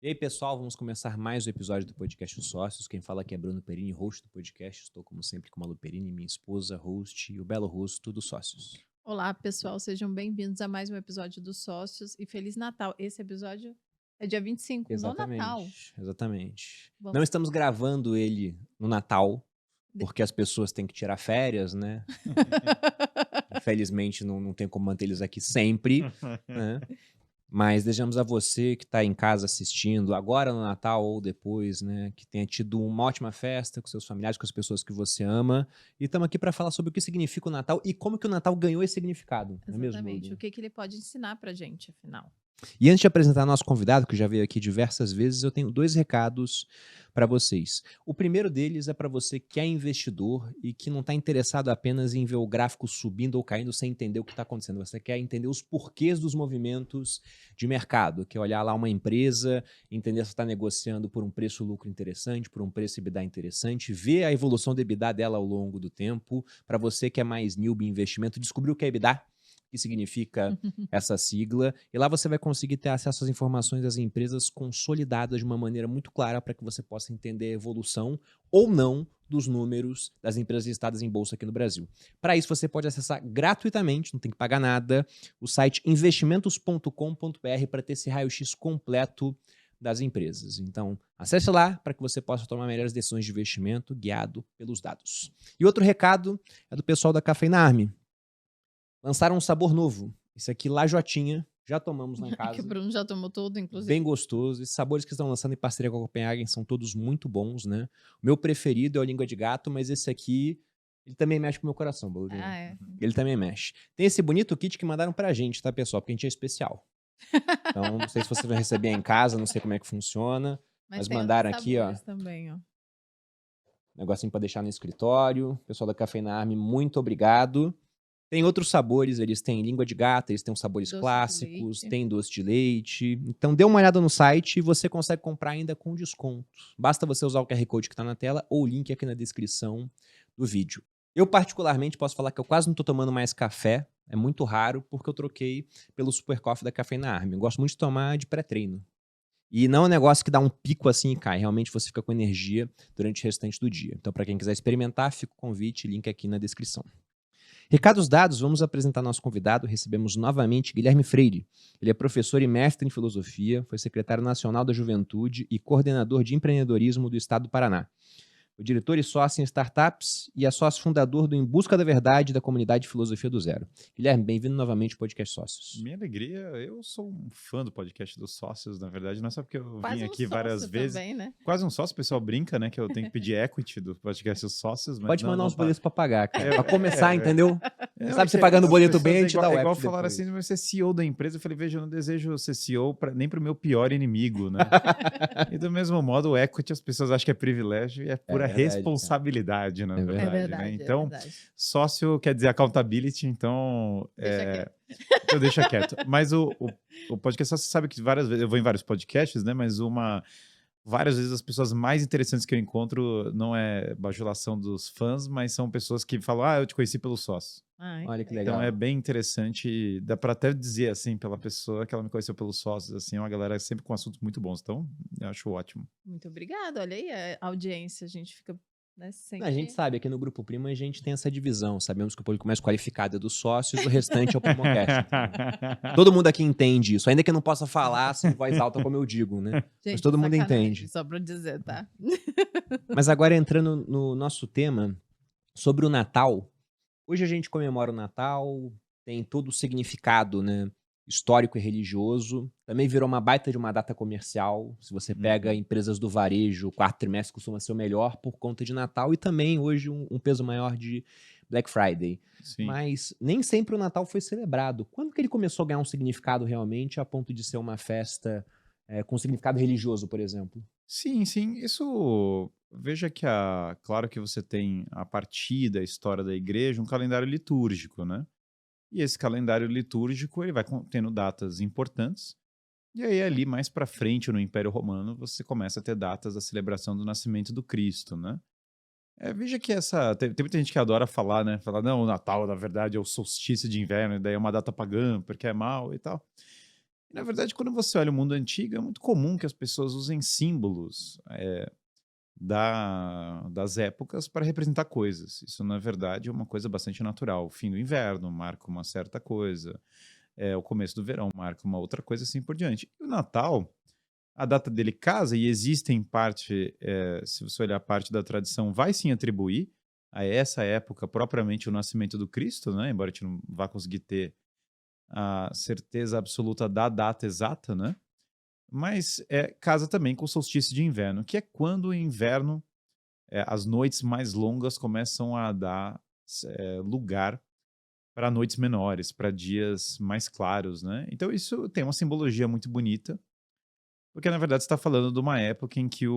E aí, pessoal, vamos começar mais um episódio do podcast Os Sócios. Quem fala aqui é Bruno Perini, host do podcast. Estou, como sempre, com a Malu Perini, minha esposa, host, e o belo rosto dos Sócios. Olá, pessoal, sejam bem-vindos a mais um episódio dos Sócios e Feliz Natal. Esse episódio é dia 25, no Natal. Exatamente. Vamos... Não estamos gravando ele no Natal, De- porque as pessoas têm que tirar férias, né? Infelizmente, não tem como manter eles aqui sempre, né? Mas desejamos a você que está em casa assistindo, agora no Natal ou depois, né, que tenha tido uma ótima festa com seus familiares, com as pessoas que você ama. E estamos aqui para falar sobre o que significa o Natal e como que o Natal ganhou esse significado, não é mesmo, Exatamente, Malu? o que ele pode ensinar pra gente, afinal. E antes de apresentar nosso convidado, que já veio aqui diversas vezes, eu tenho dois recados para vocês. O primeiro deles é para você que é investidor e que não está interessado apenas em ver o gráfico subindo ou caindo sem entender o que está acontecendo. Você quer entender os porquês dos movimentos de mercado, quer olhar lá uma empresa, entender se está negociando por um preço-lucro interessante, por um preço EBITDA interessante, ver a evolução do EBITDA dela ao longo do tempo. Para você que é mais newbie em investimento, descobrir o que é EBITDA, que significa essa sigla, e lá você vai conseguir ter acesso às informações das empresas consolidadas de uma maneira muito clara para que você possa entender a evolução ou não dos números das empresas listadas em bolsa aqui no Brasil. Para isso, você pode acessar gratuitamente, não tem que pagar nada, o site investimentos.com.br para ter esse raio-x completo das empresas. Então, acesse lá para que você possa tomar melhores decisões de investimento guiado pelos dados. E outro recado é do pessoal da Cafeína Army. Lançaram um sabor novo. Esse aqui, Lajotinha. Já tomamos lá em Que o casa. Bruno já tomou tudo, inclusive. Bem gostoso. Esses sabores que estão lançando em parceria com a Copenhagen são todos muito bons, né? O meu preferido é o língua de gato, mas esse aqui, ele também mexe com o meu coração, Boludinho. Ah, é. Ele também mexe. Tem esse bonito kit que mandaram pra gente, tá, pessoal? Porque a gente é especial. Então, não sei se você vai receber em casa, não sei como é que funciona. Mas tem mandaram outros aqui, ó, sabores também, ó. negocinho pra deixar no escritório. Pessoal da Cafeína Army, muito obrigado. Tem outros sabores, eles têm língua de gata, eles têm os sabores Doce de clássicos, leite. tem doce de leite. Então dê uma olhada no site e você consegue comprar ainda com desconto. Basta você usar o QR Code que está na tela ou o link aqui na descrição do vídeo. Eu particularmente posso falar que eu quase não estou tomando mais café, é muito raro, porque eu troquei pelo Super Coffee da Cafeína Army. Eu gosto muito de tomar de pré-treino. E não é um negócio que dá um pico assim e cai, realmente você fica com energia durante o restante do dia. Então para quem quiser experimentar, fica o convite, link aqui na descrição. Recados dados, vamos apresentar nosso convidado. Recebemos novamente Guilherme Freire. Ele é professor e mestre em filosofia, foi secretário nacional da Juventude e coordenador de empreendedorismo do Estado do Paraná. O diretor e sócio em startups e é sócio fundador do Em Busca da Verdade da comunidade Filosofia do Zero. Guilherme, bem-vindo novamente ao Podcast Sócios. Minha alegria, eu sou um fã do podcast dos sócios, na verdade, não é só porque eu Quase vim um aqui sócio várias vezes. também, né? Quase um sócio, o pessoal brinca, né, que eu tenho que pedir equity do podcast dos sócios, mas Pode não, mandar não uns tá. boletos pra pagar, cara. Pra começar, É, entendeu? é, Sabe, você que pagando o as boleto pessoas bem, a gente dá o igual equity falaram depois. assim, vai ser CEO da empresa. Eu falei, veja, eu não desejo ser CEO nem pro meu pior inimigo, né? E do mesmo modo, o equity as pessoas acham que é privilégio e é pura verdade, cara. responsabilidade, na É verdade, verdade, né? é Então, verdade. sócio quer dizer accountability, então Deixa quieto. então deixa quieto. Mas o podcast, você sabe que várias vezes, eu vou em vários podcasts, né? Mas várias vezes as pessoas mais interessantes que eu encontro não é bajulação dos fãs, mas são pessoas que falam, eu te conheci pelo sócio. Ai, Olha que Então legal. é bem interessante, dá para até dizer assim, pela pessoa que ela me conheceu pelos sócios, assim, é uma galera sempre com assuntos muito bons. Então, eu acho ótimo. Muito obrigada. Olha aí a audiência. A gente fica, né, se A gente sente... sabe, aqui no Grupo Primo a gente tem essa divisão. Sabemos que o público mais qualificado é dos sócios, o restante é o Primocast. Entendeu? Todo mundo aqui entende isso, ainda que eu não possa falar assim, em voz alta como eu digo, né? Mas Gente, todo mundo sacanagem, entende. só pra dizer, tá? Mas agora entrando no nosso tema sobre o Natal. Hoje a gente comemora o Natal, tem todo o significado, né, histórico e religioso. Também virou uma baita de uma data comercial. Se você pega empresas do varejo, o quarto trimestre costuma ser o melhor por conta de Natal e também hoje um peso maior de Black Friday. Sim. Mas nem sempre o Natal foi celebrado. Quando que ele começou a ganhar um significado realmente a ponto de ser uma festa com significado religioso, por exemplo? Sim, sim. Isso. Veja que claro que você tem a partir da história da igreja um calendário litúrgico, né? E esse calendário litúrgico ele vai contendo datas importantes. E aí ali mais para frente no Império Romano você começa a ter datas da celebração do nascimento do Cristo, né? Veja que tem muita gente que adora falar, né? Falar, não, o Natal, na verdade, é o solstício de inverno, e daí é uma data pagã, porque é mal e tal. E, na verdade, quando você olha o mundo antigo, é muito comum que as pessoas usem símbolos das épocas para representar coisas. Isso, na verdade, é uma coisa bastante natural. O fim do inverno marca uma certa coisa, o começo do verão marca uma outra coisa, assim por diante. E o Natal, a data dele casa e existe em parte, se você olhar a parte da tradição, vai sim atribuir a essa época propriamente o nascimento do Cristo, né? Embora a gente não vá conseguir ter a certeza absoluta da data exata, né? Mas casa também com o solstício de inverno, que é quando o inverno, as noites mais longas começam a dar lugar para noites menores, para dias mais claros, né? Então isso tem uma simbologia muito bonita, porque na verdade você está falando de uma época em que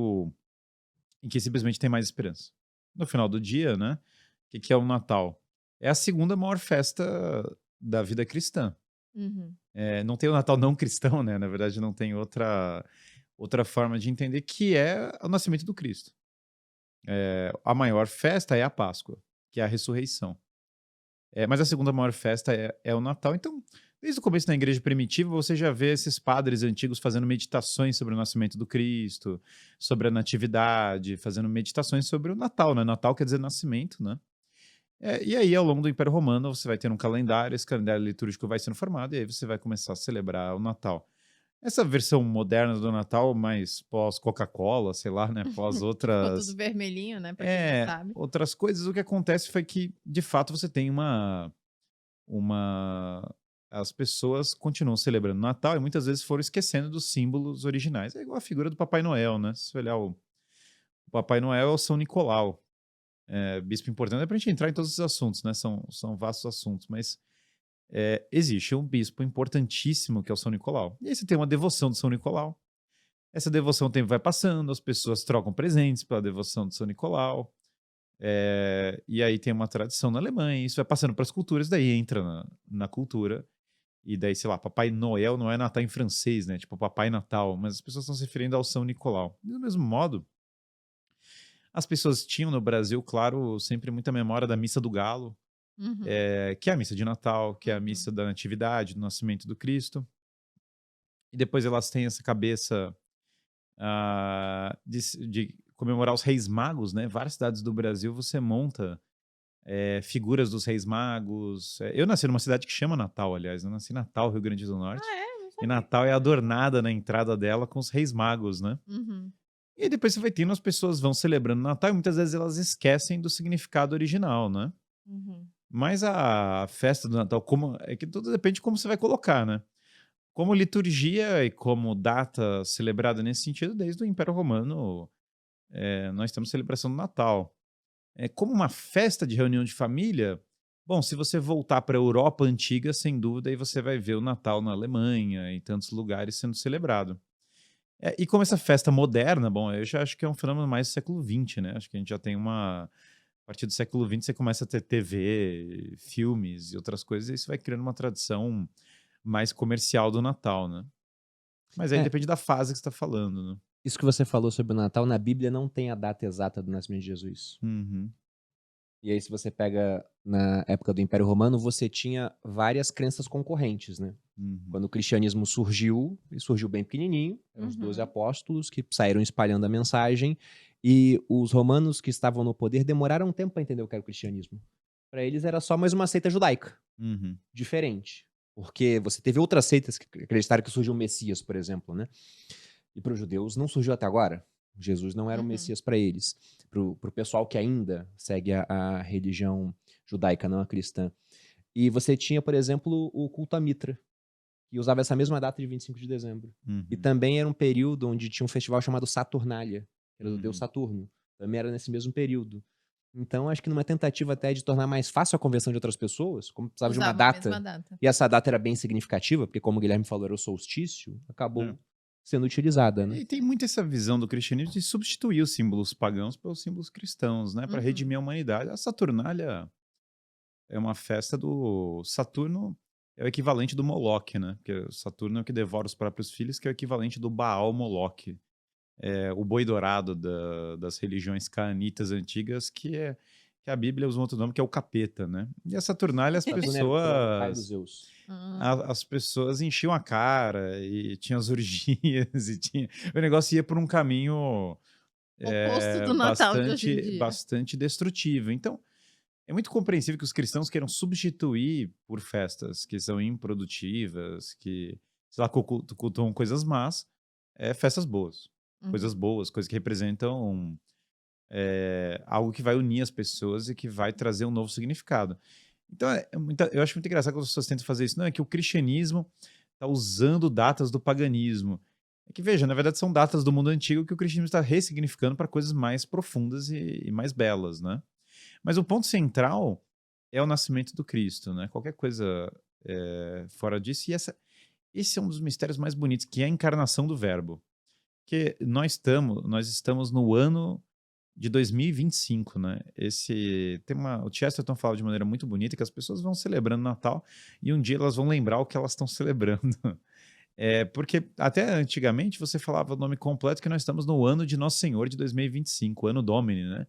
simplesmente tem mais esperança. No final do dia, né? O que é o Natal? É a segunda maior festa da vida cristã. Uhum. Não tem o Natal não cristão, né? Na verdade, não tem outra forma de entender que é o nascimento do Cristo. A maior festa é a Páscoa, que é a ressurreição. Mas a segunda maior festa é o Natal. Então, desde o começo da igreja primitiva, você já vê esses padres antigos fazendo meditações sobre o nascimento do Cristo, sobre a natividade, fazendo meditações sobre o Natal, né? Natal quer dizer nascimento, né? E aí, ao longo do Império Romano, você vai ter um calendário, esse calendário litúrgico vai sendo formado, e aí você vai começar a celebrar o Natal. Essa versão moderna do Natal, mais pós-Coca-Cola, sei lá, né? Pós Ficou tudo outras. vermelhinho, né? Pra quem não sabe. Outras coisas, o que acontece foi que, de fato, você tem uma. As pessoas continuam celebrando o Natal e muitas vezes foram esquecendo dos símbolos originais. É igual a figura do Papai Noel, né? Se você olhar o Papai Noel é o São Nicolau. Bispo importante é para a gente entrar em todos esses assuntos, né? São vastos assuntos, mas existe um bispo importantíssimo que é o São Nicolau. E aí você tem uma devoção do São Nicolau. Essa devoção o tempo vai passando, as pessoas trocam presentes pela devoção do São Nicolau. E aí tem uma tradição na Alemanha, isso vai passando para as culturas, daí entra na cultura. E daí, sei lá, Papai Noel não é Natal em francês, né? Tipo Papai Natal, mas as pessoas estão se referindo ao São Nicolau. E do mesmo modo, as pessoas tinham no Brasil, claro, sempre muita memória da Missa do Galo, Uhum. que é a missa de Natal, que é a Uhum. missa da Natividade, do nascimento do Cristo. E depois elas têm essa cabeça de comemorar os Reis Magos, né? Várias cidades do Brasil você monta figuras dos Reis Magos. Eu nasci numa cidade que chama Natal, aliás. Eu nasci em Natal, Rio Grande do Norte. Ah, é? Não E sabia. Natal é adornada na entrada dela com os Reis Magos, né? Uhum. E aí depois você vai tendo, as pessoas vão celebrando o Natal e muitas vezes elas esquecem do significado original, né? Uhum. Mas a festa do Natal, é que tudo depende de como você vai colocar, né? Como liturgia e como data celebrada nesse sentido, desde o Império Romano, nós temos celebração do Natal. Como uma festa de reunião de família, bom, se você voltar para a Europa antiga, sem dúvida, aí você vai ver o Natal na Alemanha e tantos lugares sendo celebrado. E como essa festa moderna, bom, eu já acho que é um fenômeno mais do século XX, né? Acho que a gente já tem a partir do século XX você começa a ter TV, filmes e outras coisas, e isso vai criando uma tradição mais comercial do Natal, né? Mas aí É, depende da fase que você está falando, né? isso que você falou sobre o Natal, na Bíblia não tem a data exata do nascimento de Jesus. Uhum, E aí, se você pega na época do Império Romano, você tinha várias crenças concorrentes, né? uhum, Quando o cristianismo surgiu, ele surgiu bem pequenininho, eram os 12 Uhum. apóstolos que saíram espalhando a mensagem, e os romanos que estavam no poder demoraram um tempo para entender o que era o cristianismo. Para eles era só mais uma seita judaica, uhum, diferente. Porque você teve outras seitas que acreditaram que surgiu o Messias, por exemplo, né? E para os judeus não surgiu até agora. Jesus não era o Uhum. Messias para eles. Para o pessoal que ainda segue a religião judaica, não a cristã. E você tinha, por exemplo, o culto a Mitra, que usava essa mesma data de 25 de dezembro. E uhum, também era um período onde tinha um festival chamado Saturnália, que era do deus uhum. Saturno. Também era nesse mesmo período. Então, acho que numa tentativa até de tornar mais fácil a conversão de outras pessoas, como precisava de uma Usava a mesma data, data. e essa data era bem significativa, porque como o Guilherme falou, era o solstício, É. acabou sendo utilizada, né? E tem muito essa visão do cristianismo de substituir os símbolos pagãos pelos símbolos cristãos, né? Para Uhum. redimir a humanidade. A Saturnália é uma festa do Saturno, é o equivalente do Moloque, né? Porque Saturno é o que devora os próprios filhos, que é o equivalente do Baal Moloque. É o boi dourado das religiões caanitas antigas, que que a Bíblia usa um outro nome, que é o capeta, né? E a Saturnália, Saturno era o pai dos pessoas, Zeus. as pessoas enchiam a cara e tinham as orgias e tinha, o negócio ia por um caminho Oposto do Natal de hoje em bastante, dia. bastante destrutivo. Então, é muito compreensível que os cristãos queiram substituir por festas que são improdutivas, que, sei lá, cultuam coisas más, festas boas. Coisas Uhum. boas, coisas que representam algo que vai unir as pessoas e que vai trazer um novo significado. Então, eu acho muito engraçado quando as pessoas tentam fazer isso. Não, é que o cristianismo está usando datas do paganismo. É que, veja, na verdade são datas do mundo antigo que o cristianismo está ressignificando para coisas mais profundas e mais belas, né? Mas o ponto central é o nascimento do Cristo, né? Qualquer coisa fora disso. E esse é um dos mistérios mais bonitos, que é a encarnação do Verbo. Que nós estamos no ano de 2025, né? O Chesterton fala de maneira muito bonita que as pessoas vão celebrando Natal e um dia elas vão lembrar o que elas estão celebrando. Porque até antigamente você falava o nome completo, que nós estamos no ano de Nosso Senhor de 2025, ano Domini, né?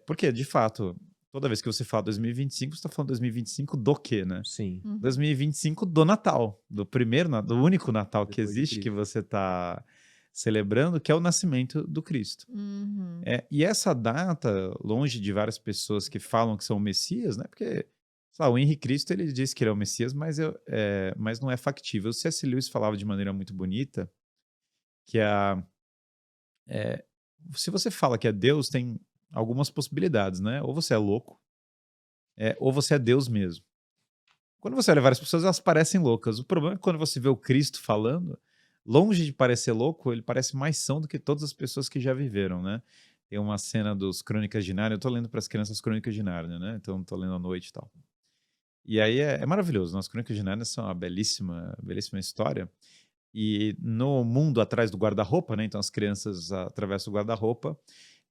Porque, de fato, toda vez que você fala 2025, você está falando 2025 do quê, né? Sim, Uhum. 2025 do Natal, do único Natal que Depois de existe, que Cristo. você está celebrando, que é o nascimento do Cristo. Uhum. E essa data, longe de várias pessoas que falam que são o Messias, né? Porque, sei lá, o Henrique Cristo ele diz que ele é o Messias, mas não é factível. O C.S. Lewis falava de maneira muito bonita que se você fala que é Deus, tem algumas possibilidades, né? Ou você é louco, ou você é Deus mesmo. Quando você olha várias pessoas, elas parecem loucas. O problema é que quando você vê o Cristo falando, longe de parecer louco, ele parece mais são do que todas as pessoas que já viveram, né? Tem uma cena dos Crônicas de Nárnia, eu tô lendo para as crianças Crônicas de Nárnia, né? Então tô lendo à noite e tal. E aí é maravilhoso, né? As Crônicas de Nárnia são uma belíssima, belíssima história. E no mundo atrás do guarda-roupa, né? Então as crianças atravessam o guarda-roupa,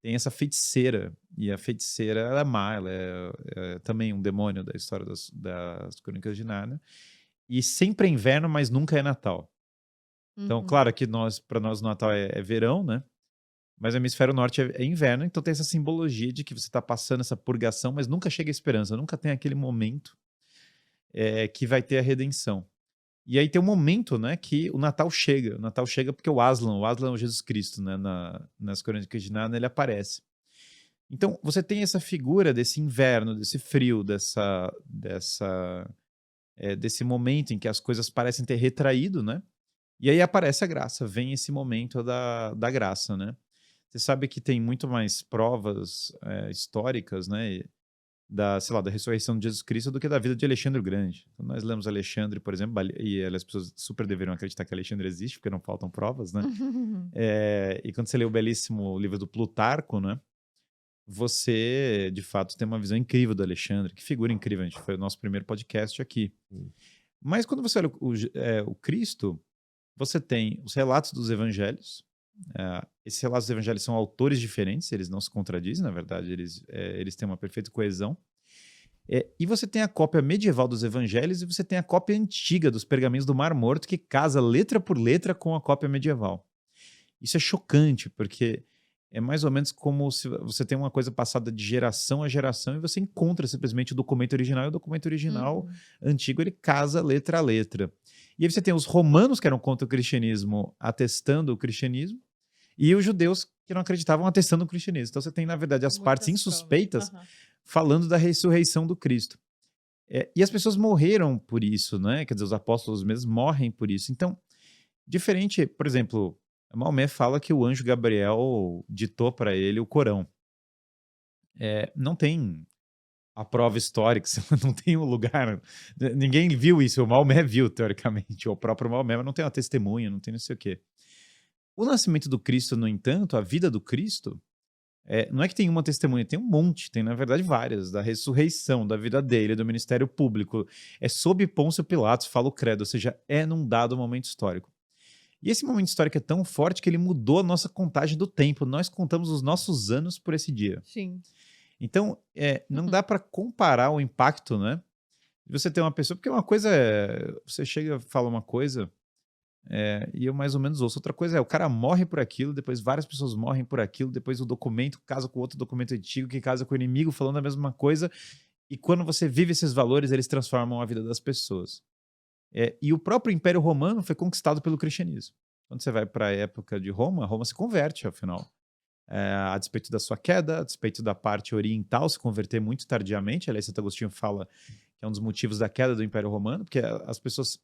tem essa feiticeira. E a feiticeira, ela é má, ela é também um demônio da história das Crônicas de Nárnia. E sempre é inverno, mas nunca é Natal. Então, Uhum. claro que para nós o Natal é verão, né? Mas o hemisfério norte é inverno, então tem essa simbologia de que você está passando essa purgação, mas nunca chega a esperança, nunca tem aquele momento que vai ter a redenção. E aí tem um momento, né, que o Natal chega. O Natal chega porque o Aslan é o Jesus Cristo, né, nas Crônicas de Nárnia ele aparece. Então, você tem essa figura desse inverno, desse frio, desse momento em que as coisas parecem ter retraído, né? E aí aparece a graça, vem esse momento da graça, né? Você sabe que tem muito mais provas históricas, né, sei lá, da ressurreição de Jesus Cristo do que da vida de Alexandre o Grande. Então, nós lemos Alexandre, por exemplo, e as pessoas super deveriam acreditar que Alexandre existe, porque não faltam provas, né? E quando você lê o belíssimo livro do Plutarco, né, você, de fato, tem uma visão incrível do Alexandre. Que figura incrível, a gente foi o nosso primeiro podcast aqui. Mas quando você olha o Cristo, você tem os relatos dos evangelhos. Esses relatos dos evangelhos são autores diferentes, eles não se contradizem, na verdade, eles têm uma perfeita coesão. E você tem a cópia medieval dos evangelhos e você tem a cópia antiga dos pergaminhos do Mar Morto, que casa letra por letra com a cópia medieval. Isso é chocante, porque é mais ou menos como se você tem uma coisa passada de geração a geração e você encontra simplesmente o documento original, e o documento original antigo ele casa letra a letra. E aí você tem os romanos que eram contra o cristianismo atestando o cristianismo e os judeus que não acreditavam atestando o cristianismo. Então você tem, na verdade, as partes Muitas insuspeitas provas. falando da ressurreição do Cristo. E as pessoas morreram por isso, né? Quer dizer, os apóstolos mesmos morrem por isso. Então, diferente, por exemplo, Maomé fala que o anjo Gabriel ditou para ele o Corão. Não tem a prova histórica, não tem um lugar. Ninguém viu isso. O Maomé viu, teoricamente, ou o próprio Maomé, mas não tem uma testemunha, não tem não sei o quê. O nascimento do Cristo, no entanto, a vida do Cristo, não é que tem uma testemunha, tem um monte, tem na verdade várias, da ressurreição, da vida dele, do ministério público. É sob Pôncio Pilatos, fala o credo, ou seja, é num dado momento histórico. E esse momento histórico é tão forte que ele mudou a nossa contagem do tempo. Nós contamos os nossos anos por esse dia. Sim. Então, não dá para comparar o impacto, né? De você ter uma pessoa, porque uma coisa você chega e fala uma coisa, E eu mais ou menos ouço. Outra coisa é, o cara morre por aquilo, depois várias pessoas morrem por aquilo, depois o documento casa com outro documento antigo, que casa com o inimigo falando a mesma coisa, e quando você vive esses valores, eles transformam a vida das pessoas. E o próprio Império Romano foi conquistado pelo cristianismo. Quando você vai para a época de Roma, Roma se converte, afinal. A despeito da sua queda, a despeito da parte oriental se converter muito tardiamente. Aliás, Santo Agostinho fala que é um dos motivos da queda do Império Romano, porque as pessoas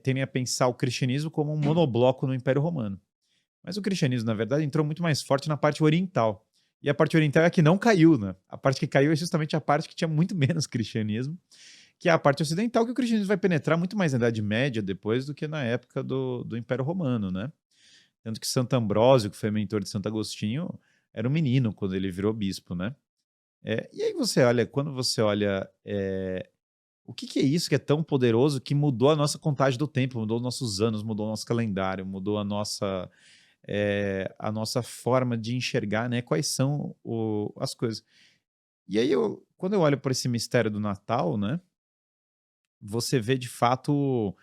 tendem a pensar o cristianismo como um monobloco no Império Romano. Mas o cristianismo, na verdade, entrou muito mais forte na parte oriental. E a parte oriental é a que não caiu, né? A parte que caiu é justamente a parte que tinha muito menos cristianismo, que é a parte ocidental, que o cristianismo vai penetrar muito mais na Idade Média depois do que na época do Império Romano, né? Tanto que Santo Ambrósio, que foi mentor de Santo Agostinho, era um menino quando ele virou bispo, né? E aí você olha, quando você olha o que é isso que é tão poderoso que mudou a nossa contagem do tempo, mudou nossos anos, mudou o nosso calendário, mudou a nossa forma de enxergar, né? Quais são as coisas. E aí, quando eu olho para esse mistério do Natal, né? Você vê de fato,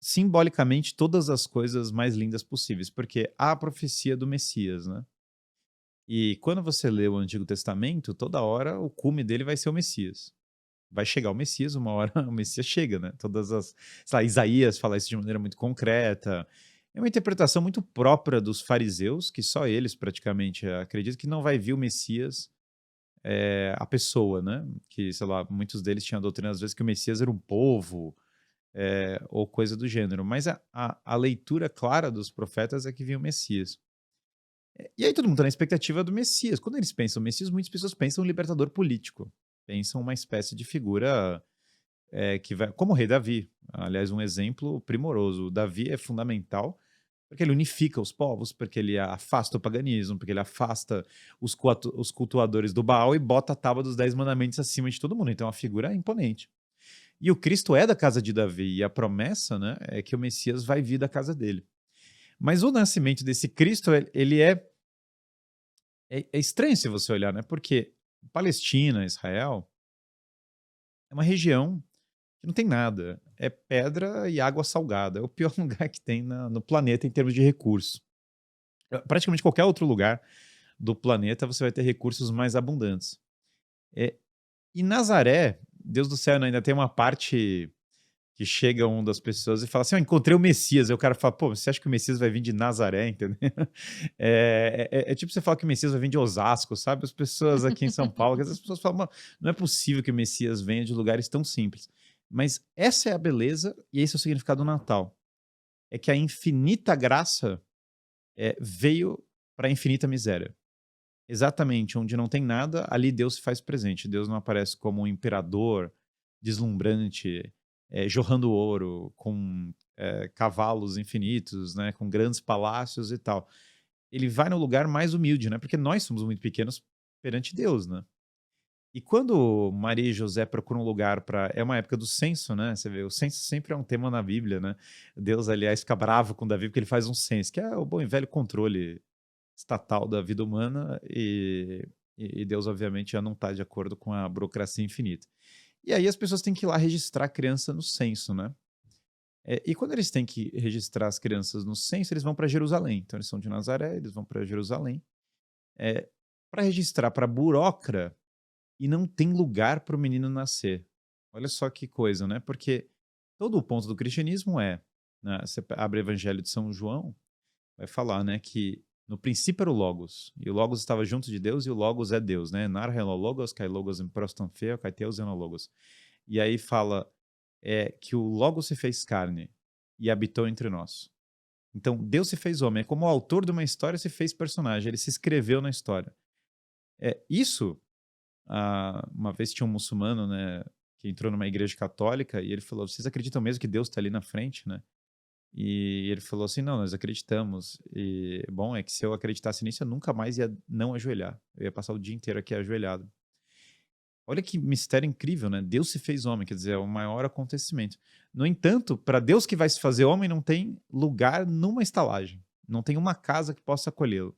simbolicamente, todas as coisas mais lindas possíveis, porque há a profecia do Messias, né? E quando você lê o Antigo Testamento, toda hora o cume dele vai ser o Messias. Vai chegar o Messias, uma hora o Messias chega, né? Sei lá, Isaías fala isso de maneira muito concreta. É uma interpretação muito própria dos fariseus, que só eles praticamente acreditam que não vai vir o Messias, a pessoa, né? Que, sei lá, muitos deles tinham a doutrina às vezes que o Messias era um povo, ou coisa do gênero. Mas a leitura clara dos profetas é que vinha o Messias. E aí todo mundo está na expectativa do Messias. Quando eles pensam no Messias, muitas pessoas pensam um libertador político. Pensam uma espécie de figura que vai, como o rei Davi. Aliás, um exemplo primoroso. O Davi é fundamental porque ele unifica os povos, porque ele afasta o paganismo, porque ele afasta os cultuadores do Baal e bota a tábua dos 10 mandamentos acima de todo mundo. Então, é uma figura imponente. E o Cristo é da casa de Davi, e a promessa, né, é que o Messias vai vir da casa dele. Mas o nascimento desse Cristo, ele é estranho se você olhar, né? Porque Palestina, Israel, é uma região que não tem nada. É pedra e água salgada. É o pior lugar que tem no planeta em termos de recursos. Praticamente qualquer outro lugar do planeta você vai ter recursos mais abundantes. E Nazaré, Deus do céu, né, ainda tem uma parte que chega uma das pessoas e fala assim, encontrei o Messias. Aí o cara fala, pô, você acha que o Messias vai vir de Nazaré, entendeu? É tipo você falar que o Messias vai vir de Osasco, sabe? As pessoas aqui em São Paulo, as pessoas falam, "Mano, não é possível que o Messias venha de lugares tão simples." Mas essa é a beleza e esse é o significado do Natal. É que a infinita graça veio para a infinita miséria. Exatamente, onde não tem nada, ali Deus se faz presente. Deus não aparece como um imperador deslumbrante, jorrando ouro, com cavalos infinitos, né, com grandes palácios e tal. Ele vai no lugar mais humilde, né, porque nós somos muito pequenos perante Deus, né? E quando Maria e José procuram um lugar para... É uma época do censo, né? Você vê, o censo sempre é um tema na Bíblia, né? Deus, aliás, fica bravo com Davi porque ele faz um censo, que é o bom e velho controle estatal da vida humana, e Deus, obviamente, já não está de acordo com a burocracia infinita. E aí as pessoas têm que ir lá registrar a criança no censo, né? E quando eles têm que registrar as crianças no censo, eles vão para Jerusalém. Então eles são de Nazaré, eles vão para Jerusalém. Para registrar para burocra, e não tem lugar para o menino nascer. Olha só que coisa, né? Porque todo o ponto do cristianismo né, você abre o Evangelho de São João, vai falar, né, que no princípio era o Logos, e o Logos estava junto de Deus, e o Logos é Deus, né? Nar hello Logos, kai Logos in proston feo, kai teus eno Logos. E aí fala que o Logos se fez carne e habitou entre nós. Então, Deus se fez homem. É como o autor de uma história se fez personagem, ele se escreveu na história. Isso, uma vez tinha um muçulmano, né, que entrou numa igreja católica, e ele falou, vocês acreditam mesmo que Deus está ali na frente, né? E ele falou assim, não, nós acreditamos. E bom, é que se eu acreditasse nisso, eu nunca mais ia não ajoelhar. Eu ia passar o dia inteiro aqui ajoelhado. Olha que mistério incrível, né? Deus se fez homem, quer dizer, é o maior acontecimento. No entanto, para Deus que vai se fazer homem, não tem lugar numa estalagem. Não tem uma casa que possa acolhê-lo.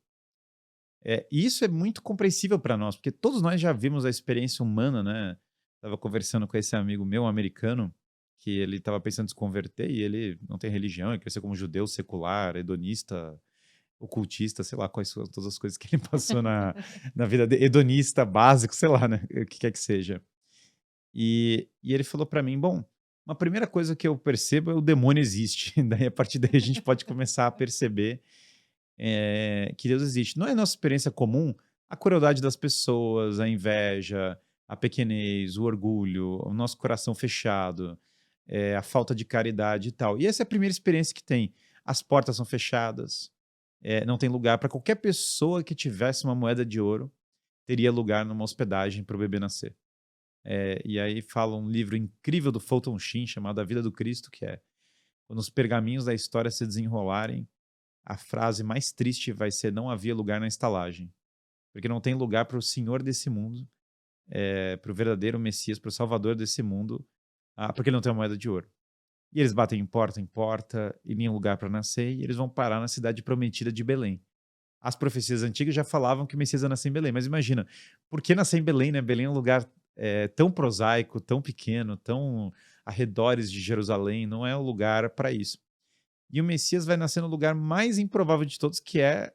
E isso é muito compreensível para nós, porque todos nós já vimos a experiência humana, né? Estava conversando com esse amigo meu, um americano, que ele estava pensando em se converter e ele não tem religião, ele cresceu como judeu secular, hedonista, ocultista, sei lá quais são todas as coisas que ele passou na vida dele, hedonista básico, sei lá, né? O que quer que seja. E ele falou para mim, bom, uma primeira coisa que eu percebo é o demônio existe. Daí, a partir daí, a gente pode começar a perceber que Deus existe. Não é nossa experiência comum a crueldade das pessoas, a inveja, a pequenez, o orgulho, o nosso coração fechado, a falta de caridade e tal. E essa é a primeira experiência que tem. As portas são fechadas, não tem lugar para qualquer pessoa que tivesse uma moeda de ouro, teria lugar numa hospedagem para o bebê nascer. E aí fala um livro incrível do Fulton Sheen, chamado A Vida do Cristo, que é quando os pergaminhos da história se desenrolarem, a frase mais triste vai ser: não havia lugar na estalagem. Porque não tem lugar para o Senhor desse mundo, para o verdadeiro Messias, para o Salvador desse mundo, porque ele não tem uma moeda de ouro. E eles batem em porta, e nenhum lugar para nascer, e eles vão parar na cidade prometida de Belém. As profecias antigas já falavam que o Messias ia nascer em Belém, mas imagina, por que nascer em Belém, né? Belém é um lugar tão prosaico, tão pequeno, tão arredores de Jerusalém, não é um lugar para isso. E o Messias vai nascer no lugar mais improvável de todos, que é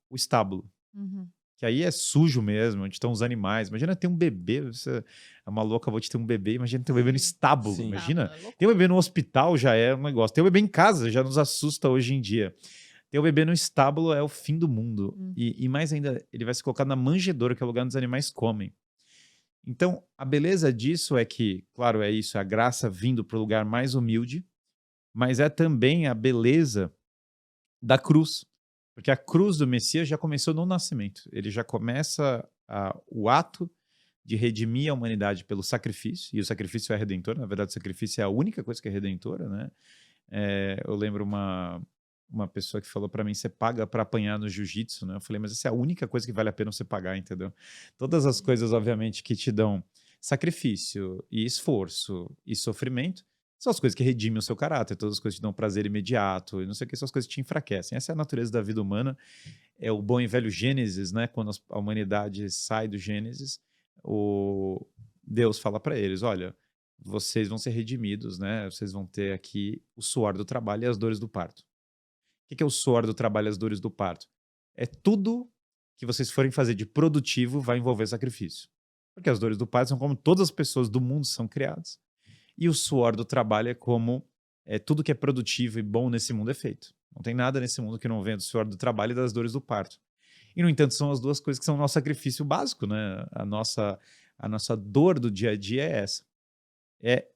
o estábulo. Uhum. Que aí é sujo mesmo, onde estão os animais. Imagina ter um bebê, você é uma louca, vou te ter um bebê, imagina ter um bebê no estábulo, Sim. imagina. Estábulo, é loucura. Ter um bebê no hospital já é um negócio, ter um bebê em casa já nos assusta hoje em dia. Ter um bebê no estábulo é o fim do mundo. E mais ainda, ele vai se colocar na manjedoura, que é o lugar onde os animais comem. Então, a beleza disso é que, claro, é isso, é a graça vindo para o lugar mais humilde, mas é também a beleza da cruz. Porque a cruz do Messias já começou no nascimento. Ele já começa o ato de redimir a humanidade pelo sacrifício, e o sacrifício é redentor. Na verdade, o sacrifício é a única coisa que é redentora, né? Eu lembro uma pessoa que falou para mim: você paga para apanhar no jiu-jitsu, né? Eu falei: mas essa é a única coisa que vale a pena você pagar, entendeu? Todas as coisas, obviamente, que te dão sacrifício e esforço e sofrimento são as coisas que redimem o seu caráter, todas as coisas que te dão prazer imediato, e não sei o que, são as coisas que te enfraquecem. Essa é a natureza da vida humana, é o bom e velho Gênesis, né? Quando a humanidade sai do Gênesis, Deus fala para eles: olha, vocês vão ser redimidos, né? Vocês vão ter aqui o suor do trabalho e as dores do parto. O que é o suor do trabalho e as dores do parto? É tudo que vocês forem fazer de produtivo vai envolver sacrifício. Porque as dores do parto são como todas as pessoas do mundo são criadas. E o suor do trabalho é como tudo que é produtivo e bom nesse mundo é feito. Não tem nada nesse mundo que não venha do suor do trabalho e das dores do parto. E, no entanto, são as duas coisas que são o nosso sacrifício básico, né? A nossa dor do dia a dia é essa.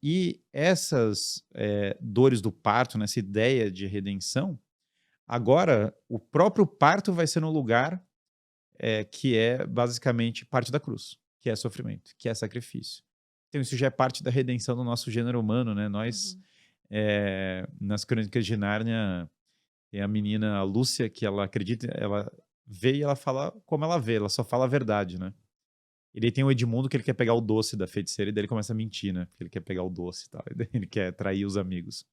E essas dores do parto, nessa ideia de redenção, agora o próprio parto vai ser no lugar que é basicamente parte da cruz, que é sofrimento, que é sacrifício. Então isso já é parte da redenção do nosso gênero humano, né? Nós, nas Crônicas de Nárnia, tem a menina a Lúcia, que ela acredita, ela vê e ela fala como ela vê, ela só fala a verdade, né? E daí tem o Edmundo, que ele quer pegar o doce da feiticeira, e daí ele começa a mentir, né? Porque ele quer pegar o doce e tal, e daí ele quer trair os amigos.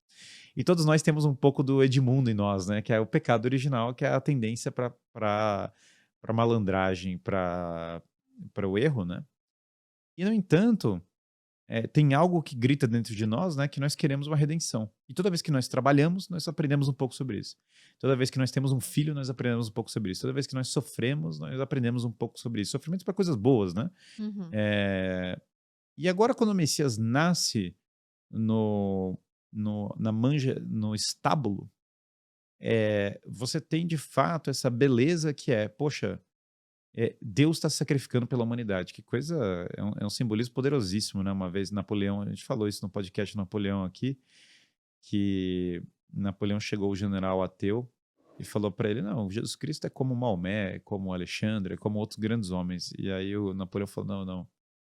E todos nós temos um pouco do Edmundo em nós, né? Que é o pecado original, que é a tendência para malandragem, para o erro, né? E, no entanto, tem algo que grita dentro de nós, né? Que nós queremos uma redenção. E toda vez que nós trabalhamos, nós aprendemos um pouco sobre isso. Toda vez que nós temos um filho, nós aprendemos um pouco sobre isso. Toda vez que nós sofremos, nós aprendemos um pouco sobre isso. Sofrimento para coisas boas, né? Uhum. E agora, quando o Messias nasce no estábulo, você tem de fato essa beleza que poxa, Deus está se sacrificando pela humanidade. Que coisa, é um simbolismo poderosíssimo, né? Uma vez Napoleão, a gente falou isso no podcast Napoleão aqui, que Napoleão chegou o general ateu e falou para ele: não, Jesus Cristo é como Maomé, é como Alexandre, é como outros grandes homens. E aí o Napoleão falou: não,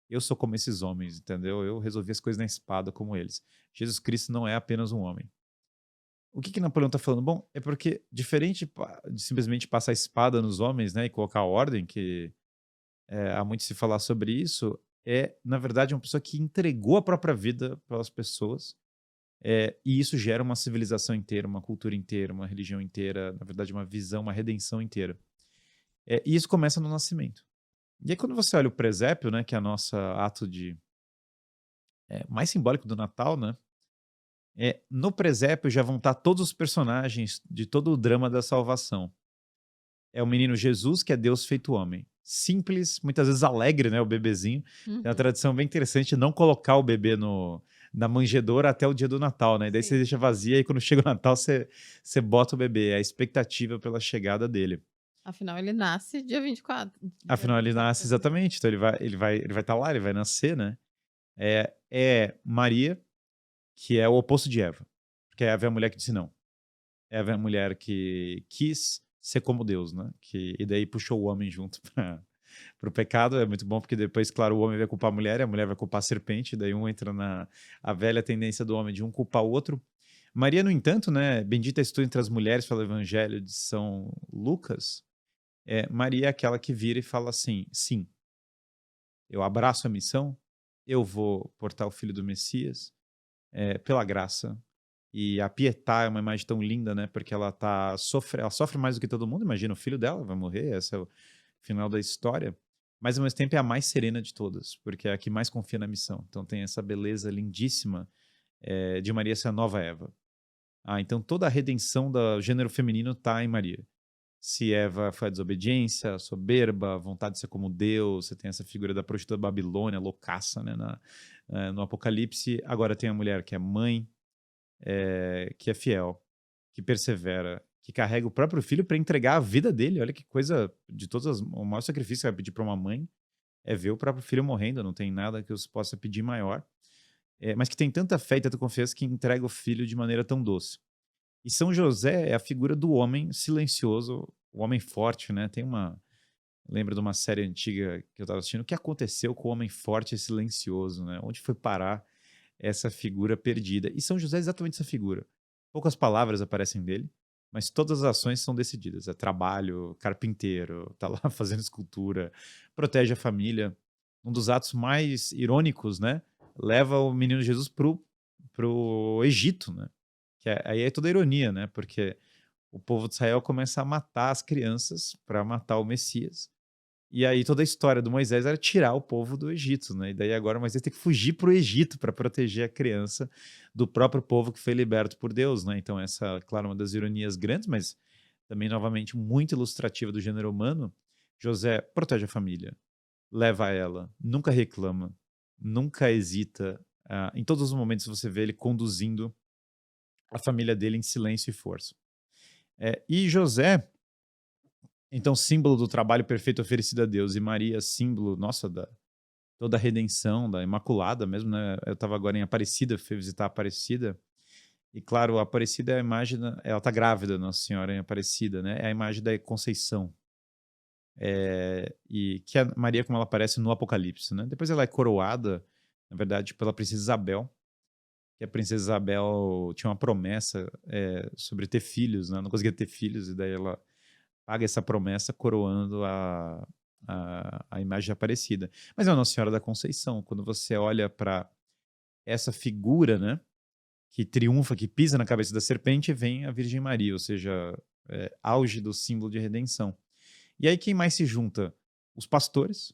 eu sou como esses homens, entendeu? Eu resolvi as coisas na espada como eles. Jesus Cristo não é apenas um homem. O que Napoleão está falando? Bom, é porque, diferente de simplesmente passar a espada nos homens, né, e colocar ordem, que há muito se falar sobre isso, na verdade, uma pessoa que entregou a própria vida pelas pessoas, e isso gera uma civilização inteira, uma cultura inteira, uma religião inteira, na verdade, uma visão, uma redenção inteira. E isso começa no nascimento. E aí, quando você olha o presépio, né, que é o nosso ato mais simbólico do Natal, né? No presépio já vão estar todos os personagens de todo o drama da salvação. É o menino Jesus, que é Deus feito homem. Simples, muitas vezes alegre, né? O bebezinho. Tem uma Uhum. tradição bem interessante de não colocar o bebê na manjedoura até o dia do Natal, né? E daí você Sim. deixa vazia e quando chega o Natal você bota o bebê. É a expectativa pela chegada dele. Afinal, ele nasce dia 24. Dia Afinal, ele 24 nasce de dezembro. exatamente. Então ele vai estar lá, ele vai nascer, né? É Maria, que é o oposto de Eva. Porque Eva é a mulher que disse não. Eva é a mulher que quis ser como Deus, né? E daí puxou o homem junto para o pecado. É muito bom porque depois, claro, o homem vai culpar a mulher e a mulher vai culpar a serpente. Daí um entra na a velha tendência do homem de um culpar o outro. Maria, no entanto, né? Bendita és tu entre as mulheres, fala o Evangelho de São Lucas. Maria é aquela que vira e fala assim: sim, eu abraço a missão, eu vou portar o filho do Messias, pela graça. E a Pietà é uma imagem tão linda, né? Porque ela sofre mais do que todo mundo. Imagina, o filho dela vai morrer, esse é o final da história. Mas ao mesmo tempo é a mais serena de todas, porque é a que mais confia na missão. Então tem essa beleza lindíssima de Maria ser a nova Eva. Então toda a redenção do gênero feminino está em Maria. Se Eva foi a desobediência, a soberba, a vontade de ser como Deus, você tem essa figura da prostituta da Babilônia, loucaça, né, no Apocalipse. Agora tem a mulher que é mãe, que é fiel, que persevera, que carrega o próprio filho para entregar a vida dele. Olha que coisa, o maior sacrifício que vai pedir para uma mãe é ver o próprio filho morrendo, não tem nada que eu possa pedir maior. Mas que tem tanta fé e tanta confiança que entrega o filho de maneira tão doce. E São José é a figura do homem silencioso, o homem forte, né? Lembro de uma série antiga que eu estava assistindo, o que aconteceu com o homem forte e silencioso, né? Onde foi parar essa figura perdida? E São José é exatamente essa figura. Poucas palavras aparecem dele, mas todas as ações são decididas. É trabalho, carpinteiro, tá lá fazendo escultura, protege a família. Um dos atos mais irônicos, né? Leva o menino Jesus pro Egito, né? Aí é toda a ironia, né? Porque o povo de Israel começa a matar as crianças para matar o Messias. E aí toda a história do Moisés era tirar o povo do Egito, né? E daí agora Moisés tem que fugir para o Egito para proteger a criança do próprio povo que foi liberto por Deus, né? Então essa, claro, uma das ironias grandes, mas também novamente muito ilustrativa do gênero humano. José protege a família, leva ela, nunca reclama, nunca hesita. Em todos os momentos você vê ele conduzindo a família dele em silêncio e força. E José, então, símbolo do trabalho perfeito oferecido a Deus, e Maria, símbolo, nossa, da toda a redenção, da Imaculada mesmo, né? Eu estava agora em Aparecida, fui visitar a Aparecida, e claro, a Aparecida é a imagem, ela está grávida, Nossa Senhora em Aparecida, né? É a imagem da Conceição. E que a Maria, como ela aparece no Apocalipse, né? Depois ela é coroada, na verdade, pela princesa Isabel, que a princesa Isabel tinha uma promessa sobre ter filhos, né? Não conseguia ter filhos, e daí ela paga essa promessa coroando a imagem Aparecida. Mas é a Nossa Senhora da Conceição. Quando você olha para essa figura, né, que triunfa, que pisa na cabeça da serpente, vem a Virgem Maria, ou seja, auge do símbolo de redenção. E aí quem mais se junta? Os pastores.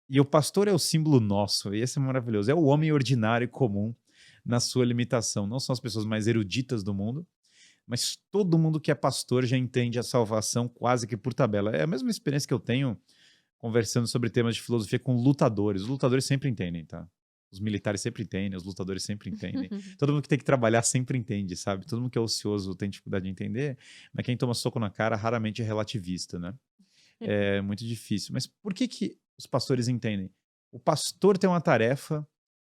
E o pastor é o símbolo nosso, e esse é maravilhoso. É o homem ordinário e comum na sua limitação. Não são as pessoas mais eruditas do mundo, mas todo mundo que é pastor já entende a salvação quase que por tabela. É a mesma experiência que eu tenho conversando sobre temas de filosofia com lutadores. Os lutadores sempre entendem, tá? Os militares sempre entendem, os lutadores sempre entendem. Todo mundo que tem que trabalhar sempre entende, sabe? Todo mundo que é ocioso tem dificuldade de entender, mas quem toma soco na cara raramente é relativista, né? É muito difícil. Mas por que os pastores entendem? O pastor tem uma tarefa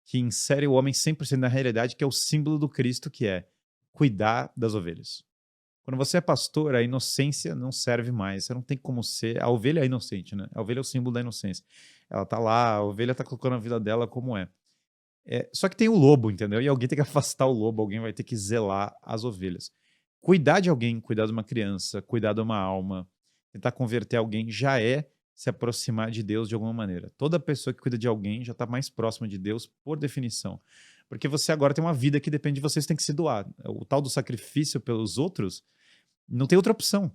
que insere o homem 100% na realidade, que é o símbolo do Cristo, que é cuidar das ovelhas. Quando você é pastor, a inocência não serve mais. Você não tem como ser. A ovelha é inocente, né? A ovelha é o símbolo da inocência. Ela tá lá, a ovelha tá colocando a vida dela como é. Só que tem o lobo, entendeu? E alguém tem que afastar o lobo, alguém vai ter que zelar as ovelhas. Cuidar de alguém, cuidar de uma criança, cuidar de uma alma, tentar converter alguém já é se aproximar de Deus de alguma maneira. Toda pessoa que cuida de alguém já está mais próxima de Deus por definição. Porque você agora tem uma vida que depende de você, você tem que se doar. O tal do sacrifício pelos outros não tem outra opção.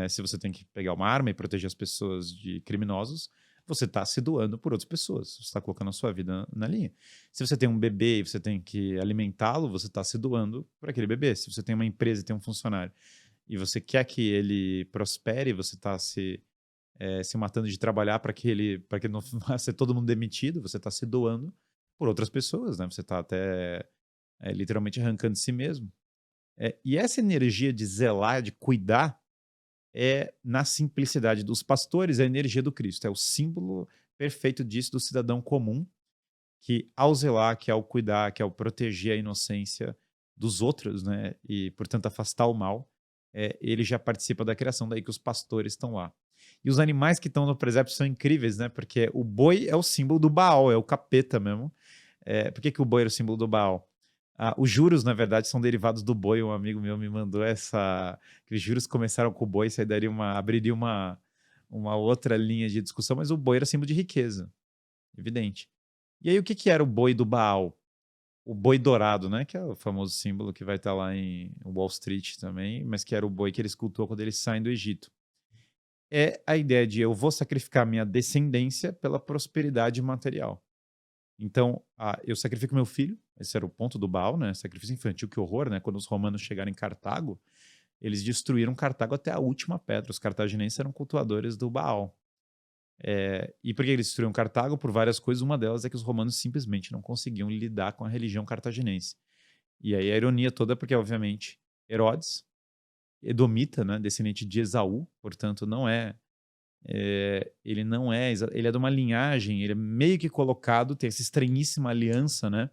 Se você tem que pegar uma arma e proteger as pessoas de criminosos, você está se doando por outras pessoas. Você está colocando a sua vida na linha. Se você tem um bebê e você tem que alimentá-lo, você está se doando por aquele bebê. Se você tem uma empresa e tem um funcionário e você quer que ele prospere, você está se matando de trabalhar para que ele não vá ser todo mundo demitido, você está se doando por outras pessoas, né? Você está até literalmente arrancando de si mesmo. E essa energia de zelar, de cuidar, na simplicidade dos pastores, a energia do Cristo. É o símbolo perfeito disso, do cidadão comum, que ao zelar, que ao cuidar, que ao proteger a inocência dos outros, né? E, portanto, afastar o mal, ele já participa da criação, daí que os pastores estão lá. E os animais que estão no presépio são incríveis, né? Porque o boi é o símbolo do Baal, é o capeta mesmo. Por que o boi era o símbolo do Baal? Os juros, na verdade, são derivados do boi. Um amigo meu me mandou que os juros começaram com o boi, isso aí abriria uma outra linha de discussão, mas o boi era símbolo de riqueza, evidente. E aí, o que era o boi do Baal? O boi dourado, né? Que é o famoso símbolo que vai estar lá em Wall Street também, mas que era o boi que eles cultuam quando eles saem do Egito. É a ideia de eu vou sacrificar minha descendência pela prosperidade material. Então, eu sacrifico meu filho, esse era o ponto do Baal, né? Sacrifício infantil, que horror, né? Quando os romanos chegaram em Cartago, eles destruíram Cartago até a última pedra. Os cartaginenses eram cultuadores do Baal. E por que eles destruíram Cartago? Por várias coisas. Uma delas é que os romanos simplesmente não conseguiam lidar com a religião cartaginense. E aí a ironia toda é porque, obviamente, Herodes, edomita, né? Descendente de Esaú, portanto, ele não é, ele é de uma linhagem, ele é meio que colocado, tem essa estranhíssima aliança, né,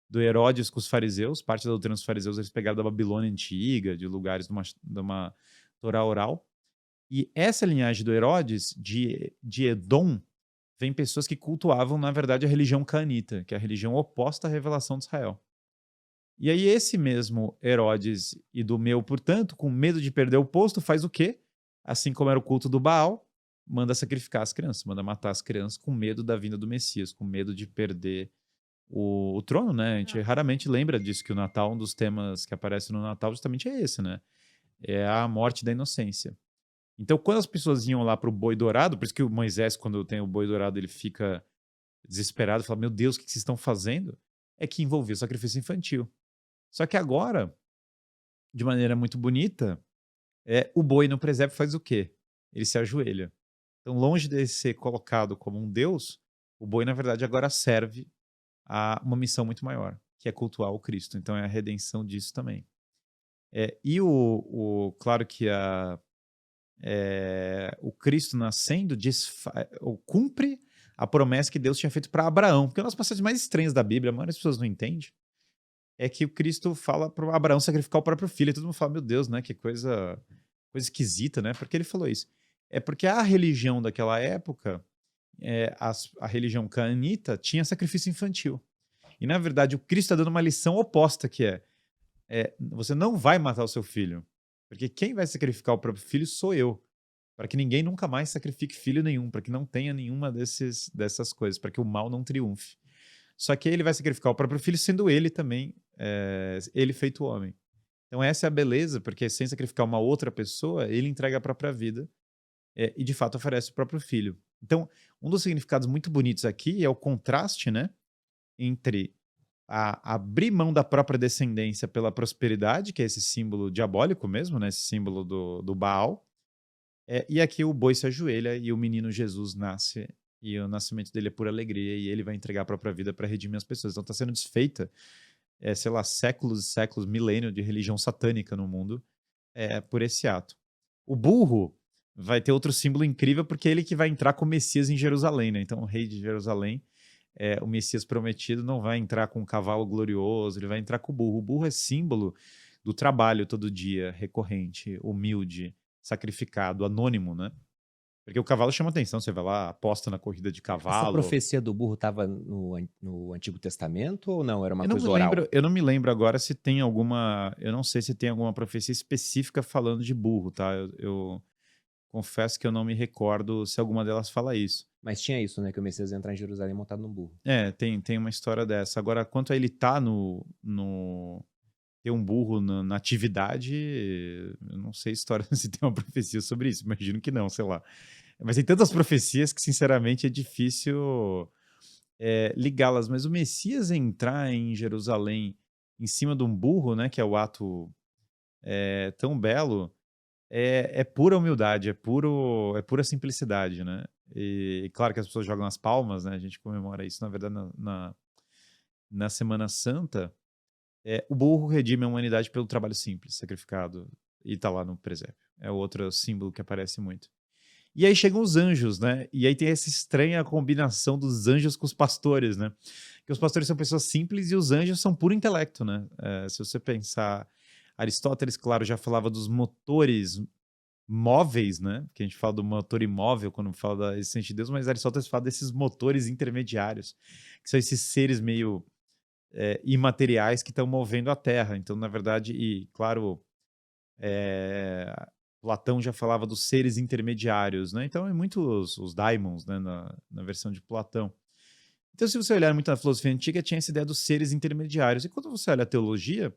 do Herodes com os fariseus. Parte da doutrina dos fariseus eles pegaram da Babilônia antiga, de lugares de uma Torá oral, e essa linhagem do Herodes, de Edom, vem pessoas que cultuavam, na verdade, a religião cananita, que é a religião oposta à revelação de Israel. E aí esse mesmo Herodes Idumeu, portanto, com medo de perder o posto, faz o quê? Assim como era o culto do Baal, manda sacrificar as crianças, manda matar as crianças com medo da vinda do Messias, com medo de perder o trono, né? A gente raramente lembra disso, que o Natal, um dos temas que aparece no Natal justamente é esse, né? É a morte da inocência. Então, quando as pessoas iam lá para o boi dourado, por isso que o Moisés, quando tem o boi dourado, ele fica desesperado, fala, meu Deus, o que vocês estão fazendo? É que envolvia o sacrifício infantil. Só que agora, de maneira muito bonita, o boi no presépio faz o quê? Ele se ajoelha. Então, longe de ser colocado como um deus, o boi, na verdade, agora serve a uma missão muito maior, que é cultuar o Cristo. Então, é a redenção disso também. E claro que o Cristo nascendo cumpre a promessa que Deus tinha feito para Abraão. Porque uma das passagens mais estranhas da Bíblia, a maioria das pessoas não entende, é que o Cristo fala para Abraão sacrificar o próprio filho. E todo mundo fala, meu Deus, né? Que coisa esquisita, né? Por que ele falou isso? É porque a religião daquela época, a religião cananita, tinha sacrifício infantil. E, na verdade, o Cristo está dando uma lição oposta, que você não vai matar o seu filho, porque quem vai sacrificar o próprio filho sou eu, para que ninguém nunca mais sacrifique filho nenhum, para que não tenha nenhuma dessas coisas, para que o mal não triunfe. Só que ele vai sacrificar o próprio filho, sendo ele também, ele feito homem. Então essa é a beleza, porque sem sacrificar uma outra pessoa, ele entrega a própria vida e de fato oferece o próprio filho. Então, um dos significados muito bonitos aqui é o contraste, né, entre abrir mão da própria descendência pela prosperidade, que é esse símbolo diabólico mesmo, né, esse símbolo do Baal, e aqui o boi se ajoelha e o menino Jesus nasce, e o nascimento dele é por alegria, e ele vai entregar a própria vida para redimir as pessoas. Então está sendo desfeita, sei lá, séculos e séculos, milênio de religião satânica no mundo, por esse ato. O burro vai ter outro símbolo incrível, porque é ele que vai entrar com o Messias em Jerusalém, né? Então o rei de Jerusalém, o Messias prometido, não vai entrar com um cavalo glorioso, ele vai entrar com o burro. O burro é símbolo do trabalho todo dia, recorrente, humilde, sacrificado, anônimo, né? Porque o cavalo chama atenção, você vai lá, aposta na corrida de Essa cavalo. profecia do burro estava no Antigo Testamento ou não? Era uma Eu não coisa me oral? lembro, eu não me lembro agora se tem alguma. Eu não sei se tem alguma profecia específica falando de burro, tá? Eu confesso que eu não me recordo se alguma delas fala isso. Mas tinha isso, né? Que o Messias ia entrar em Jerusalém montado num burro. Tem uma história dessa. Agora, quanto a ele tá ter um burro na atividade, eu não sei história se tem uma profecia sobre isso. Imagino que não, sei lá. Mas tem tantas profecias que, sinceramente, é difícil ligá-las. Mas o Messias entrar em Jerusalém em cima de um burro, né, que é o ato tão belo, é pura humildade, é pura simplicidade, né? E claro que as pessoas jogam as palmas, né? A gente comemora isso, na verdade, na Semana Santa. O burro redime a humanidade pelo trabalho simples, sacrificado, e tá lá no presépio. É outro símbolo que aparece muito. E aí chegam os anjos, né? E aí tem essa estranha combinação dos anjos com os pastores, né? Que os pastores são pessoas simples e os anjos são puro intelecto, né? Se você pensar, Aristóteles, claro, já falava dos motores móveis, né? Que a gente fala do motor imóvel quando fala da existência de Deus, mas Aristóteles fala desses motores intermediários, que são esses seres meio imateriais que estão movendo a Terra. Então, na verdade, e claro, Platão já falava dos seres intermediários, né? Então, é muito os daimons, né? Na versão de Platão. Então, se você olhar muito na filosofia antiga, tinha essa ideia dos seres intermediários. E quando você olha a teologia,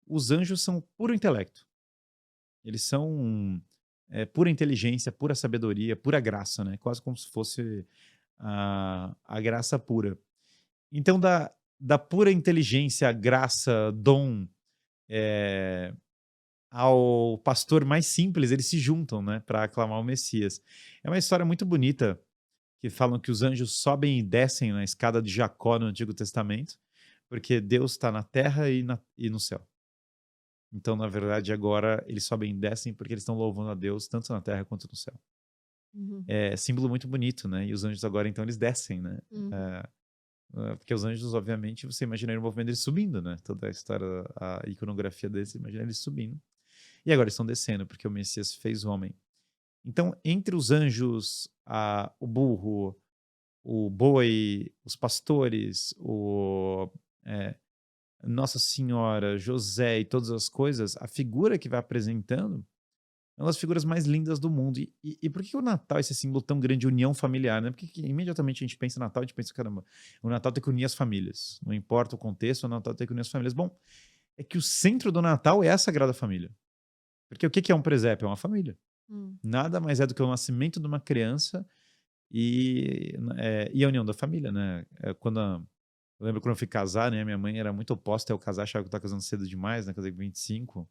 os anjos são puro intelecto. Eles são pura inteligência, pura sabedoria, pura graça, né? Quase como se fosse a graça pura. Então, da pura inteligência, graça, dom, ao pastor mais simples, eles se juntam, né, para aclamar o Messias. É uma história muito bonita, que falam que os anjos sobem e descem na escada de Jacó no Antigo Testamento, porque Deus está na terra e no céu. Então, na verdade, agora eles sobem e descem porque eles estão louvando a Deus tanto na terra quanto no céu. Uhum. É símbolo muito bonito, né? E os anjos agora, então, eles descem, né? Uhum. Porque os anjos, obviamente, você imagina o movimento deles subindo, né? Toda a história, a iconografia deles, você imagina eles subindo. E agora eles estão descendo, porque o Messias fez homem. Então, entre os anjos, o burro, o boi, os pastores, Nossa Senhora, José e todas as coisas, a figura que vai apresentando é uma das figuras mais lindas do mundo. E por que o Natal é esse símbolo tão grande de união familiar, né? Porque imediatamente a gente pensa em Natal, a gente pensa, caramba, o Natal tem que unir as famílias. Não importa o contexto, o Natal tem que unir as famílias. Bom, é que o centro do Natal é a Sagrada Família. Porque o que é um presépio? É uma família. Nada mais é do que o nascimento de uma criança e a união da família, né? Eu lembro quando eu fui casar, né? Minha mãe era muito oposta a eu casar, achava que eu estava casando cedo demais, né? Casei com 25.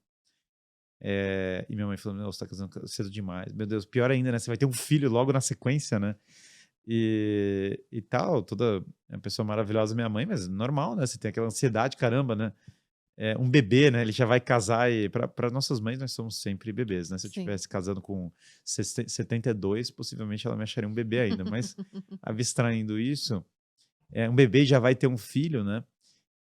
E minha mãe falou, não, você tá casando cedo demais. Meu Deus, pior ainda, né? Você vai ter um filho logo na sequência, né? E tal, toda uma pessoa maravilhosa, minha mãe, mas normal, né? Você tem aquela ansiedade, caramba, né? Um bebê, né? Ele já vai casar e para nossas mães nós somos sempre bebês, né? Se eu Sim. estivesse casando com 72, possivelmente ela me acharia um bebê ainda, mas abstraindo isso, um bebê já vai ter um filho, né?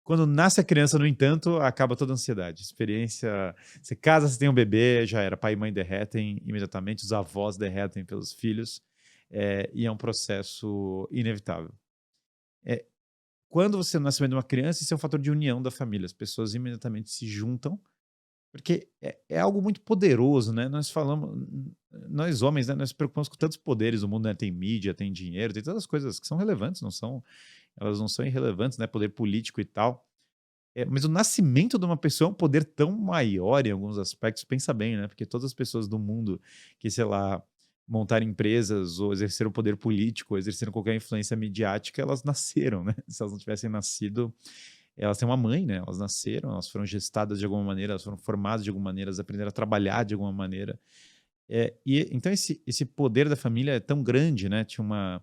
Quando nasce a criança, no entanto, acaba toda a ansiedade. Experiência, você casa, você tem um bebê, já era, pai e mãe derretem imediatamente, os avós derretem pelos filhos, e é um processo inevitável. Quando você nasce de uma criança, isso é um fator de união da família. As pessoas imediatamente se juntam, porque é algo muito poderoso, né? Nós homens, né? Nós nos preocupamos com tantos poderes. O mundo, né? Tem mídia, tem dinheiro, tem todas as coisas que são relevantes, elas não são irrelevantes, né? Poder político e tal. Mas o nascimento de uma pessoa é um poder tão maior em alguns aspectos. Pensa bem, né? Porque todas as pessoas do mundo que, sei lá, montaram empresas ou exerceram poder político, ou exerceram qualquer influência midiática, elas nasceram, né? Se elas não tivessem nascido, elas têm uma mãe, né? Elas nasceram, elas foram gestadas de alguma maneira, elas foram formadas de alguma maneira, elas aprenderam a trabalhar de alguma maneira. Então esse poder da família é tão grande, né? Tinha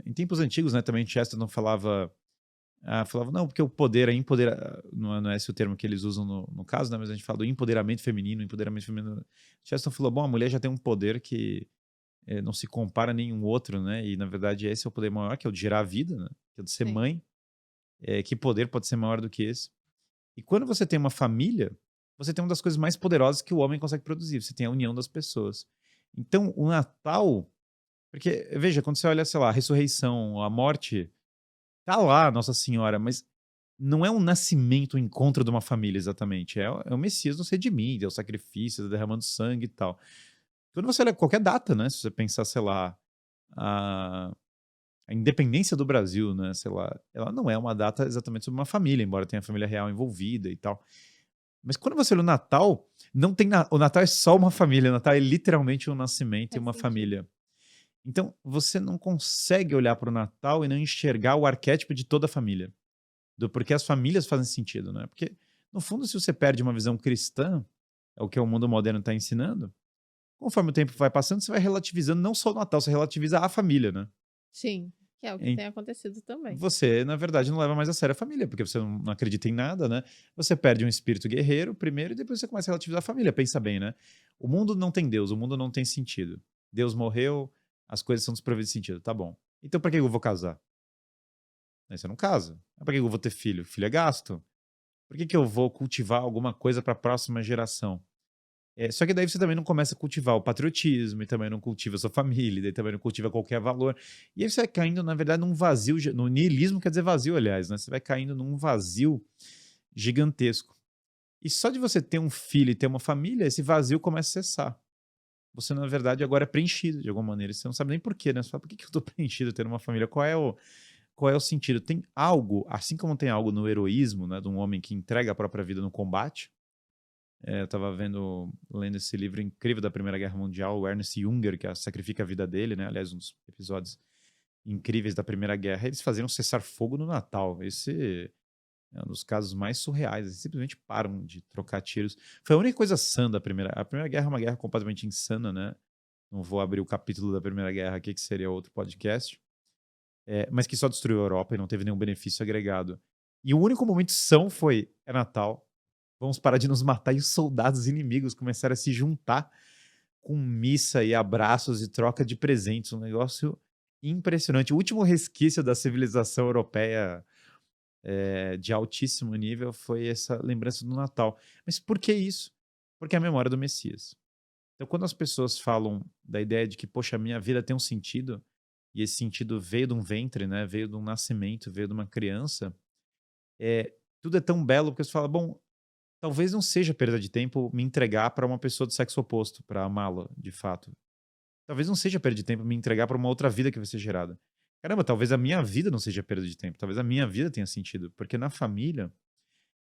em tempos antigos, né? Também Chesterton falava, não, porque o poder, não é esse o termo que eles usam no caso, né? Mas a gente fala do empoderamento feminino. Chesterton falou, bom, a mulher já tem um poder que não se compara a nenhum outro, né? E, na verdade, esse é o poder maior, que é o de gerar a vida, né? Que é o de ser Sim. mãe. Que poder pode ser maior do que esse? E quando você tem uma família, você tem uma das coisas mais poderosas que o homem consegue produzir. Você tem a união das pessoas. Então, o Natal... Porque, veja, quando você olha, sei lá, a ressurreição, a morte... Tá lá, Nossa Senhora, mas não é um nascimento, um encontro de uma família, exatamente. É o Messias nos redimindo, é o sacrifício, é derramando sangue e tal. Quando você olha qualquer data, né? Se você pensar, sei lá, a independência do Brasil, né? Sei lá, ela não é uma data exatamente sobre uma família, embora tenha a família real envolvida e tal. Mas quando você olha o Natal, Não tem o Natal é só uma família, o Natal é literalmente um nascimento e Faz uma sentido. família. Então, você não consegue olhar para o Natal e não enxergar o arquétipo de toda a família. Do porquê as famílias fazem sentido, né? Porque, no fundo, se você perde uma visão cristã, é o que o mundo moderno está ensinando, conforme o tempo vai passando, você vai relativizando não só o Natal, você relativiza a família, né? Sim, que é o que Em- tem acontecido também. Você, na verdade, não leva mais a sério a família, porque você não acredita em nada, né? Você perde um espírito guerreiro primeiro e depois você começa a relativizar a família. Pensa bem, né? O mundo não tem Deus, o mundo não tem sentido. Deus morreu, as coisas são desprovidas de sentido. Tá bom. Então, pra que eu vou casar? Aí você não casa. Pra que eu vou ter filho? Filho é gasto. Por que eu vou cultivar alguma coisa para a próxima geração? Só que daí você também não começa a cultivar o patriotismo, e também não cultiva a sua família, e daí também não cultiva qualquer valor. E aí você vai caindo, na verdade, num vazio, no niilismo quer dizer vazio, aliás, né? Você vai caindo num vazio gigantesco. E só de você ter um filho e ter uma família, esse vazio começa a cessar. Você, na verdade, agora é preenchido de alguma maneira. Você não sabe nem por quê, né? Você fala, por que eu tô preenchido tendo uma família? Qual é o sentido? Tem algo, assim como tem algo no heroísmo, né, de um homem que entrega a própria vida no combate. Eu estava lendo esse livro incrível da Primeira Guerra Mundial, o Ernest Junger, que sacrifica a vida dele, né? Aliás, um dos episódios incríveis da Primeira Guerra, eles faziam cessar-fogo no Natal. Esse é um dos casos mais surreais. Eles simplesmente param de trocar tiros. Foi a única coisa sã da Primeira. A Primeira Guerra é uma guerra completamente insana, né? Não vou abrir o capítulo da Primeira Guerra aqui, que seria outro podcast. Mas que só destruiu a Europa e não teve nenhum benefício agregado. E o único momento são foi: é Natal, vamos parar de nos matar. E os soldados inimigos começaram a se juntar com missa e abraços e troca de presentes. Um negócio impressionante. O último resquício da civilização europeia de altíssimo nível foi essa lembrança do Natal. Mas por que isso? Porque é a memória do Messias. Então, quando as pessoas falam da ideia de que, poxa, a minha vida tem um sentido, e esse sentido veio de um ventre, né? Veio de um nascimento, veio de uma criança, tudo é tão belo porque você fala, bom, talvez não seja perda de tempo me entregar para uma pessoa do sexo oposto, para amá-la, de fato. Talvez não seja perda de tempo me entregar para uma outra vida que vai ser gerada. Caramba, talvez a minha vida não seja perda de tempo, talvez a minha vida tenha sentido, porque na família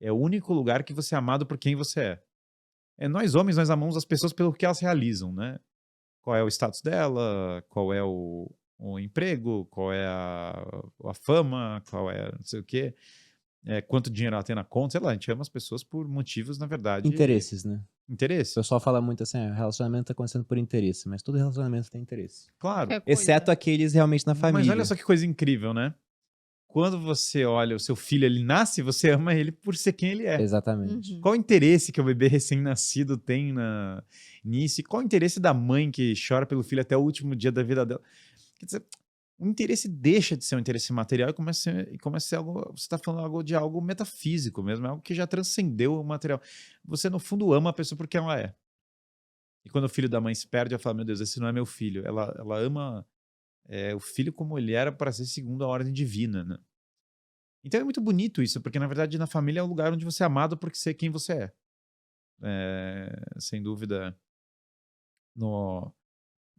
é o único lugar que você é amado por quem você é. Nós homens, nós amamos as pessoas pelo que elas realizam, né? Qual é o status dela, qual é o emprego, qual é a fama, qual é não sei o quê, quanto dinheiro ela tem na conta, sei lá, a gente ama as pessoas por motivos, na verdade, Interesses, né? O interesse. pessoal fala muito assim, o relacionamento tá acontecendo por interesse, mas todo relacionamento tem interesse. Claro. Qualquer coisa. Exceto aqueles realmente na Mas olha família. só que coisa incrível, né? Quando você olha o seu filho, ele nasce, você ama ele por ser quem ele é. Exatamente. Uhum. Qual o interesse que o bebê recém-nascido tem nisso? E qual o interesse da mãe que chora pelo filho até o último dia da vida dela? Quer dizer, o interesse deixa de ser um interesse material e começa a ser algo. Você está falando de algo metafísico mesmo, é algo que já transcendeu o material. Você, no fundo, ama a pessoa porque ela é. E quando o filho da mãe se perde, ela fala: Meu Deus, esse não é meu filho. Ela ama o filho como ele era para ser segundo a ordem divina, né? Então é muito bonito isso, porque na verdade na família é o lugar onde você é amado por ser quem você é. Sem dúvida, no,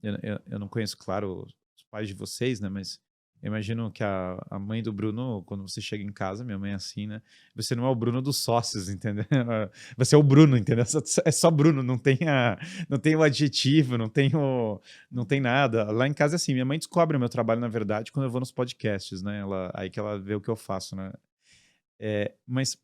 eu não conheço, claro, os pais de vocês, né? Mas eu imagino que a mãe do Bruno, quando você chega em casa, minha mãe é assim, né? Você não é o Bruno dos sócios, entendeu? Você é o Bruno, entendeu? É só Bruno, não tem o adjetivo, não tem nada. Lá em casa é assim, minha mãe descobre o meu trabalho, na verdade, quando eu vou nos podcasts, né? Aí que ela vê o que eu faço, né? Mas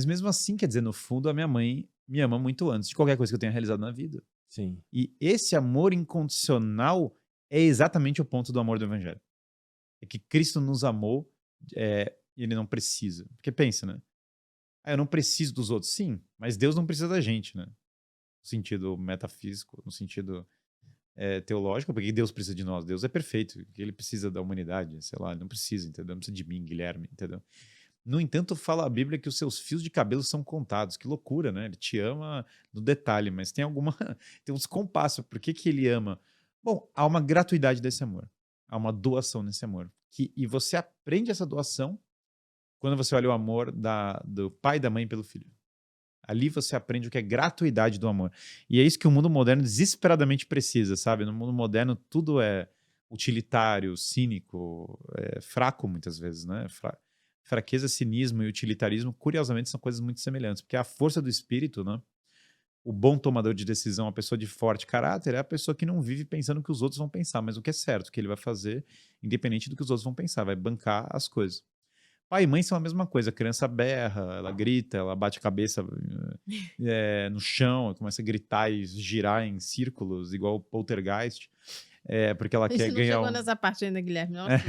mesmo assim, quer dizer, no fundo, a minha mãe me ama muito antes de qualquer coisa que eu tenha realizado na vida. Sim. E esse amor incondicional é exatamente o ponto do amor do Evangelho. É que Cristo nos amou e ele não precisa. Porque pensa, né? Eu não preciso dos outros. Sim, mas Deus não precisa da gente, né? No sentido metafísico, no sentido teológico, porque Deus precisa de nós. Deus é perfeito. Ele precisa da humanidade, sei lá, ele não precisa, entendeu? Não precisa de mim, Guilherme, entendeu? No entanto, fala a Bíblia que os seus fios de cabelo são contados. Que loucura, né? Ele te ama no detalhe, mas tem tem uns compassos. Por que ele ama? Bom, há uma gratuidade desse amor. Há uma doação nesse amor. E você aprende essa doação quando você olha o amor do pai e da mãe pelo filho. Ali você aprende o que é gratuidade do amor. E é isso que o mundo moderno desesperadamente precisa, sabe? No mundo moderno tudo é utilitário, cínico, fraco muitas vezes, né? Fraqueza, cinismo e utilitarismo, curiosamente, são coisas muito semelhantes, porque a força do espírito, né? o bom tomador de decisão, a pessoa de forte caráter, é a pessoa que não vive pensando o que os outros vão pensar, mas o que é certo, o que ele vai fazer, independente do que os outros vão pensar, vai bancar as coisas. Pai e mãe são a mesma coisa, a criança berra, ela grita, ela bate a cabeça no chão, começa a gritar e girar em círculos, igual o poltergeist, porque ela A gente quer não ganhar chegou nessa parte ainda, Guilherme. Nossa.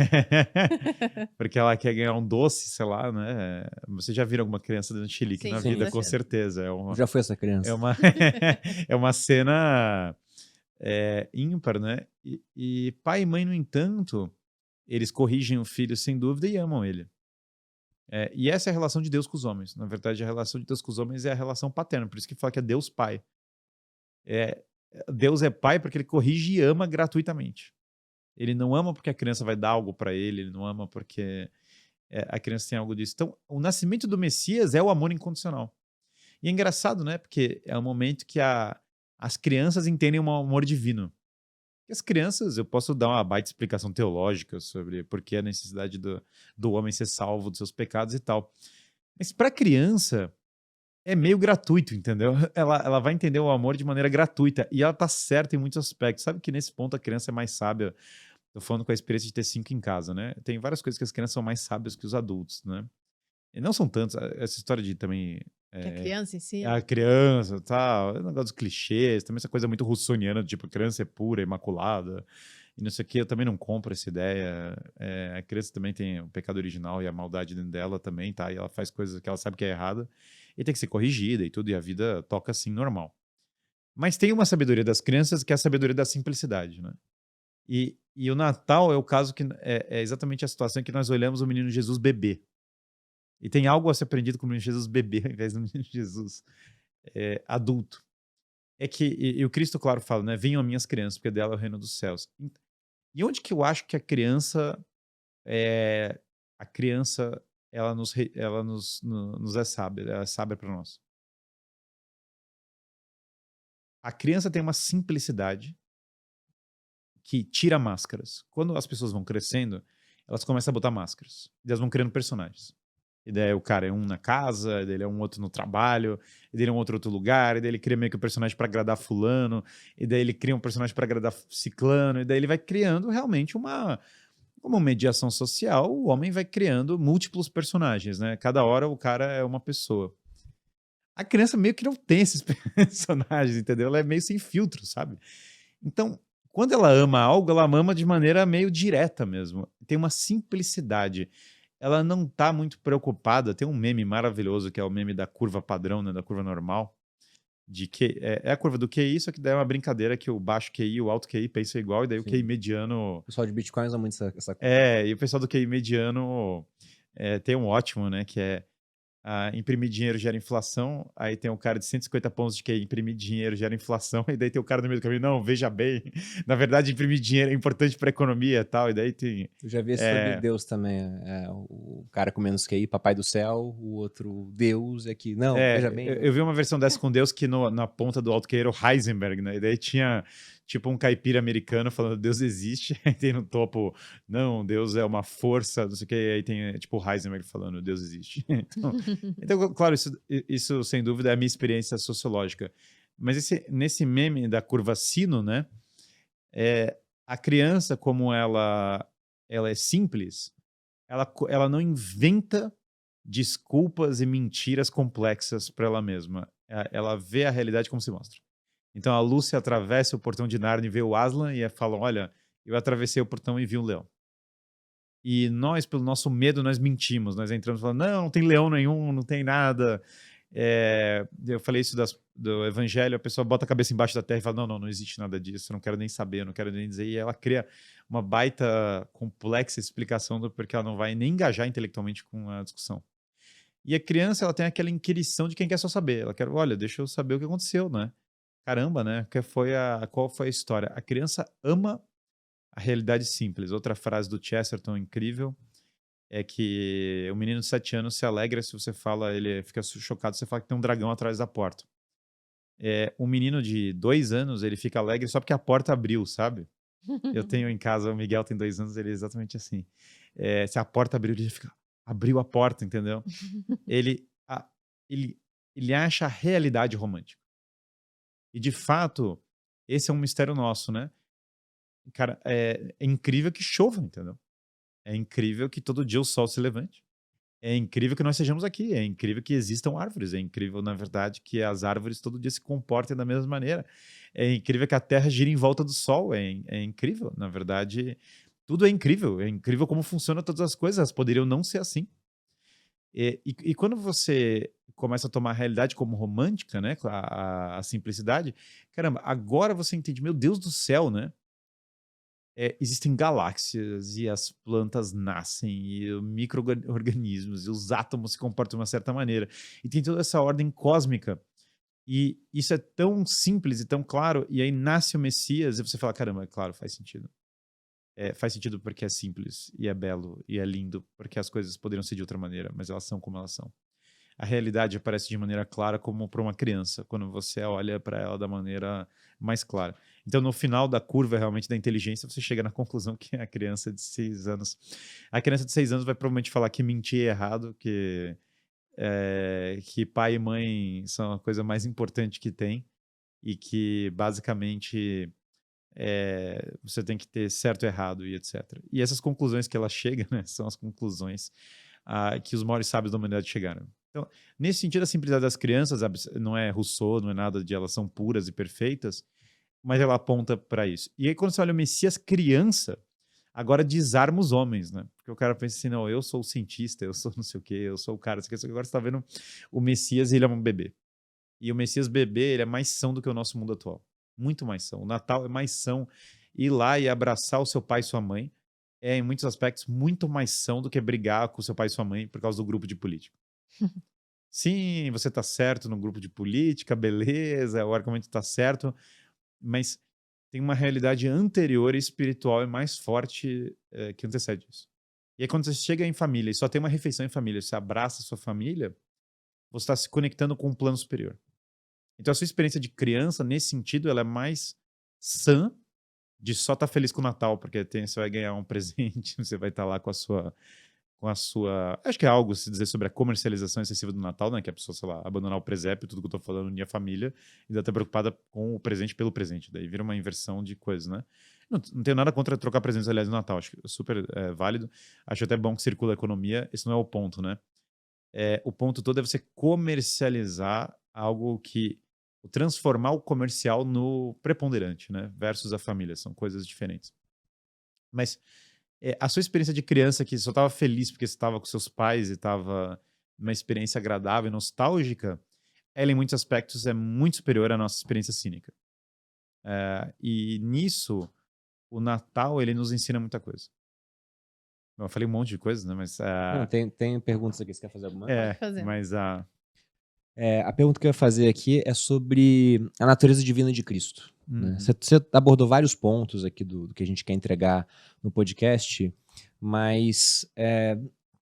porque ela quer ganhar um doce, sei lá, né? Você já viu alguma criança dando chilique Sim, na com vida, com certeza. certeza. É Eu uma, já fui essa é criança. uma, é uma cena ímpar, né? E pai e mãe, no entanto, eles corrigem o filho sem dúvida e amam ele. E essa é a relação de Deus com os homens. Na verdade, a relação de Deus com os homens é a relação paterna, por isso que fala que é Deus Pai. É, Deus é pai porque ele corrige e ama gratuitamente. Ele não ama porque a criança vai dar algo para ele, ele não ama porque a criança tem algo disso. Então, o nascimento do Messias é o amor incondicional. E é engraçado, né? Porque é o momento que as crianças entendem um amor divino. E as crianças, eu posso dar uma baita explicação teológica sobre por que a necessidade do homem ser salvo dos seus pecados e tal. Mas para a criança, é meio gratuito, entendeu? Ela vai entender o amor de maneira gratuita. E ela tá certa em muitos aspectos. Sabe que nesse ponto a criança é mais sábia. Tô falando com a experiência de ter 5 em casa, né? Tem várias coisas que as crianças são mais sábias que os adultos, né? E não são tantos. Essa história de também Que a criança ensina. a criança, tal, é um negócio dos clichês, também essa coisa muito russoniana, tipo, a criança é pura, imaculada, e não sei o que, eu também não compro essa ideia. A criança também tem o pecado original e a maldade dentro dela também, tá? E ela faz coisas que ela sabe que é errada, e tem que ser corrigida e tudo, e a vida toca assim, normal. Mas tem uma sabedoria das crianças que é a sabedoria da simplicidade, né? E o Natal é o caso que é exatamente a situação em que nós olhamos o menino Jesus bebê. E tem algo a ser aprendido com o menino Jesus bebê ao invés do menino Jesus adulto. É que, e o Cristo, claro, fala, né? Venham a minhas crianças, porque dela é o reino dos céus. E onde que eu acho que a criança, nos é sábia, ela é sábia para nós? A criança tem uma simplicidade que tira máscaras. Quando as pessoas vão crescendo, elas começam a botar máscaras. E elas vão criando personagens. E daí o cara é um na casa, e daí ele é um outro no trabalho, e daí ele é um outro lugar, e daí ele cria meio que um personagem pra agradar fulano, e daí ele cria um personagem pra agradar ciclano, e daí ele vai criando realmente uma mediação social, o homem vai criando múltiplos personagens, né? Cada hora o cara é uma pessoa. A criança meio que não tem esses personagens, entendeu? Ela é meio sem filtro, sabe? Então, quando ela ama algo, ela ama de maneira meio direta mesmo. Tem uma simplicidade. Ela não tá muito preocupada. Tem um meme maravilhoso que é o meme da curva padrão, né, da curva normal, de que é a curva do QI, só que daí é uma brincadeira que o baixo QI e o alto QI pensam igual, e daí o Sim. QI mediano. O pessoal de Bitcoin usa muito essa coisa. E o pessoal do QI mediano tem um ótimo, né, que é imprimir dinheiro gera inflação, aí tem um cara de 150 pontos de QI, imprimir dinheiro gera inflação, e daí tem o cara no meio do caminho, não, veja bem, na verdade imprimir dinheiro é importante para a economia e tal, e daí tem... Eu já vi esse sobre Deus também. O cara com menos QI, papai do céu, o outro Deus é que, não, veja bem. Eu vi uma versão dessa com Deus que na ponta do alto QI era o Heisenberg, né, e daí tinha tipo um caipira americano falando Deus existe, aí tem no topo, não, Deus é uma força, não sei o que, aí tem tipo o Heisenberg falando Deus existe. Então, claro, isso sem dúvida é a minha experiência sociológica. Mas nesse meme da curva sino, né, a criança, como ela é simples, ela não inventa desculpas e mentiras complexas para ela mesma. Ela vê a realidade como se mostra. Então a Lúcia atravessa o portão de Narnia e vê o Aslan e fala, olha, eu atravessei o portão e vi um leão. E nós, pelo nosso medo, nós mentimos. Nós entramos falando, não tem leão nenhum, não tem nada. Eu falei isso do evangelho, a pessoa bota a cabeça embaixo da terra e fala, não existe nada disso, eu não quero nem saber, eu não quero nem dizer. E ela cria uma baita complexa explicação do porquê ela não vai nem engajar intelectualmente com a discussão. E a criança, ela tem aquela inquirição de quem quer só saber. Ela quer, olha, deixa eu saber o que aconteceu, né? Caramba, né? Qual foi a história? A criança ama a realidade simples. Outra frase do Chesterton incrível é que o menino de 7 anos se alegra se você fala, ele fica chocado se você fala que tem um dragão atrás da porta. O menino de 2 anos, ele fica alegre só porque a porta abriu, sabe? Eu tenho em casa, o Miguel tem 2 anos, ele é exatamente assim. Se a porta abriu, ele fica, abriu a porta, entendeu? Ele acha a realidade romântica. E, de fato, esse é um mistério nosso, né? Cara, é incrível que chova, entendeu? É incrível que todo dia o sol se levante. É incrível que nós sejamos aqui. É incrível que existam árvores. É incrível, na verdade, que as árvores todo dia se comportem da mesma maneira. É incrível que a Terra gira em volta do Sol. É incrível. Na verdade, tudo é incrível. É incrível como funcionam todas as coisas. Elas poderiam não ser assim. E quando você começa a tomar a realidade como romântica, né? A simplicidade, caramba, agora você entende, meu Deus do céu, né? Existem galáxias e as plantas nascem e micro-organismos e os átomos se comportam de uma certa maneira. E tem toda essa ordem cósmica. E isso é tão simples e tão claro. E aí nasce o Messias e você fala, caramba, é claro, faz sentido. Faz sentido porque é simples e é belo e é lindo, porque as coisas poderiam ser de outra maneira, mas elas são como elas são. A realidade aparece de maneira clara como para uma criança, quando você olha para ela da maneira mais clara. Então, no final da curva realmente da inteligência, você chega na conclusão que a criança de 6 anos... A criança de 6 anos vai provavelmente falar que mentir é errado, que pai e mãe são a coisa mais importante que tem e que, basicamente, você tem que ter certo e errado e etc. E essas conclusões que ela chega, né, são as conclusões que os maiores sábios da humanidade chegaram. Então, nesse sentido, a simplicidade das crianças não é Rousseau, não é nada de elas são puras e perfeitas, mas ela aponta para isso. E aí, quando você olha o Messias criança, agora desarma os homens, né? Porque o cara pensa assim, não, eu sou o cientista, eu sou não sei o quê, eu sou o cara, agora você está vendo o Messias, ele é um bebê. E o Messias bebê, ele é mais são do que o nosso mundo atual. Muito mais são. O Natal é mais são. Ir lá e abraçar o seu pai e sua mãe em muitos aspectos, muito mais são do que brigar com o seu pai e sua mãe por causa do grupo de política. Sim, você está certo no grupo de política, beleza, o argumento está certo, mas tem uma realidade anterior e espiritual e mais forte que antecede isso. E aí, quando você chega em família e só tem uma refeição em família, você abraça a sua família, você está se conectando com um plano superior. Então, a sua experiência de criança, nesse sentido, ela é mais sã de só estar feliz com o Natal, porque você vai ganhar um presente, você vai estar lá com a sua... Acho que é algo a se dizer sobre a comercialização excessiva do Natal, né? Que a pessoa, sei lá, abandonar o presépio, tudo que eu tô falando, unir a família, e ainda tá preocupada com o presente pelo presente. Daí vira uma inversão de coisas, né? Não tenho nada contra trocar presentes, aliás, no Natal. Acho super válido. Acho até bom que circula a economia. Esse não é o ponto, né? O ponto todo é você comercializar algo que... transformar o comercial no preponderante, né? Versus a família. São coisas diferentes. Mas... a sua experiência de criança que só estava feliz porque você estava com seus pais e estava numa experiência agradável e nostálgica, ela em muitos aspectos é muito superior à nossa experiência cínica. E nisso, o Natal ele nos ensina muita coisa. Bom, eu falei um monte de coisas, né? Mas Não, tem perguntas aqui, você quer fazer alguma? Pode fazer. Mas a pergunta que eu ia fazer aqui é sobre a natureza divina de Cristo. Né? Você abordou vários pontos aqui do que a gente quer entregar no podcast, mas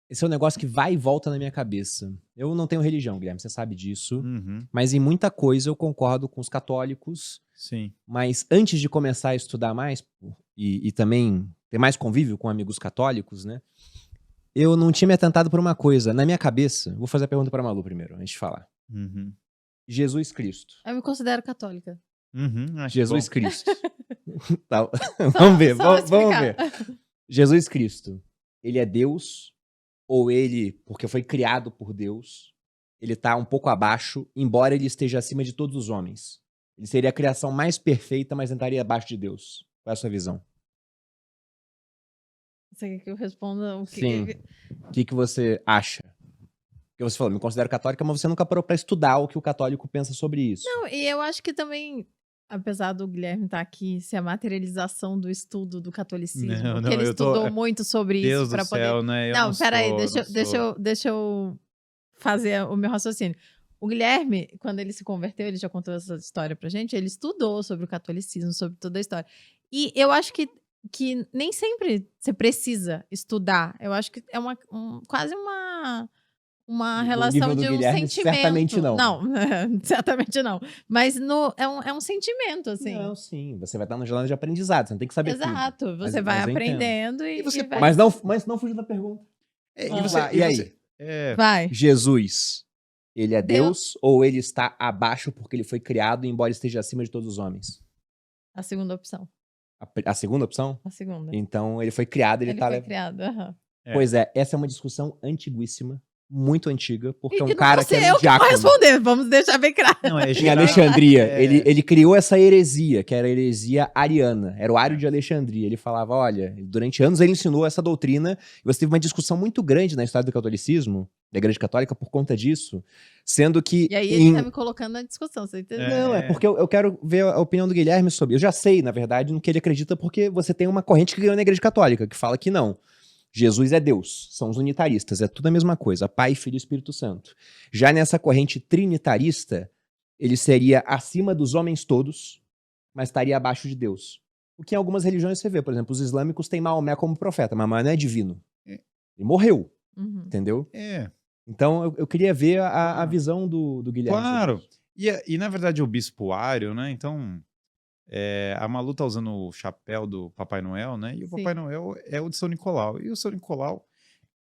esse é um negócio que vai e volta na minha cabeça. Eu não tenho religião, Guilherme, você sabe disso, mas em muita coisa eu concordo com os católicos. Sim. Mas antes de começar a estudar mais e também ter mais convívio com amigos católicos, né? Eu não tinha me atentado por uma coisa. Na minha cabeça, vou fazer a pergunta para a Malu primeiro, antes de falar. Jesus Cristo. Eu me considero católica. Jesus Cristo. Tá, vamos ver, vamos ver. Jesus Cristo, ele é Deus ou ele, porque foi criado por Deus, ele tá um pouco abaixo, embora ele esteja acima de todos os homens? Ele seria a criação mais perfeita, mas entraria abaixo de Deus. Qual é a sua visão? Você quer que eu responda o que... Sim. O que você acha? Porque você falou, me considero católica, mas você nunca parou pra estudar o que o católico pensa sobre isso. Não, e eu acho que também, apesar do Guilherme estar aqui, ser a materialização do estudo do catolicismo, porque ele estudou muito sobre Deus isso para poder... céu, né? Não, peraí, deixa eu fazer o meu raciocínio. O Guilherme, quando ele se converteu, ele já contou essa história pra gente, ele estudou sobre o catolicismo, sobre toda a história. E eu acho que nem sempre você precisa estudar. Eu acho que é quase uma relação de um Guilherme, sentimento. Certamente não. Não, certamente não. Mas é um sentimento, assim. Não, sim. Você vai estar no jornal de aprendizado, você não tem que saber Exato. tudo. Você vai aprendendo e você vai... Mas não fugiu da pergunta. E aí? Vai. Jesus, Ele é Deus. Deus ou ele está abaixo porque ele foi criado, embora esteja acima de todos os homens? A segunda opção. A segunda opção? A segunda. Então, ele foi criado, ele Ele tá... foi criado. Aham. Pois é, essa é uma discussão antiguíssima, muito antiga, porque é um E não cara vou que ser era eu um que vou diácono. responder, vamos deixar bem claro. Não, é Em geral. Alexandria, É. ele criou essa heresia, que era a heresia ariana, era o Ário de Alexandria. Ele falava, olha, durante anos ele ensinou essa doutrina, e você teve uma discussão muito grande na história do catolicismo, da Igreja Católica, por conta disso, sendo que... E aí ele tá me colocando na discussão, você entendeu? Não, é porque eu quero ver a opinião do Guilherme sobre... Eu já sei, na verdade, no que ele acredita, porque você tem uma corrente que ganhou na Igreja Católica, que fala que não. Jesus é Deus, são os unitaristas, é tudo a mesma coisa, Pai, Filho e Espírito Santo. Já nessa corrente trinitarista, ele seria acima dos homens todos, mas estaria abaixo de Deus. O que em algumas religiões você vê, por exemplo, os islâmicos têm Maomé como profeta, mas Maomé não é divino. É. Ele morreu, Uhum. entendeu? É, Então eu queria ver a visão do Guilherme. sobre claro. isso. E na verdade o bispo Ário, né? Então, a Malu tá usando o chapéu do Papai Noel, né? E o Sim. Papai Noel é o de São Nicolau. E o São Nicolau,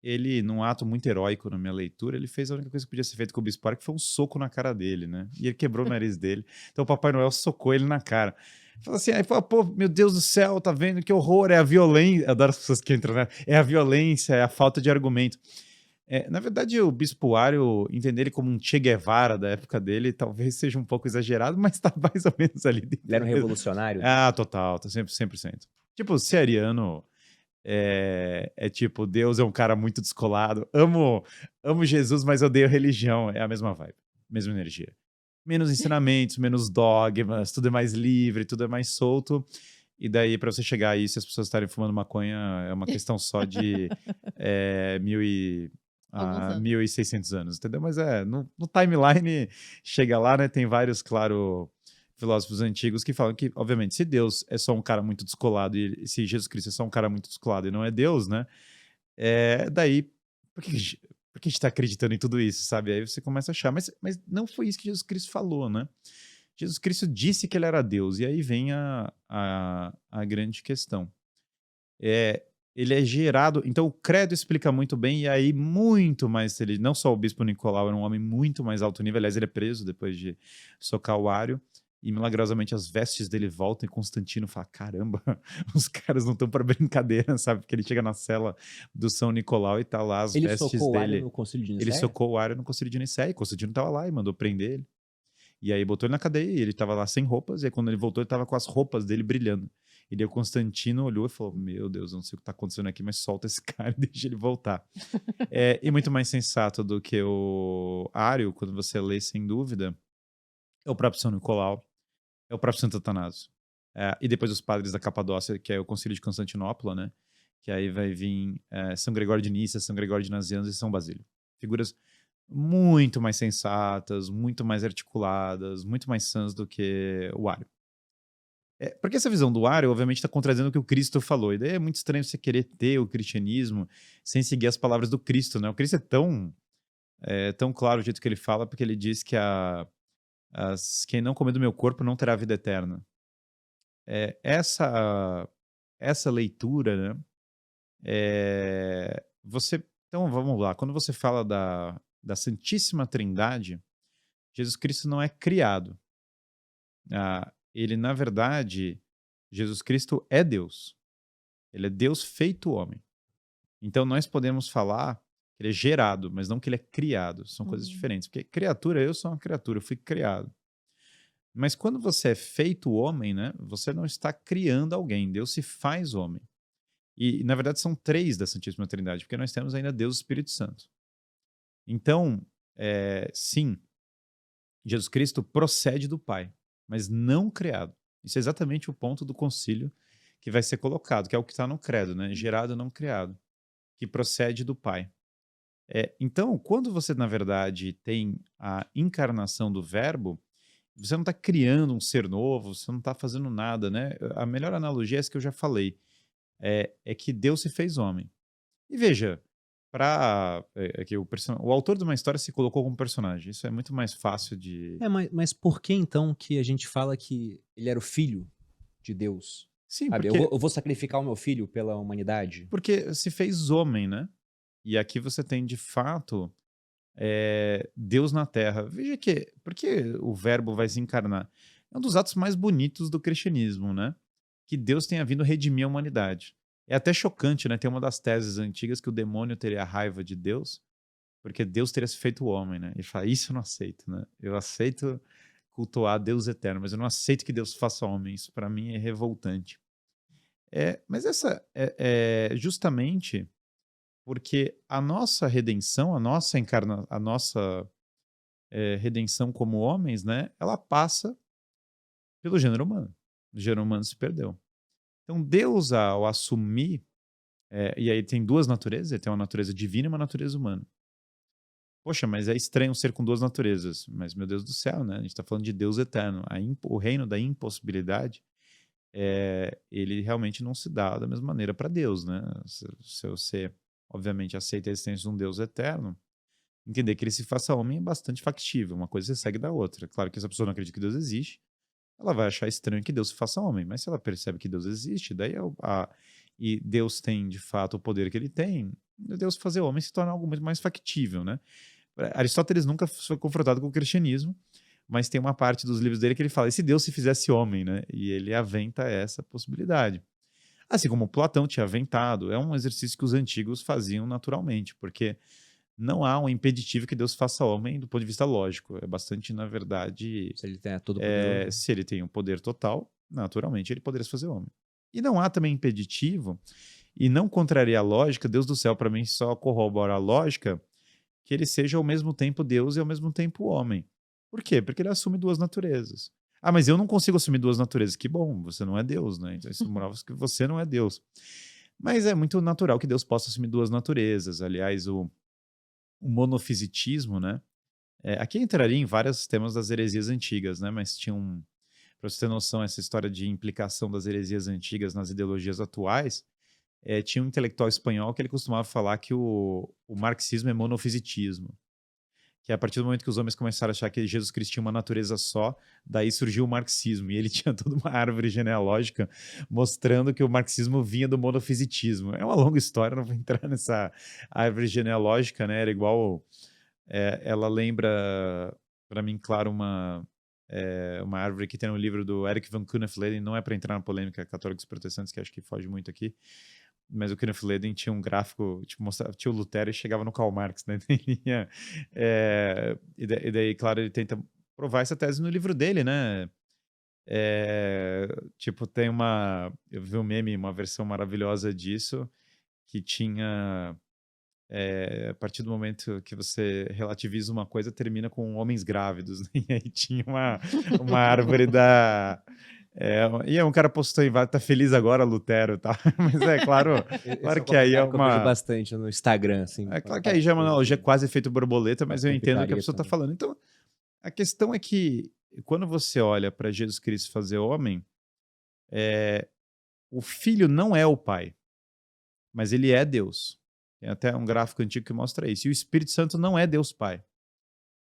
ele, num ato muito heróico na minha leitura, ele fez a única coisa que podia ser feita com o bispo Ário, que foi um soco na cara dele, né? E ele quebrou o nariz dele. Então o Papai Noel socou ele na cara. Fala assim, aí fala, pô, meu Deus do céu, tá vendo que horror, é a violência. Eu adoro as pessoas que entram, né? É a violência, é a falta de argumento. Na verdade, o bispo Ário, entender ele como um Che Guevara da época dele, talvez seja um pouco exagerado, mas tá mais ou menos ali dentro. Ele era um revolucionário? Ah, total, tá 100%. Tipo, ser ariano tipo, Deus é um cara muito descolado, amo Jesus, mas odeio religião, é a mesma vibe, mesma energia. Menos ensinamentos, menos dogmas, tudo é mais livre, tudo é mais solto. E daí, pra você chegar a isso, as pessoas estarem fumando maconha é uma questão só de 1.600 anos, entendeu? Mas no timeline chega lá, né? Tem vários, claro, filósofos antigos que falam que, obviamente, se Deus é só um cara muito descolado e se Jesus Cristo é só um cara muito descolado e não é Deus, né? Daí, por que a gente tá acreditando em tudo isso, sabe? Aí você começa a achar, mas não foi isso que Jesus Cristo falou, né? Jesus Cristo disse que ele era Deus, e aí vem a grande questão. Ele é gerado, então o credo explica muito bem, e aí muito mais, ele, não só o bispo Nicolau era um homem muito mais alto nível, aliás ele é preso depois de socar o Ário, e milagrosamente as vestes dele voltam e Constantino fala, caramba, os caras não estão para brincadeira, sabe? Porque ele chega na cela do São Nicolau e tá lá as Ele vestes socou o Ário dele. no Concílio de Nicéia? Ele socou o Ário no Concílio de Nicéia, e Constantino tava lá e mandou prender ele. E aí botou ele na cadeia, e ele tava lá sem roupas, e aí quando ele voltou, ele tava com as roupas dele brilhando. E daí o Constantino olhou e falou, meu Deus, não sei o que tá acontecendo aqui, mas solta esse cara e deixa ele voltar. E muito mais sensato do que o Ário, quando você lê, sem dúvida, é o próprio São Nicolau, é o próprio Santo Atanásio. E depois os padres da Capadócia, que é o Concílio de Constantinopla, né? Que aí vai vir São Gregório de Nícia, São Gregório de Nazianzus e São Basílio. Figuras muito mais sensatas, muito mais articuladas, muito mais sãs do que o Ário. Porque essa visão do Ário, obviamente, está contradizendo o que o Cristo falou. E daí é muito estranho você querer ter o cristianismo sem seguir as palavras do Cristo, né? O Cristo é tão claro o jeito que ele fala, porque ele diz que quem não comer do meu corpo não terá vida eterna. Essa leitura, né? Então, vamos lá. Quando você fala da Santíssima Trindade, Jesus Cristo não é criado. Ele, na verdade, Jesus Cristo é Deus. Ele é Deus feito homem. Então, nós podemos falar que ele é gerado, mas não que ele é criado. São coisas diferentes. Porque criatura, eu sou uma criatura, eu fui criado. Mas quando você é feito homem, né, você não está criando alguém. Deus se faz homem. E, na verdade, são 3 da Santíssima Trindade, porque nós temos ainda Deus e Espírito Santo. Então, sim, Jesus Cristo procede do Pai, mas não criado. Isso é exatamente o ponto do concílio que vai ser colocado, que é o que está no credo, né? Gerado, não criado, que procede do Pai. Então, quando você, na verdade, tem a encarnação do Verbo, você não está criando um ser novo, você não está fazendo nada, né? A melhor analogia é essa que eu já falei, é que Deus se fez homem. E veja, que o autor de uma história se colocou como personagem. Isso é muito mais fácil de... Mas por que então que a gente fala que ele era o filho de Deus? Sim, Sabe? porque... Eu vou sacrificar o meu filho pela humanidade? Porque se fez homem, né? E aqui você tem, de fato, Deus na Terra. Veja que, porque o verbo vai se encarnar. É um dos atos mais bonitos do cristianismo, né? Que Deus tenha vindo redimir a humanidade. É até chocante, né? Tem uma das teses antigas que o demônio teria raiva de Deus, porque Deus teria se feito homem, né? E fala, isso eu não aceito, né? Eu aceito cultuar Deus eterno, mas eu não aceito que Deus faça homem. Isso para mim é revoltante. Mas essa é justamente porque a nossa redenção, a nossa redenção como homens, né? Ela passa pelo gênero humano. O gênero humano se perdeu. Então Deus, ao assumir, e aí tem duas naturezas, ele tem uma natureza divina e uma natureza humana. Poxa, mas é estranho ser com duas naturezas. Mas, meu Deus do céu, né? A gente está falando de Deus eterno. O reino da impossibilidade, ele realmente não se dá da mesma maneira para Deus, né? Se você, obviamente, aceita a existência de um Deus eterno, entender que ele se faça homem é bastante factível. Uma coisa se segue da outra. Claro que essa pessoa não acredita que Deus existe, ela vai achar estranho que Deus se faça homem. Mas se ela percebe que Deus existe, daí e Deus tem, de fato, o poder que ele tem, Deus fazer homem se torna algo muito mais factível, né? Aristóteles nunca foi confrontado com o cristianismo, mas tem uma parte dos livros dele que ele fala, e se Deus se fizesse homem, né? E ele aventa essa possibilidade. Assim como Platão tinha aventado, é um exercício que os antigos faziam naturalmente, porque não há um impeditivo que Deus faça homem do ponto de vista lógico. É bastante, na verdade, Se ele tem todo o poder. se ele tem um poder total, naturalmente ele poderia se fazer homem. E não há também impeditivo, e não contraria a lógica, Deus do céu, para mim, só corrobora a lógica que ele seja ao mesmo tempo Deus e ao mesmo tempo homem. Por quê? Porque ele assume duas naturezas. Ah, mas eu não consigo assumir duas naturezas. Que bom, você não é Deus, né? Então isso prova que você não é Deus. Mas é muito natural que Deus possa assumir duas naturezas. Aliás, o monofisitismo, né? Aqui entraria em vários temas das heresias antigas, né? Mas tinha para você ter noção, essa história de implicação das heresias antigas nas ideologias atuais, tinha um intelectual espanhol que ele costumava falar que o marxismo é monofisitismo. Que a partir do momento que os homens começaram a achar que Jesus Cristo tinha uma natureza só, daí surgiu o marxismo. E ele tinha toda uma árvore genealógica mostrando que o marxismo vinha do monofisitismo. É uma longa história, não vou entrar nessa árvore genealógica, né? Era igual... ela lembra, para mim, claro, uma árvore que tem no livro do Eric van Kunnefleden, não é para entrar na polêmica católicos protestantes, que acho que foge muito aqui, mas o Kunnefleden tinha um gráfico, tipo, mostrava, tinha o Lutero e chegava no Karl Marx, né? E daí, claro, ele tenta provar essa tese no livro dele, né? Tipo, tem eu vi um meme, uma versão maravilhosa disso, que tinha... a partir do momento que você relativiza uma coisa, termina com homens grávidos, né? E aí tinha uma árvore da... e um cara postou em tá feliz agora, Lutero, tá? Mas claro, claro que aí é que eu vejo uma... bastante no Instagram, assim. claro que aí já é uma analogia quase efeito borboleta, mas eu Com entendo o que a picareta pessoa está também. falando. Então, a questão é que quando você olha para Jesus Cristo fazer homem, o filho não é o pai, mas ele é Deus. Tem até um gráfico antigo que mostra isso. E o Espírito Santo não é Deus Pai.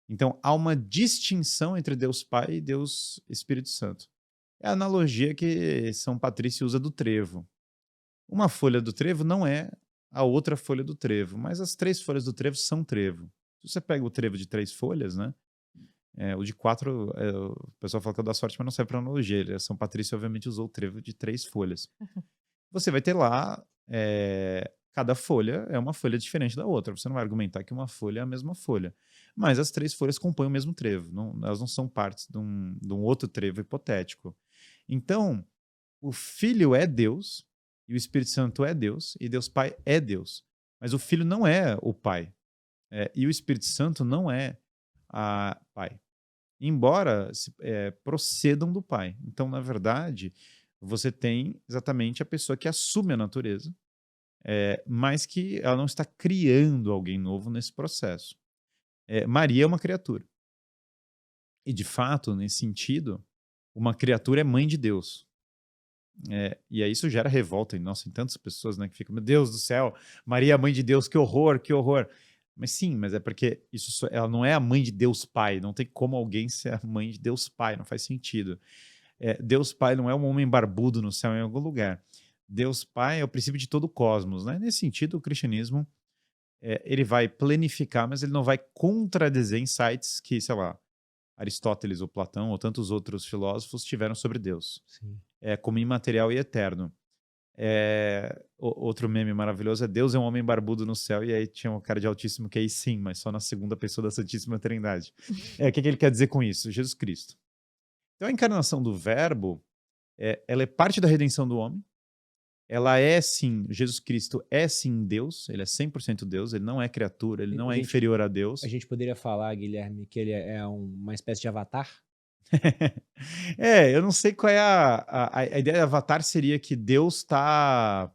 Então, há uma distinção entre Deus Pai e Deus Espírito Santo. É a analogia que São Patrício usa do trevo. Uma folha do trevo não é a outra folha do trevo, mas as três folhas do trevo são trevo. Se você pega o trevo de 3 folhas, né? O de 4, o pessoal fala que é da sorte, mas não serve para analogia. São Patrício, obviamente, usou o trevo de 3 folhas. Você vai ter lá, cada folha é uma folha diferente da outra. Você não vai argumentar que uma folha é a mesma folha. Mas as 3 folhas compõem o mesmo trevo. Elas não são partes de um outro trevo hipotético. Então, o Filho é Deus, e o Espírito Santo é Deus, e Deus Pai é Deus. Mas o Filho não é o Pai. E o Espírito Santo não é a Pai. Embora procedam do Pai. Então, na verdade, você tem exatamente a pessoa que assume a natureza, mas que ela não está criando alguém novo nesse processo. Maria é uma criatura. E, de fato, nesse sentido, uma criatura é mãe de Deus. E aí isso gera revolta em tantas pessoas, né, que ficam, meu Deus do céu, Maria é mãe de Deus, que horror, que horror. Mas sim, mas é porque ela não é a mãe de Deus Pai, não tem como alguém ser a mãe de Deus Pai, não faz sentido. Deus Pai não é um homem barbudo no céu em algum lugar. Deus Pai é o princípio de todo o cosmos, né? Nesse sentido, o cristianismo ele vai planificar, mas ele não vai contradizer insights que, sei lá, Aristóteles ou Platão ou tantos outros filósofos tiveram sobre Deus. Sim. Como imaterial e eterno. Outro meme maravilhoso é Deus é um homem barbudo no céu, e aí tinha um cara de Altíssimo que aí sim, mas só na segunda pessoa da Santíssima Trindade. O que ele quer dizer com isso? Jesus Cristo. Então a encarnação do Verbo, ela é parte da redenção do homem. Ela é sim, Jesus Cristo é sim Deus, ele é 100% Deus, ele não é criatura, ele não é inferior a Deus. A gente poderia falar, Guilherme, que ele é uma espécie de avatar? Eu não sei qual é a ideia de avatar. Seria que Deus está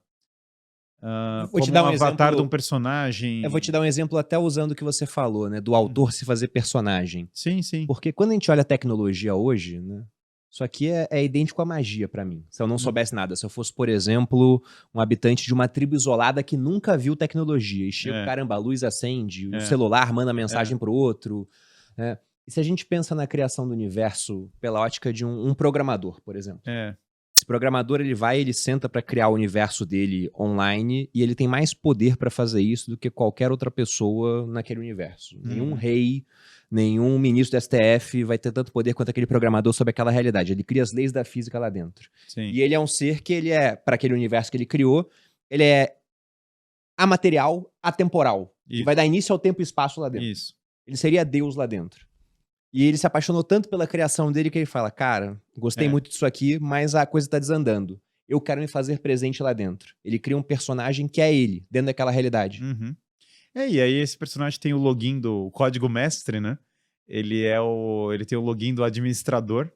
Vou te como dar um um avatar de exemplo. um personagem. Eu vou te dar um exemplo até usando o que você falou, né? Do autor se fazer personagem. Sim, sim. Porque quando a gente olha a tecnologia hoje, né? Isso aqui é idêntico à magia pra mim. Se eu não soubesse nada, se eu fosse, por exemplo, um habitante de uma tribo isolada que nunca viu tecnologia, e chega, caramba, a luz acende, o celular manda mensagem pro outro, né? E se a gente pensa na criação do universo pela ótica de um programador, por exemplo. Esse programador, ele senta para criar o universo dele online, e ele tem mais poder para fazer isso do que qualquer outra pessoa naquele universo. Nenhum rei, nenhum ministro do STF vai ter tanto poder quanto aquele programador sobre aquela realidade. Ele cria as leis da física lá dentro. Sim. E ele é um ser que para aquele universo que ele criou, ele é amaterial, atemporal. Que vai dar início ao tempo e espaço lá dentro. Isso. Ele seria Deus lá dentro. E ele se apaixonou tanto pela criação dele que ele fala, cara, gostei muito disso aqui, mas a coisa tá desandando. Eu quero me fazer presente lá dentro. Ele cria um personagem que é ele, dentro daquela realidade. E aí esse personagem tem o login do código mestre, né? Ele tem o login do administrador.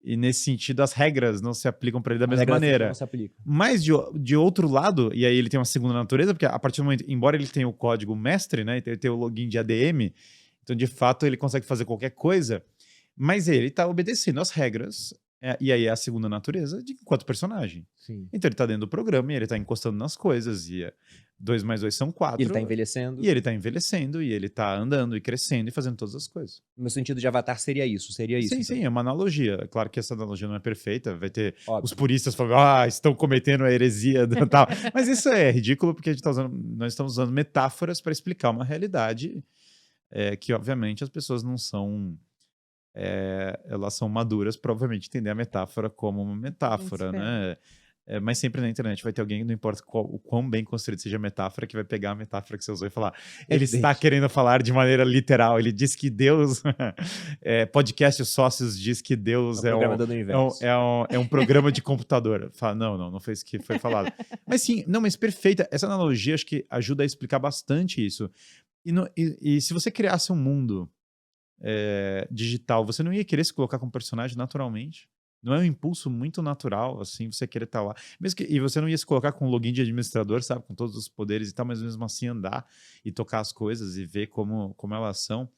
E nesse sentido, as regras não se aplicam para ele da mesma maneira. Não se aplicam. Mas de outro lado, e aí ele tem uma segunda natureza, porque a partir do momento, embora ele tenha o código mestre, né? Ele tem o login de ADM, então de fato ele consegue fazer qualquer coisa, mas ele está obedecendo às regras, e aí é a segunda natureza enquanto personagem. Sim. Então ele está dentro do programa e ele está encostando nas coisas, e 2 mais 2 são 4. E ele está envelhecendo. E ele está envelhecendo, e ele está andando e crescendo e fazendo todas as coisas. No meu sentido de avatar seria isso. Sim, então. sim, é uma analogia. É claro que essa analogia não é perfeita, vai ter os puristas falando, estão cometendo a heresia tal. Mas isso é ridículo, porque nós estamos usando metáforas para explicar uma realidade que, obviamente, as pessoas não são... elas são maduras para, obviamente, entender a metáfora como uma metáfora, né? Mas sempre na internet vai ter alguém, não importa o quão bem construído seja a metáfora, que vai pegar a metáfora que você usou e falar, ele está querendo falar de maneira literal, ele diz que Deus, podcast Sócios diz que Deus é um programa de computador. Fala, não foi isso que foi falado. Mas sim, mas perfeita, essa analogia acho que ajuda a explicar bastante isso. E se você criasse um mundo digital, você não ia querer se colocar como personagem naturalmente? Não é um impulso muito natural, assim, você querer estar lá. E você não ia se colocar com login de administrador, sabe? Com todos os poderes e tal, mas mesmo assim andar e tocar as coisas e ver como elas são.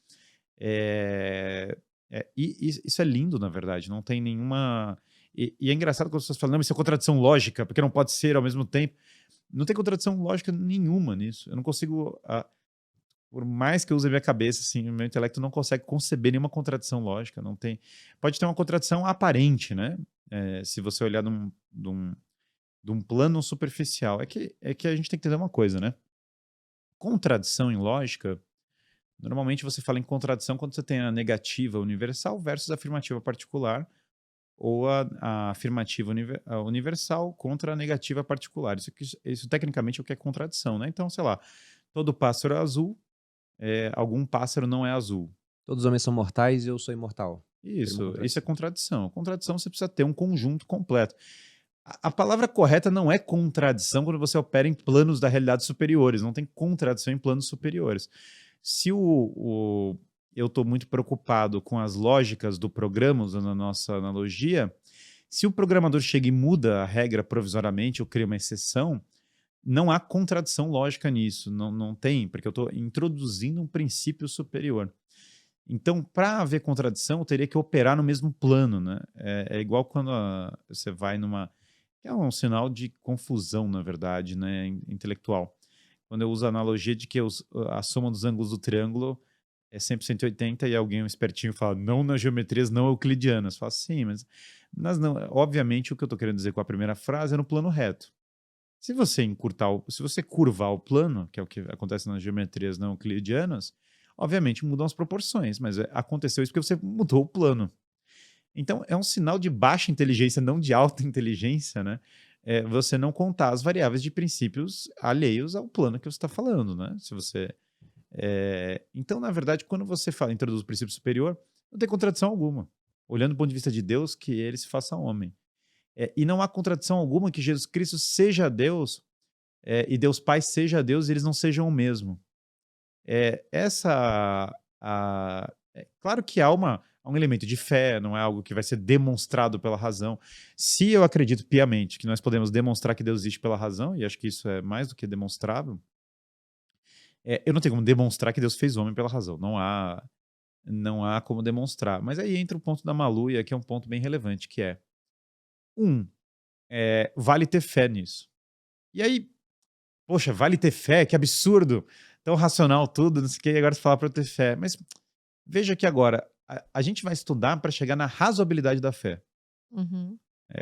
Isso é lindo, na verdade. Não tem nenhuma... E é engraçado quando as pessoas falam, não, isso é contradição lógica, porque não pode ser ao mesmo tempo. Não tem contradição lógica nenhuma nisso. Eu não consigo... por mais que eu use a minha cabeça, assim, o meu intelecto não consegue conceber nenhuma contradição lógica, não tem... Pode ter uma contradição aparente, né? Se você olhar de um plano superficial. É que a gente tem que entender uma coisa, né? Contradição em lógica, normalmente você fala em contradição quando você tem a negativa universal versus a afirmativa particular, ou a afirmativa universal contra a negativa particular. Isso tecnicamente é o que é contradição, né? Então, sei lá, todo pássaro é azul, algum pássaro não é azul. Todos os homens são mortais e eu sou imortal. Isso é contradição. Contradição você precisa ter um conjunto completo. A palavra correta não é contradição quando você opera em planos da realidade superiores. Não tem contradição em planos superiores. Se eu estou muito preocupado com as lógicas do programa, usando a nossa analogia, se o programador chega e muda a regra provisoriamente ou cria uma exceção, não há contradição lógica nisso, não tem, porque eu estou introduzindo um princípio superior. Então, para haver contradição, eu teria que operar no mesmo plano, né? É igual quando você vai numa... É um sinal de confusão, na verdade, né, intelectual. Quando eu uso a analogia de que a soma dos ângulos do triângulo é sempre 180 e alguém, um espertinho, fala, não nas geometrias não euclidianas. Fala, sim, mas não, obviamente o que eu estou querendo dizer com a primeira frase é no plano reto. Se você se você curvar o plano, que é o que acontece nas geometrias não euclidianas, obviamente mudam as proporções, mas aconteceu isso porque você mudou o plano. Então, é um sinal de baixa inteligência, não de alta inteligência, né? Você não contar as variáveis de princípios alheios ao plano que você está falando, né? Se você, então, na verdade, quando você introduz o princípio superior, não tem contradição alguma. Olhando do ponto de vista de Deus, que ele se faça homem. E não há contradição alguma que Jesus Cristo seja Deus e Deus Pai seja Deus e eles não sejam o mesmo. Claro que há um elemento de fé, não é algo que vai ser demonstrado pela razão. Se eu acredito piamente que nós podemos demonstrar que Deus existe pela razão, e acho que isso é mais do que demonstrável, eu não tenho como demonstrar que Deus fez homem pela razão. Não há como demonstrar. Mas aí entra o ponto da Malu, e aqui é um ponto bem relevante, que é, vale ter fé nisso. E aí, poxa, vale ter fé? Que absurdo! Tão racional tudo, não sei o que, e agora você fala para eu ter fé. Mas veja que agora, a gente vai estudar para chegar na razoabilidade da fé. Uhum.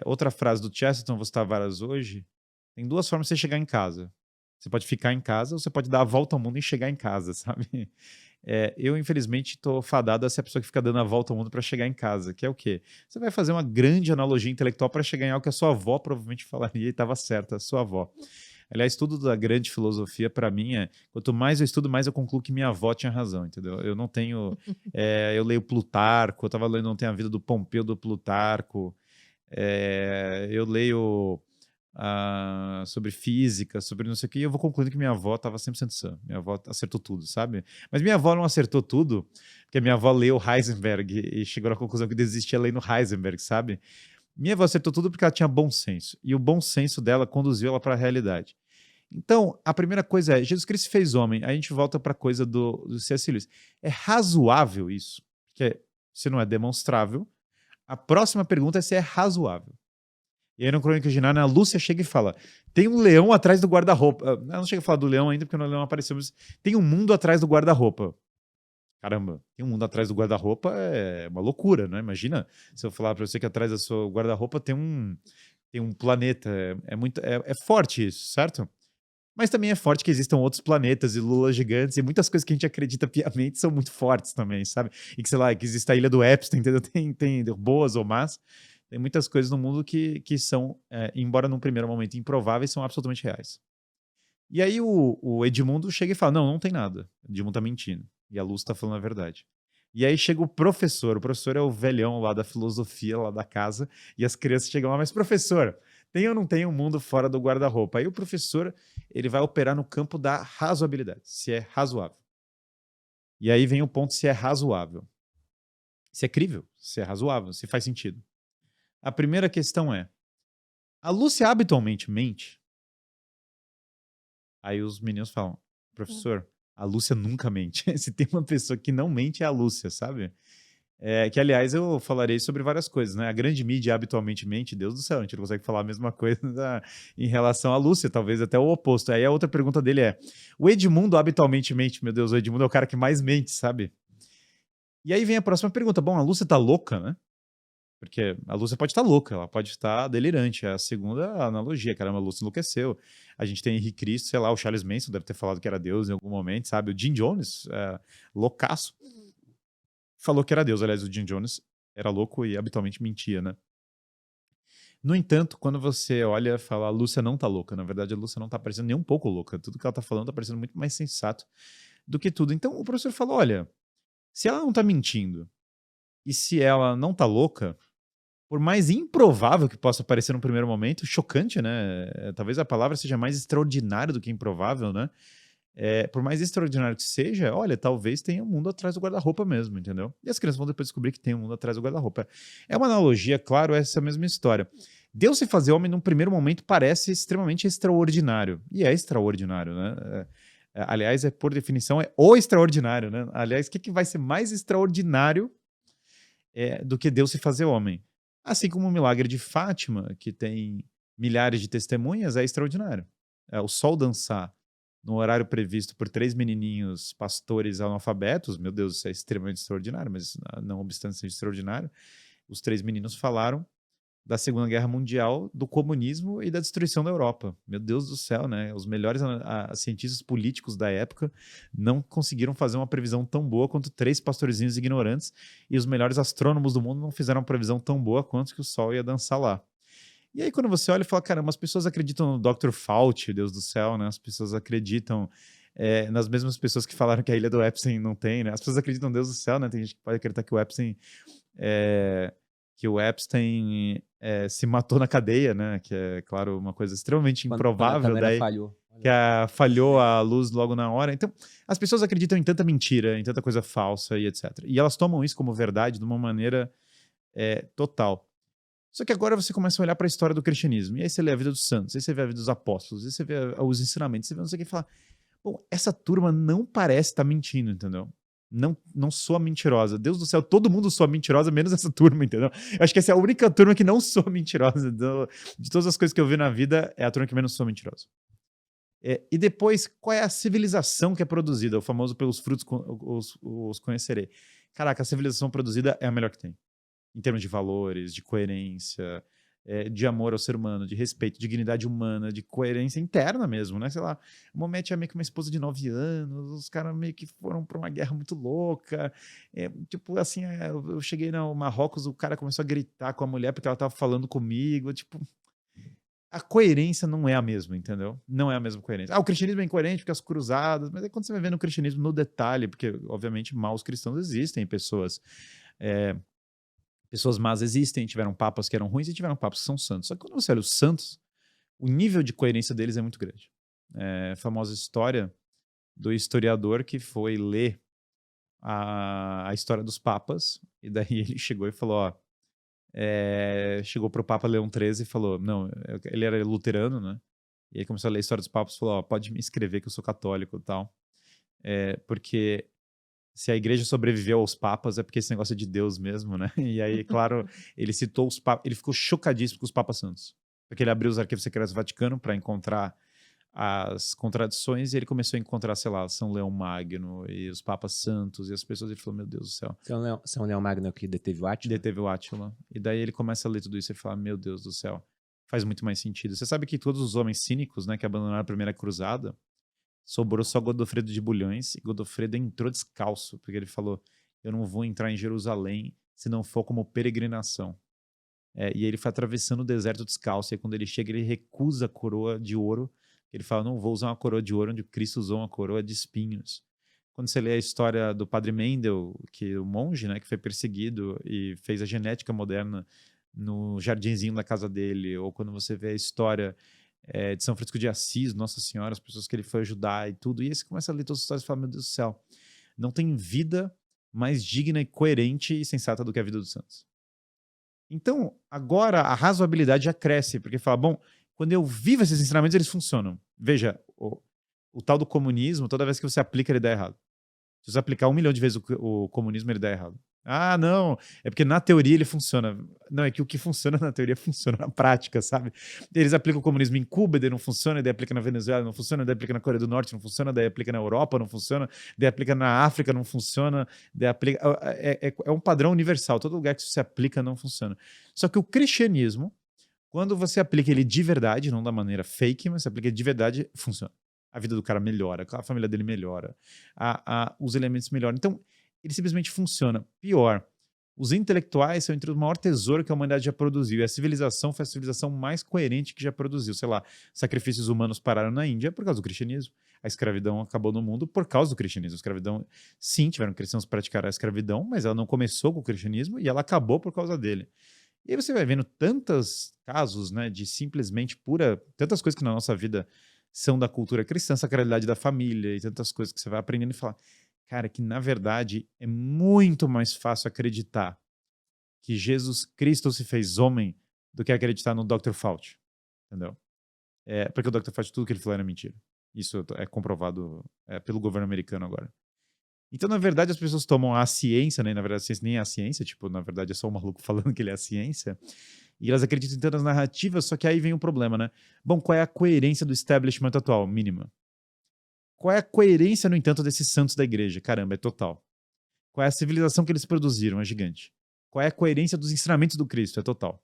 Outra frase do Chesterton, vou citar várias hoje, tem duas formas de você chegar em casa. Você pode ficar em casa ou você pode dar a volta ao mundo e chegar em casa, sabe? Eu, infelizmente, estou fadado a ser a pessoa que fica dando a volta ao mundo para chegar em casa, que é o quê? Você vai fazer uma grande analogia intelectual para chegar em algo que a sua avó provavelmente falaria e estava certa, a sua avó. Aliás, tudo da grande filosofia, para mim, quanto mais eu estudo, mais eu concluo que minha avó tinha razão, entendeu? Eu não tenho... eu leio Plutarco, eu estava lendo ontem a vida do Pompeu do Plutarco, eu leio sobre física, sobre não sei o que, e eu vou concluindo que minha avó estava 100% sã. Minha avó acertou tudo, sabe? Mas minha avó não acertou tudo, porque minha avó leu Heisenberg e chegou à conclusão que desistia lendo Heisenberg, sabe? Minha avó acertou tudo porque ela tinha bom senso. E o bom senso dela conduziu ela para a realidade. Então, a primeira coisa é, Jesus Cristo fez homem. Aí a gente volta para a coisa do C.S. Lewis. É razoável isso? Porque se não é demonstrável, a próxima pergunta é se é razoável. E aí no Crônica de Nárnia, a Lúcia chega e fala, tem um leão atrás do guarda-roupa. Ela não chega a falar do leão ainda, porque o leão apareceu, mas tem um mundo atrás do guarda-roupa. Caramba, tem um mundo atrás do guarda-roupa, é uma loucura, né? Imagina se eu falar para você que atrás do seu guarda-roupa tem um planeta. É forte isso, certo? Mas também é forte que existam outros planetas e lulas gigantes e muitas coisas que a gente acredita piamente são muito fortes também, sabe? E que, sei lá, que existe a ilha do Epstein, entendeu? Tem boas ou más. Tem muitas coisas no mundo que são, embora num primeiro momento improváveis, são absolutamente reais. E aí o Edmundo chega e fala, não tem nada. O Edmundo tá mentindo. E a Luz tá falando a verdade. E aí chega o professor é o velhão lá da filosofia, lá da casa, e as crianças chegam lá, mas professor, tem ou não tem um mundo fora do guarda-roupa? Aí o professor, ele vai operar no campo da razoabilidade, se é razoável. E aí vem o ponto se é razoável. Se é crível, se é razoável, se faz sentido. A primeira questão é, a Lúcia habitualmente mente? Aí os meninos falam, professor, a Lúcia nunca mente. Se tem uma pessoa que não mente é a Lúcia, sabe? Que, aliás, eu falarei sobre várias coisas, né? A grande mídia habitualmente mente, Deus do céu, a gente não consegue falar a mesma coisa em relação à Lúcia, talvez até o oposto. Aí a outra pergunta dele é, o Edmundo habitualmente mente? Meu Deus, o Edmundo é o cara que mais mente, sabe? E aí vem a próxima pergunta, bom, a Lúcia tá louca, né? Porque a Lúcia pode estar louca, ela pode estar delirante. É a segunda analogia, caramba, a Lúcia enlouqueceu. A gente tem Henrique Cristo, sei lá, o Charles Manson deve ter falado que era Deus em algum momento, sabe? O Jim Jones, loucaço, falou que era Deus. Aliás, o Jim Jones era louco e habitualmente mentia, né? No entanto, quando você olha e fala, a Lúcia não tá louca. Na verdade, a Lúcia não tá parecendo nem um pouco louca. Tudo que ela tá falando tá parecendo muito mais sensato do que tudo. Então, o professor falou, olha, se ela não tá mentindo e se ela não tá louca, por mais improvável que possa parecer no primeiro momento, chocante, né? Talvez a palavra seja mais extraordinária do que improvável, né? Por mais extraordinário que seja, olha, talvez tenha um mundo atrás do guarda-roupa mesmo, entendeu? E as crianças vão depois descobrir que tem um mundo atrás do guarda-roupa. É uma analogia, claro, essa mesma história. Deus se fazer homem num primeiro momento parece extremamente extraordinário. E é extraordinário, né? Aliás, por definição, é o extraordinário, né? Aliás, o que vai ser mais extraordinário do que Deus se fazer homem? Assim como o milagre de Fátima, que tem milhares de testemunhas, é extraordinário. O sol dançar no horário previsto por 3 menininhos pastores analfabetos, meu Deus, isso é extremamente extraordinário, mas não obstante ser extraordinário, os 3 meninos falaram da Segunda Guerra Mundial, do comunismo e da destruição da Europa. Meu Deus do céu, né? Os melhores cientistas políticos da época não conseguiram fazer uma previsão tão boa quanto 3 pastorzinhos ignorantes, e os melhores astrônomos do mundo não fizeram uma previsão tão boa quanto que o Sol ia dançar lá. E aí quando você olha e fala, caramba, as pessoas acreditam no Dr. Fauci, Deus do céu, né? As pessoas acreditam nas mesmas pessoas que falaram que a ilha do Epstein não tem, né? As pessoas acreditam, Deus do céu, né? Tem gente que pode acreditar que o Epstein se matou na cadeia, né? Que é, claro, uma coisa extremamente Quando a improvável. câmera Daí, falhou. que falhou a luz logo na hora. Então, as pessoas acreditam em tanta mentira, em tanta coisa falsa e etc. E elas tomam isso como verdade de uma maneira total. Só que agora você começa a olhar para a história do cristianismo. E aí você lê a vida dos santos, aí você vê a vida dos apóstolos, aí você vê os ensinamentos, você vê não sei o que e fala, bom, essa turma não parece estar mentindo, entendeu? Não soa mentirosa. Deus do céu, todo mundo soa mentirosa, menos essa turma, entendeu? Eu acho que essa é a única turma que não soa mentirosa. De todas as coisas que eu vi na vida, é a turma que menos soa mentirosa. E depois, qual é a civilização que é produzida? O famoso pelos frutos os conhecerei. Caraca, a civilização produzida é a melhor que tem. Em termos de valores, de coerência, de amor ao ser humano, de respeito, dignidade humana, de coerência interna mesmo, né? Sei lá, o Mahomet é meio que uma esposa de 9 anos, os caras meio que foram para uma guerra muito louca. Tipo, assim, eu cheguei no Marrocos, o cara começou a gritar com a mulher porque ela tava falando comigo, tipo... A coerência não é a mesma, entendeu? Não é a mesma coerência. O cristianismo é incoerente porque as cruzadas, mas aí quando você vai ver no cristianismo no detalhe, porque, obviamente, maus cristãos existem, pessoas más existem, tiveram papas que eram ruins e tiveram papas que são santos. Só que quando você olha os santos, o nível de coerência deles é muito grande. A famosa história do historiador que foi ler a história dos papas, e daí ele chegou e falou, chegou pro Papa Leão XIII e falou, não, ele era luterano, né? E aí começou a ler a história dos papas e falou, pode me escrever que eu sou católico e tal. Porque se a igreja sobreviveu aos papas é porque esse negócio é de Deus mesmo, né? E aí, claro, ele citou os papas, ele ficou chocadíssimo com os papas santos. Porque ele abriu os arquivos secretos do Vaticano para encontrar as contradições e ele começou a encontrar, sei lá, São Leão Magno e os papas santos e as pessoas, ele falou, meu Deus do céu. São Leão Magno que deteve o Átila? Deteve o Átila. E daí ele começa a ler tudo isso e fala, meu Deus do céu, faz muito mais sentido. Você sabe que todos os homens cínicos, né, que abandonaram a primeira cruzada, sobrou só Godofredo de Bulhões, e Godofredo entrou descalço, porque ele falou, eu não vou entrar em Jerusalém se não for como peregrinação. E ele foi atravessando o deserto descalço, e aí quando ele chega, ele recusa a coroa de ouro. Ele fala, não vou usar uma coroa de ouro onde Cristo usou uma coroa de espinhos. Quando você lê a história do padre Mendel, que o monge, né, que foi perseguido e fez a genética moderna no jardinzinho da casa dele, ou quando você vê a história de São Francisco de Assis, Nossa Senhora, as pessoas que ele foi ajudar e tudo, e aí você começa a ler todas as histórias e fala, meu Deus do céu, não tem vida mais digna e coerente e sensata do que a vida dos santos. Então, agora a razoabilidade já cresce, porque fala, bom, quando eu vivo esses ensinamentos, eles funcionam. Veja, o tal do comunismo, toda vez que você aplica, ele dá errado. Se você aplicar 1 milhão de vezes o comunismo, ele dá errado. Ah, não, é porque na teoria ele funciona. Não, é que o que funciona na teoria funciona na prática, sabe? Eles aplicam o comunismo em Cuba, daí não funciona, daí aplica na Venezuela, não funciona, daí aplica na Coreia do Norte, não funciona, daí aplica na Europa, não funciona, daí aplica na África, não funciona, daí aplica... É um padrão universal, todo lugar que você aplica não funciona. Só que o cristianismo, quando você aplica ele de verdade, não da maneira fake, mas você aplica ele de verdade, funciona. A vida do cara melhora, a família dele melhora, os elementos melhoram. Então, ele simplesmente funciona. Pior, os intelectuais são entre o maior tesouro que a humanidade já produziu. E a civilização foi a civilização mais coerente que já produziu. Sei lá, sacrifícios humanos pararam na Índia por causa do cristianismo. A escravidão acabou no mundo por causa do cristianismo. A escravidão, sim, tiveram cristãos que praticaram a escravidão, mas ela não começou com o cristianismo e ela acabou por causa dele. E aí você vai vendo tantos casos, né, de simplesmente tantas coisas que na nossa vida são da cultura cristã, sacralidade da família e tantas coisas que você vai aprendendo e fala, cara, que na verdade é muito mais fácil acreditar que Jesus Cristo se fez homem do que acreditar no Dr. Fauci, entendeu? Porque o Dr. Fauci, tudo que ele falou era mentira. Isso é comprovado pelo governo americano agora. Então, na verdade, as pessoas tomam a ciência, né? Na verdade, a ciência nem é a ciência, tipo, na verdade é só um maluco falando que ele é a ciência, e elas acreditam em tantas narrativas, só que aí vem um problema, né? Bom, qual é a coerência do establishment atual? Mínima. Qual é a coerência, no entanto, desses santos da igreja? Caramba, é total. Qual é a civilização que eles produziram? É gigante. Qual é a coerência dos ensinamentos do Cristo? É total.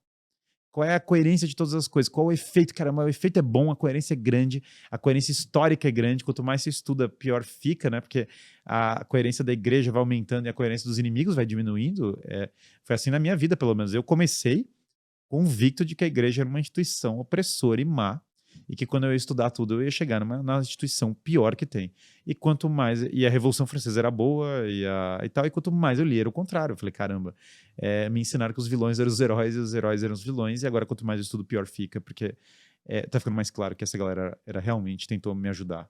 Qual é a coerência de todas as coisas? Qual o efeito? Caramba, o efeito é bom, a coerência é grande, a coerência histórica é grande. Quanto mais se estuda, pior fica, né? Porque a coerência da igreja vai aumentando e a coerência dos inimigos vai diminuindo. Foi assim na minha vida, pelo menos. Eu comecei convicto de que a igreja era uma instituição opressora e má, e que quando eu ia estudar tudo, eu ia chegar na instituição pior que tem. E quanto mais... E a Revolução Francesa era boa e tal, e quanto mais eu li, era o contrário. Eu falei, caramba, me ensinaram que os vilões eram os heróis e os heróis eram os vilões, e agora quanto mais eu estudo, pior fica, porque tá ficando mais claro que essa galera era realmente tentou me ajudar.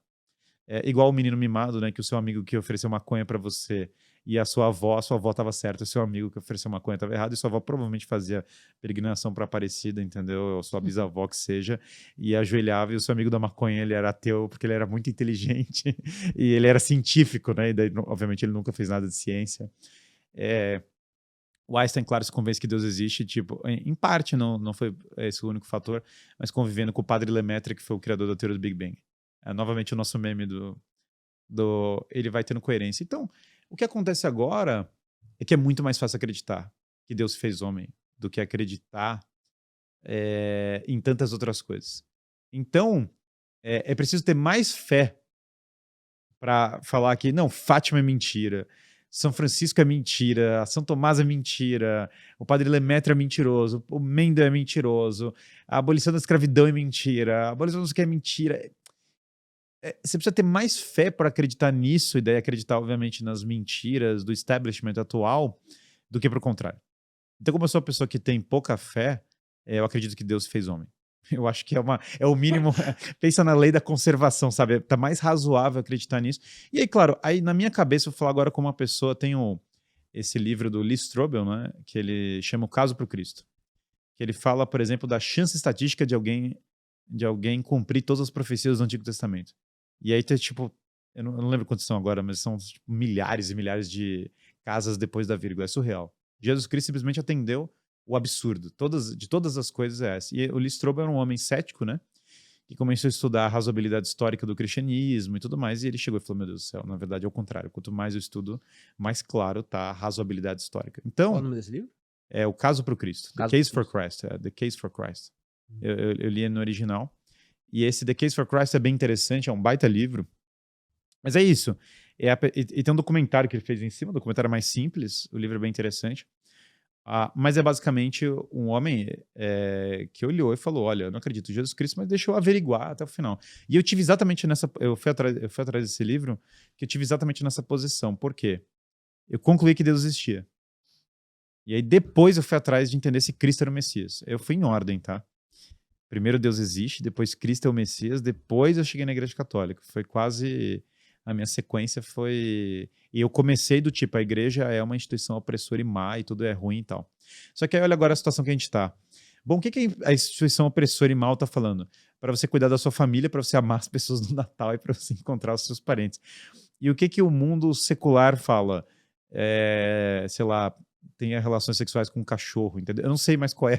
Igual o menino mimado, né? Que o seu amigo que ofereceu maconha pra você e a sua avó estava certa, o seu amigo que ofereceu maconha estava errado, e sua avó provavelmente fazia peregrinação pra Aparecida, entendeu? Ou sua bisavó que seja, e ajoelhava, e o seu amigo da maconha, ele era ateu porque ele era muito inteligente e ele era científico, né? E daí, obviamente, ele nunca fez nada de ciência. O Einstein, claro, se convence que Deus existe, tipo, em parte não foi esse o único fator, mas convivendo com o padre Lemaitre, que foi o criador da teoria do Big Bang. Novamente o nosso meme ele vai tendo coerência. Então, o que acontece agora é que é muito mais fácil acreditar que Deus fez homem do que acreditar em tantas outras coisas. Então, é preciso ter mais fé para falar que, não, Fátima é mentira, São Francisco é mentira, São Tomás é mentira, o Padre Lemaitre é mentiroso, o Mendel é mentiroso, a abolição da escravidão é mentira, a abolição do que é mentira. Você precisa ter mais fé para acreditar nisso, e daí acreditar, obviamente, nas mentiras do establishment atual, do que para o contrário. Então, como eu sou uma pessoa que tem pouca fé, eu acredito que Deus fez homem. Eu acho que é o mínimo. Pensa na lei da conservação, sabe? Tá mais razoável acreditar nisso. E aí, claro, aí na minha cabeça, eu vou falar agora como uma pessoa. Tem esse livro do Lee Strobel, né? Que ele chama O Caso para o Cristo. Que ele fala, por exemplo, da chance estatística de alguém cumprir todas as profecias do Antigo Testamento. E aí tem, tipo, eu não lembro quantos são agora, mas são tipo, milhares e milhares de casas depois da vírgula. É surreal. Jesus Cristo simplesmente atendeu o absurdo. De todas as coisas é essa. E o Lee Strobel era um homem cético, né? Que começou a estudar a razoabilidade histórica do cristianismo e tudo mais, e ele chegou e falou, meu Deus do céu, na verdade é o contrário. Quanto mais eu estudo, mais claro tá a razoabilidade histórica. Então, Qual é o nome desse livro? É O Caso para o Cristo. The Case for Christ. The Case for Christ. Eu li no original. E esse The Case for Christ é bem interessante, é um baita livro. Mas é isso. E tem um documentário que ele fez em cima, um documentário mais simples, o livro é bem interessante. Mas é basicamente um homem que olhou e falou, olha, eu não acredito em Jesus Cristo, mas deixa eu averiguar até o final. E eu tive exatamente eu fui atrás desse livro, que eu tive exatamente nessa posição. Por quê? Eu concluí que Deus existia. E aí depois eu fui atrás de entender se Cristo era o Messias. Eu fui em ordem, tá? Primeiro Deus existe, depois Cristo é o Messias, depois eu cheguei na Igreja Católica. Foi quase... A minha sequência foi... E eu comecei do tipo, a igreja é uma instituição opressora e má, e tudo é ruim e tal. Só que aí olha agora a situação que a gente tá. Bom, o que a instituição opressora e mal tá falando? Para você cuidar da sua família, para você amar as pessoas no Natal e para você encontrar os seus parentes. E o que o mundo secular fala? Sei lá... tenha relações sexuais com um cachorro, entendeu? Eu não sei mais qual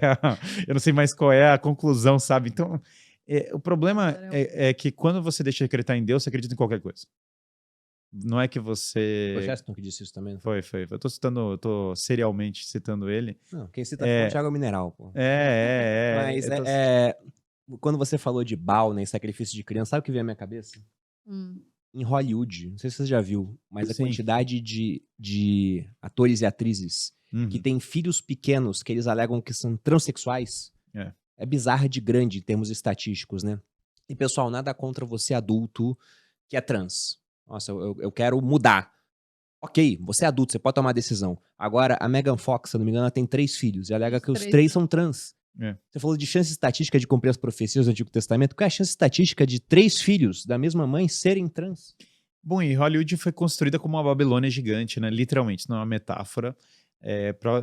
é a conclusão, sabe? Então, o problema é que quando você deixa de acreditar em Deus, você acredita em qualquer coisa. Não é que você... Foi o Chesterton que disse isso também, não foi? Eu tô serialmente citando ele. Não, quem cita fonte é água mineral, pô. Mas quando você falou de Baal, né, sacrifício de criança, sabe o que veio à minha cabeça? Em Hollywood, não sei se você já viu, mas a quantidade de atores e atrizes que têm filhos pequenos que eles alegam que são transexuais é bizarra de grande em termos estatísticos, né? E pessoal, nada contra você adulto que é trans. Nossa, eu quero mudar. Ok, você é adulto, você pode tomar decisão. Agora, a Megan Fox, se eu não me engano, ela tem 3 filhos e alega que os 3 são trans. Você falou de chance estatística de cumprir as profecias do Antigo Testamento. Qual é a chance estatística de 3 filhos da mesma mãe serem trans? Bom, e Hollywood foi construída como uma Babilônia gigante, né? Literalmente, não é uma metáfora.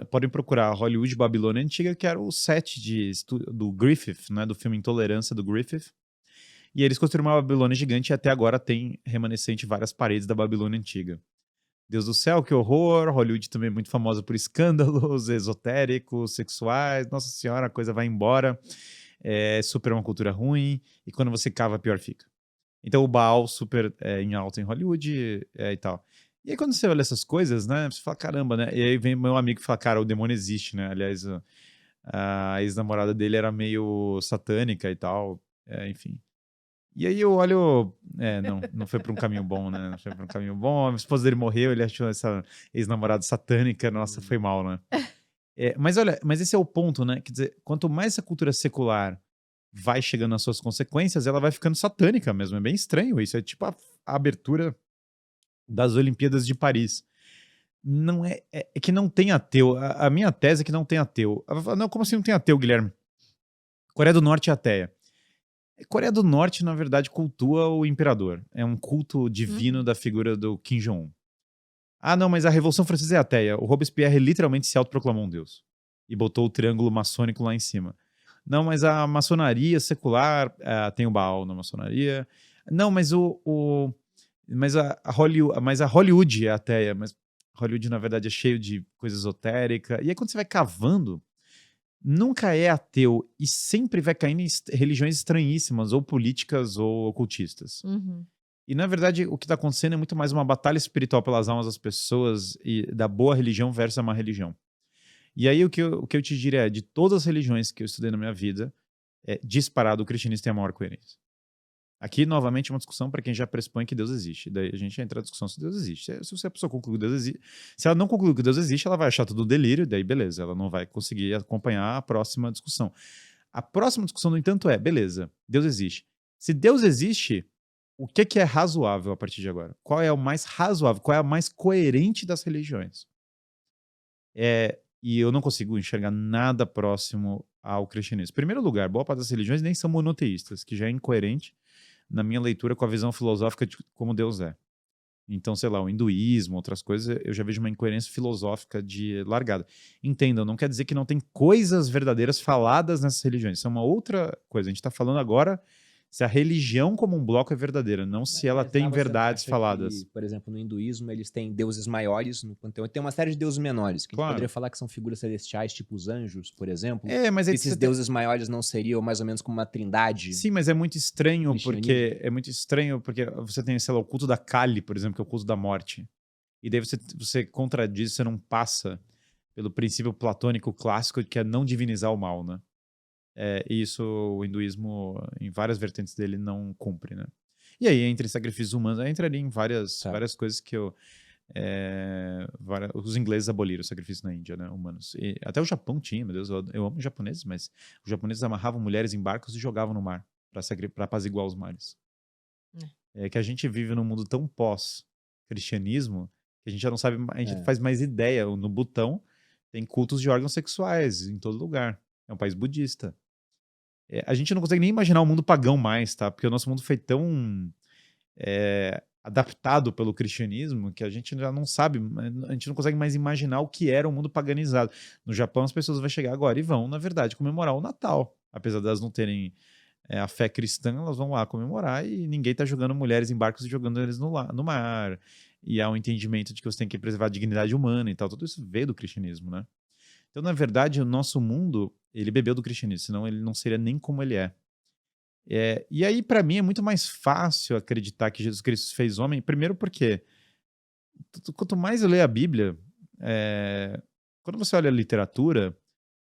Podem procurar Hollywood Babilônia Antiga, que era o set do Griffith, né? Do filme Intolerância, do Griffith. E eles construíram uma Babilônia gigante e até agora tem remanescente várias paredes da Babilônia Antiga. Deus do céu, que horror. Hollywood também é muito famosa por escândalos esotéricos, sexuais. Nossa senhora, a coisa vai embora. É super uma cultura ruim. E quando você cava, pior fica. Então o Baal super em alta em Hollywood e tal. E aí quando você olha essas coisas, né? Você fala, caramba, né? E aí vem meu amigo e fala, cara, o demônio existe, né? Aliás, A ex-namorada dele era meio satânica e tal, enfim. E aí eu olho, não foi pra um caminho bom, né? Não foi pra um caminho bom. A esposa dele morreu, ele achou essa ex-namorada satânica, nossa, foi mal, né? Mas olha, mas esse é o ponto, né? Quer dizer, quanto mais essa cultura secular vai chegando nas suas consequências, ela vai ficando satânica mesmo. É bem estranho isso. É tipo a abertura das Olimpíadas de Paris. Não é que não tem ateu. A minha tese é que não tem ateu. Ela fala, não, como assim não tem ateu, Guilherme? Coreia do Norte é ateia. Coreia do Norte, na verdade, cultua o imperador. É um culto divino da figura do Kim Jong-un. Ah, não, mas a Revolução Francesa é ateia. O Robespierre literalmente se autoproclamou um deus. E botou o triângulo maçônico lá em cima. Não, mas a maçonaria secular tem o Baal na maçonaria. Não, mas a Hollywood é ateia. Mas Hollywood, na verdade, é cheio de coisa esotérica. E aí, quando você vai cavando, nunca é ateu e sempre vai caindo em religiões estranhíssimas, ou políticas, ou ocultistas. Uhum. E, na verdade, o que está acontecendo é muito mais uma batalha espiritual pelas almas das pessoas e da boa religião versus a má religião. E aí, o que eu te diria é, de todas as religiões que eu estudei na minha vida, disparado, o cristianismo tem a maior coerência. Aqui, novamente, uma discussão para quem já pressupõe que Deus existe. Daí a gente entra na discussão se Deus existe. Se a pessoa concluir que Deus existe... Se ela não concluir que Deus existe, ela vai achar tudo delírio, daí beleza, ela não vai conseguir acompanhar a próxima discussão. A próxima discussão, no entanto, beleza, Deus existe. Se Deus existe, o que é razoável a partir de agora? Qual é o mais razoável? Qual é a mais coerente das religiões? E eu não consigo enxergar nada próximo ao cristianismo. Em primeiro lugar, boa parte das religiões nem são monoteístas, que já é incoerente na minha leitura com a visão filosófica de como Deus é. Então, sei lá, o hinduísmo, outras coisas, eu já vejo uma incoerência filosófica de largada. Entendam, não quer dizer que não tem coisas verdadeiras faladas nessas religiões. Isso é uma outra coisa. A gente está falando agora se a religião como um bloco é verdadeira, não se ela Mas tem lá você verdades acha faladas. que, por exemplo, no hinduísmo, eles têm deuses maiores no panteão. Tem uma série de deuses menores, que a gente Claro. poderia falar que são figuras celestiais, tipo os anjos, por exemplo. Mas aí Esses você deuses maiores não seriam mais ou menos como uma trindade? Sim, mas é muito estranho Cristianismo. porque você tem, sei lá, o culto da Kali, por exemplo, que é o culto da morte. E daí você contradiz, você não passa pelo princípio platônico clássico que é não divinizar o mal, né? E isso o hinduísmo, em várias vertentes dele, não cumpre, né? E aí, entre sacrifícios humanos, aí entraria em várias coisas que os ingleses aboliram o sacrifício na Índia, né, humanos. E até o Japão tinha, meu Deus, eu amo os japoneses, mas os japoneses amarravam mulheres em barcos e jogavam no mar para apaziguar os mares. É que a gente vive num mundo tão pós-cristianismo que a gente já não sabe, a gente faz mais ideia. No Butão tem cultos de órgãos sexuais em todo lugar. É um país budista. A gente não consegue nem imaginar o mundo pagão mais, tá? Porque o nosso mundo foi tão adaptado pelo cristianismo que a gente já não sabe, a gente não consegue mais imaginar o que era o mundo paganizado. No Japão as pessoas vão chegar agora e vão, na verdade, comemorar o Natal. Apesar de elas não terem a fé cristã, elas vão lá comemorar e ninguém tá jogando mulheres em barcos e jogando eles no mar. E há um entendimento de que você tem que preservar a dignidade humana e tal. Tudo isso veio do cristianismo, né? Então, na verdade, o nosso mundo, ele bebeu do cristianismo, senão ele não seria nem como ele é. E aí, para mim, é muito mais fácil acreditar que Jesus Cristo se fez homem. Primeiro porque, quanto mais eu leio a Bíblia, quando você olha a literatura,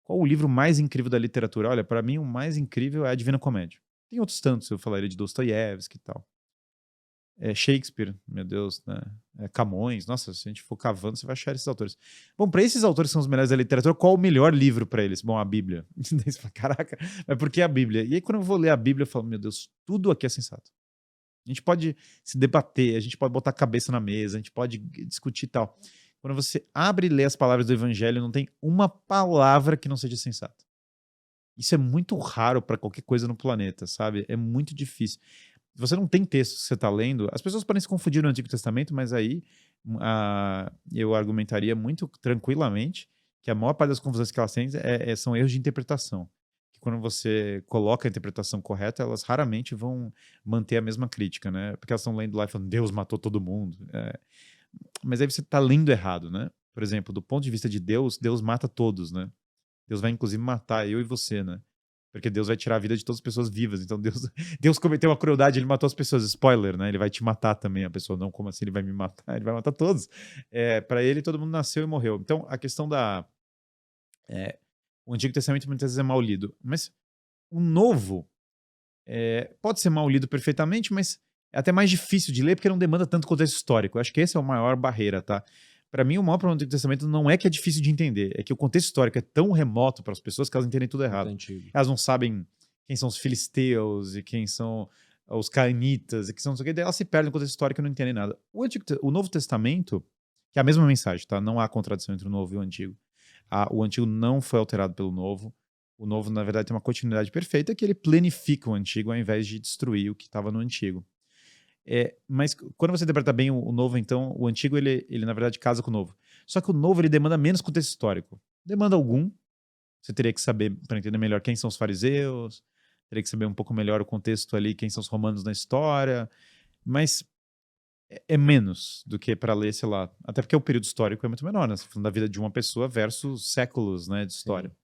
qual o livro mais incrível da literatura? Olha, para mim, o mais incrível é a Divina Comédia. Tem outros tantos, eu falaria de Dostoiévski e tal. Shakespeare, meu Deus, né? Camões, nossa, se a gente for cavando, você vai achar esses autores. Bom, para esses autores que são os melhores da literatura, qual o melhor livro para eles? Bom, a Bíblia. Daí você fala, caraca, mas por que a Bíblia? E aí, quando eu vou ler a Bíblia, eu falo, meu Deus, tudo aqui é sensato. A gente pode se debater, a gente pode botar a cabeça na mesa, a gente pode discutir e tal. Quando você abre e lê as palavras do Evangelho, não tem uma palavra que não seja sensata. Isso é muito raro para qualquer coisa no planeta, sabe? É muito difícil. Se você não tem texto que você está lendo, as pessoas podem se confundir no Antigo Testamento, mas aí eu argumentaria muito tranquilamente que a maior parte das confusões que elas têm são erros de interpretação. Que quando você coloca a interpretação correta, elas raramente vão manter a mesma crítica, né? Porque elas estão lendo lá e falando, Deus matou todo mundo. Mas aí você está lendo errado, né? Por exemplo, do ponto de vista de Deus, Deus mata todos, né? Deus vai inclusive matar eu e você, né? Porque Deus vai tirar a vida de todas as pessoas vivas. Então Deus cometeu uma crueldade, ele matou as pessoas. Spoiler, né? Ele vai te matar também. A pessoa, não, como assim ele vai me matar? Ele vai matar todos. Para ele, todo mundo nasceu e morreu. Então, a questão O Antigo Testamento muitas vezes é mal lido. Mas o Novo pode ser mal lido perfeitamente, mas é até mais difícil de ler porque não demanda tanto contexto histórico. Eu acho que esse é a maior barreira, tá? Para mim, o maior problema do Antigo Testamento não é que é difícil de entender, é que o contexto histórico é tão remoto para as pessoas que elas entendem tudo Muito errado. antigo. Elas não sabem quem são os filisteus e quem são os cainitas e que são não sei o que, daí elas se perdem no contexto histórico e não entendem nada. O Novo Testamento, que é a mesma mensagem, tá? Não há contradição entre o Novo e o Antigo. O Antigo não foi alterado pelo Novo. O Novo, na verdade, tem uma continuidade perfeita que ele planifica o Antigo ao invés de destruir o que estava no Antigo. Mas quando você interpreta bem o Novo, então, o Antigo, ele na verdade casa com o Novo. Só que o Novo, ele demanda menos contexto histórico. Demanda algum. Você teria que saber, para entender melhor, quem são os fariseus, teria que saber um pouco melhor o contexto ali, quem são os romanos na história, mas é menos do que para ler, sei lá, até porque o período histórico é muito menor, né? Você tá falando da vida de uma pessoa versus séculos, né, de história. Sim.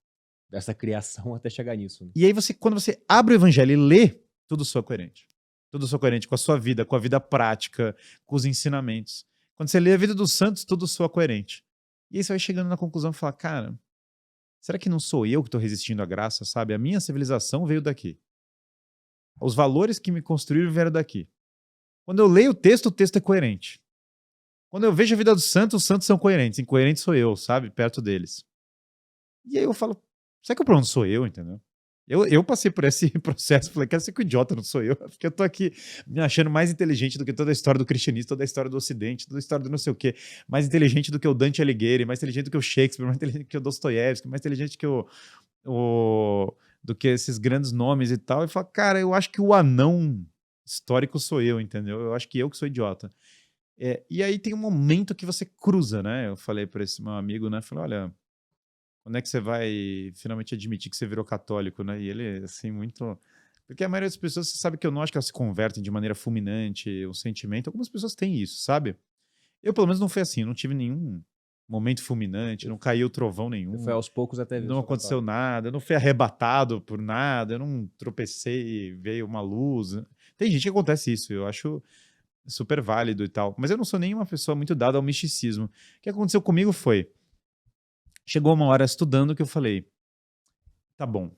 Dessa criação até chegar nisso. Né? E aí quando você abre o evangelho e lê, tudo soa coerente. Tudo soa coerente com a sua vida, com a vida prática, com os ensinamentos. Quando você lê a vida dos santos, tudo soa coerente. E aí você vai chegando na conclusão e fala, cara, será que não sou eu que estou resistindo à graça, sabe? A minha civilização veio daqui. Os valores que me construíram vieram daqui. Quando eu leio o texto é coerente. Quando eu vejo a vida dos santos, os santos são coerentes. Incoerente sou eu, sabe? Perto deles. E aí eu falo, será que o problema sou eu, entendeu? Eu passei por esse processo, falei, quer ser que o idiota não sou eu, porque eu tô aqui me achando mais inteligente do que toda a história do cristianismo, toda a história do Ocidente, toda a história do não sei o quê, mais inteligente do que o Dante Alighieri, mais inteligente do que o Shakespeare, mais inteligente do que o Dostoiévski, mais inteligente que do que esses grandes nomes e tal, e fala, cara, eu acho que o anão histórico sou eu, entendeu? Eu acho que eu que sou idiota. E aí tem um momento que você cruza, né? Eu falei para esse meu amigo, né? Falei, olha, quando é que você vai finalmente admitir que você virou católico, né? E ele, assim, muito... Porque a maioria das pessoas, você sabe que eu não acho que elas se convertem de maneira fulminante, o sentimento. Algumas pessoas têm isso, sabe? Eu, pelo menos, não fui assim. Eu não tive nenhum momento fulminante, não caiu trovão Você nenhum. foi aos poucos até ver. Não aconteceu nada, eu não fui arrebatado por nada, eu não tropecei e veio uma luz. Tem gente que acontece isso, eu acho super válido e tal. Mas eu não sou nenhuma pessoa muito dada ao misticismo. O que aconteceu comigo foi... Chegou uma hora estudando que eu falei, tá bom,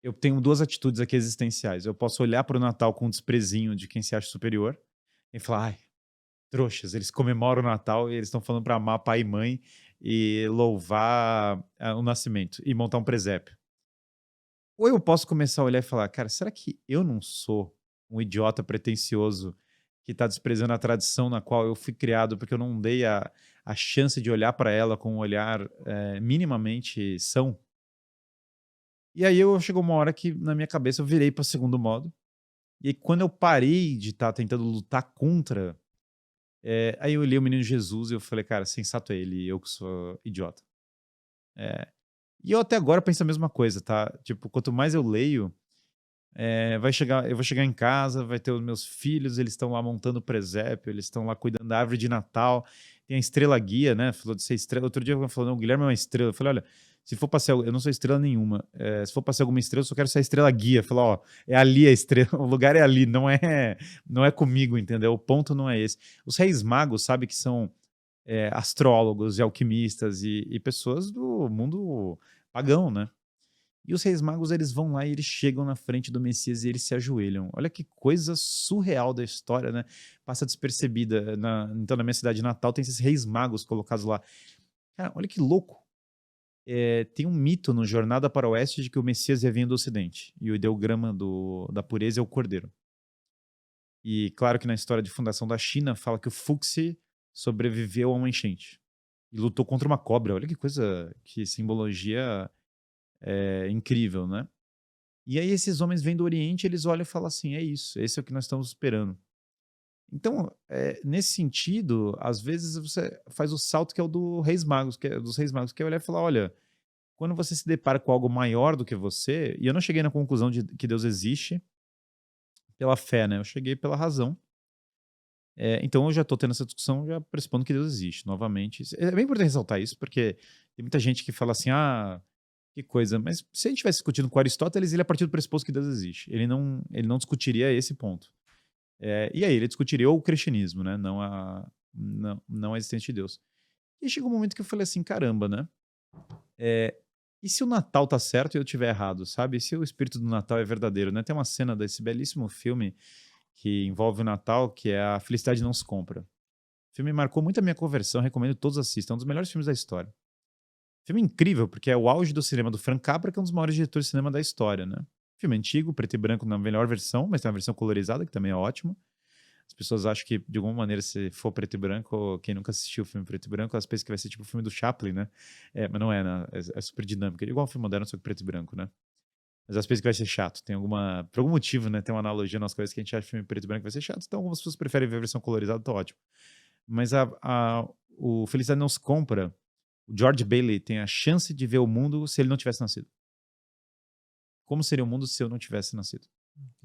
eu tenho duas atitudes aqui existenciais. Eu posso olhar para o Natal com um desprezinho de quem se acha superior e falar, ai, trouxas, eles comemoram o Natal e eles estão falando para amar pai e mãe e louvar o nascimento e montar um presépio. Ou eu posso começar a olhar e falar, cara, será que eu não sou um idiota pretensioso que está desprezando a tradição na qual eu fui criado porque eu não dei a chance de olhar para ela com um olhar minimamente são? E aí chegou uma hora que na minha cabeça eu virei para o segundo modo. E aí, quando eu parei de estar tentando lutar contra, aí eu olhei o menino Jesus e eu falei, cara, sensato é ele, eu que sou idiota. E eu até agora penso a mesma coisa, tá? Tipo, quanto mais eu leio, eu vou chegar em casa, vai ter os meus filhos, eles estão lá montando o presépio, eles estão lá cuidando da árvore de Natal, tem a estrela guia, né? Falou de ser estrela. Outro dia eu falou, não, o Guilherme é uma estrela. Eu falei, olha, se for pra ser, eu não sou estrela nenhuma. Se for pra ser alguma estrela, eu só quero ser a estrela guia. Falou, ó, é ali a estrela, o lugar é ali, não é comigo, entendeu? O ponto não é esse. Os reis magos, sabe, que são astrólogos e alquimistas e pessoas do mundo pagão, né? E os reis magos, eles vão lá e eles chegam na frente do Messias e eles se ajoelham. Olha que coisa surreal da história, né? Passa despercebida. Então, na minha cidade natal, tem esses reis magos colocados lá. Cara, olha que louco. Tem um mito no Jornada para o Oeste de que o Messias ia vir do Ocidente. E o ideograma da pureza é o cordeiro. E claro que na história de fundação da China, fala que o Fuxi sobreviveu a uma enchente. E lutou contra uma cobra. Olha que coisa, que simbologia... incrível, né? E aí esses homens vêm do Oriente, eles olham e falam assim, é isso, esse é o que nós estamos esperando. Então, nesse sentido, às vezes você faz o salto que é o dos Reis Magos, que é olhar e falar, olha, quando você se depara com algo maior do que você, e eu não cheguei na conclusão de que Deus existe pela fé, né? Eu cheguei pela razão. Então eu já estou tendo essa discussão, já pressupondo que Deus existe, novamente. É bem importante ressaltar isso, porque tem muita gente que fala assim, que coisa, mas se a gente estivesse discutindo com Aristóteles, ele é a partir do pressuposto que Deus existe. Ele não discutiria esse ponto. E aí ele discutiria o cristianismo, né? Não a existência de Deus. E chegou um momento que eu falei assim, caramba, né? E se o Natal tá certo e eu tiver errado, sabe? E se o espírito do Natal é verdadeiro, né? Tem uma cena desse belíssimo filme que envolve o Natal, que é A Felicidade Não Se Compra. O filme marcou muito a minha conversão, recomendo que todos assistam. É um dos melhores filmes da história. Filme incrível, porque é o auge do cinema do Frank Capra, que é um dos maiores diretores de cinema da história, né? Filme antigo, preto e branco na melhor versão, mas tem uma versão colorizada, que também é ótima. As pessoas acham que, de alguma maneira, se for preto e branco, quem nunca assistiu o filme preto e branco, elas pensam que vai ser tipo o filme do Chaplin, né? Mas não é, né? É super dinâmico. É igual um filme moderno, só que preto e branco, né? Mas elas pensam que vai ser chato. Por algum motivo, né? Tem uma analogia nas coisas que a gente acha que filme preto e branco vai ser chato, então algumas pessoas preferem ver a versão colorizada, tá ótimo. Mas o Felicidade Não Se Compra, o George Bailey tem a chance de ver o mundo se ele não tivesse nascido. Como seria o mundo se eu não tivesse nascido?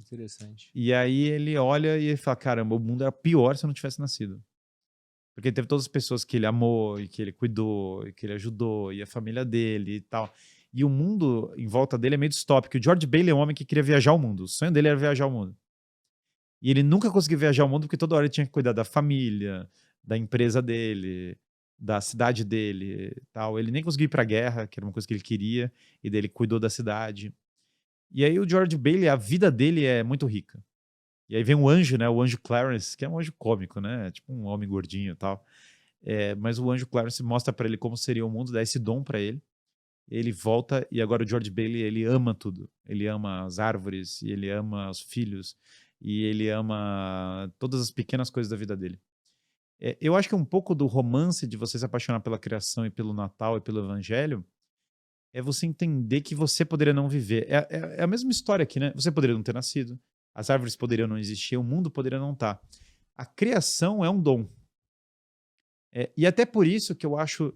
Interessante. E aí ele olha e ele fala, caramba, o mundo era pior se eu não tivesse nascido. Porque ele teve todas as pessoas que ele amou, e que ele cuidou, e que ele ajudou, e a família dele e tal. E o mundo em volta dele é meio distópico. O George Bailey é um homem que queria viajar o mundo. O sonho dele era viajar o mundo. E ele nunca conseguiu viajar o mundo porque toda hora ele tinha que cuidar da família, da empresa dele, da cidade dele e tal. Ele nem conseguiu ir pra guerra, que era uma coisa que ele queria, e daí ele cuidou da cidade. E aí o George Bailey, a vida dele é muito rica. E aí vem o anjo, né? O anjo Clarence, que é um anjo cômico, né? Tipo um homem gordinho e tal. Mas o anjo Clarence mostra pra ele como seria o mundo, dá esse dom pra ele. Ele volta e agora o George Bailey, ele ama tudo. Ele ama as árvores, e ele ama os filhos, e ele ama todas as pequenas coisas da vida dele. Eu acho que um pouco do romance de você se apaixonar pela criação e pelo Natal e pelo Evangelho é você entender que você poderia não viver. É a mesma história aqui, né? Você poderia não ter nascido, as árvores poderiam não existir, o mundo poderia não estar. A criação é um dom. E até por isso que eu acho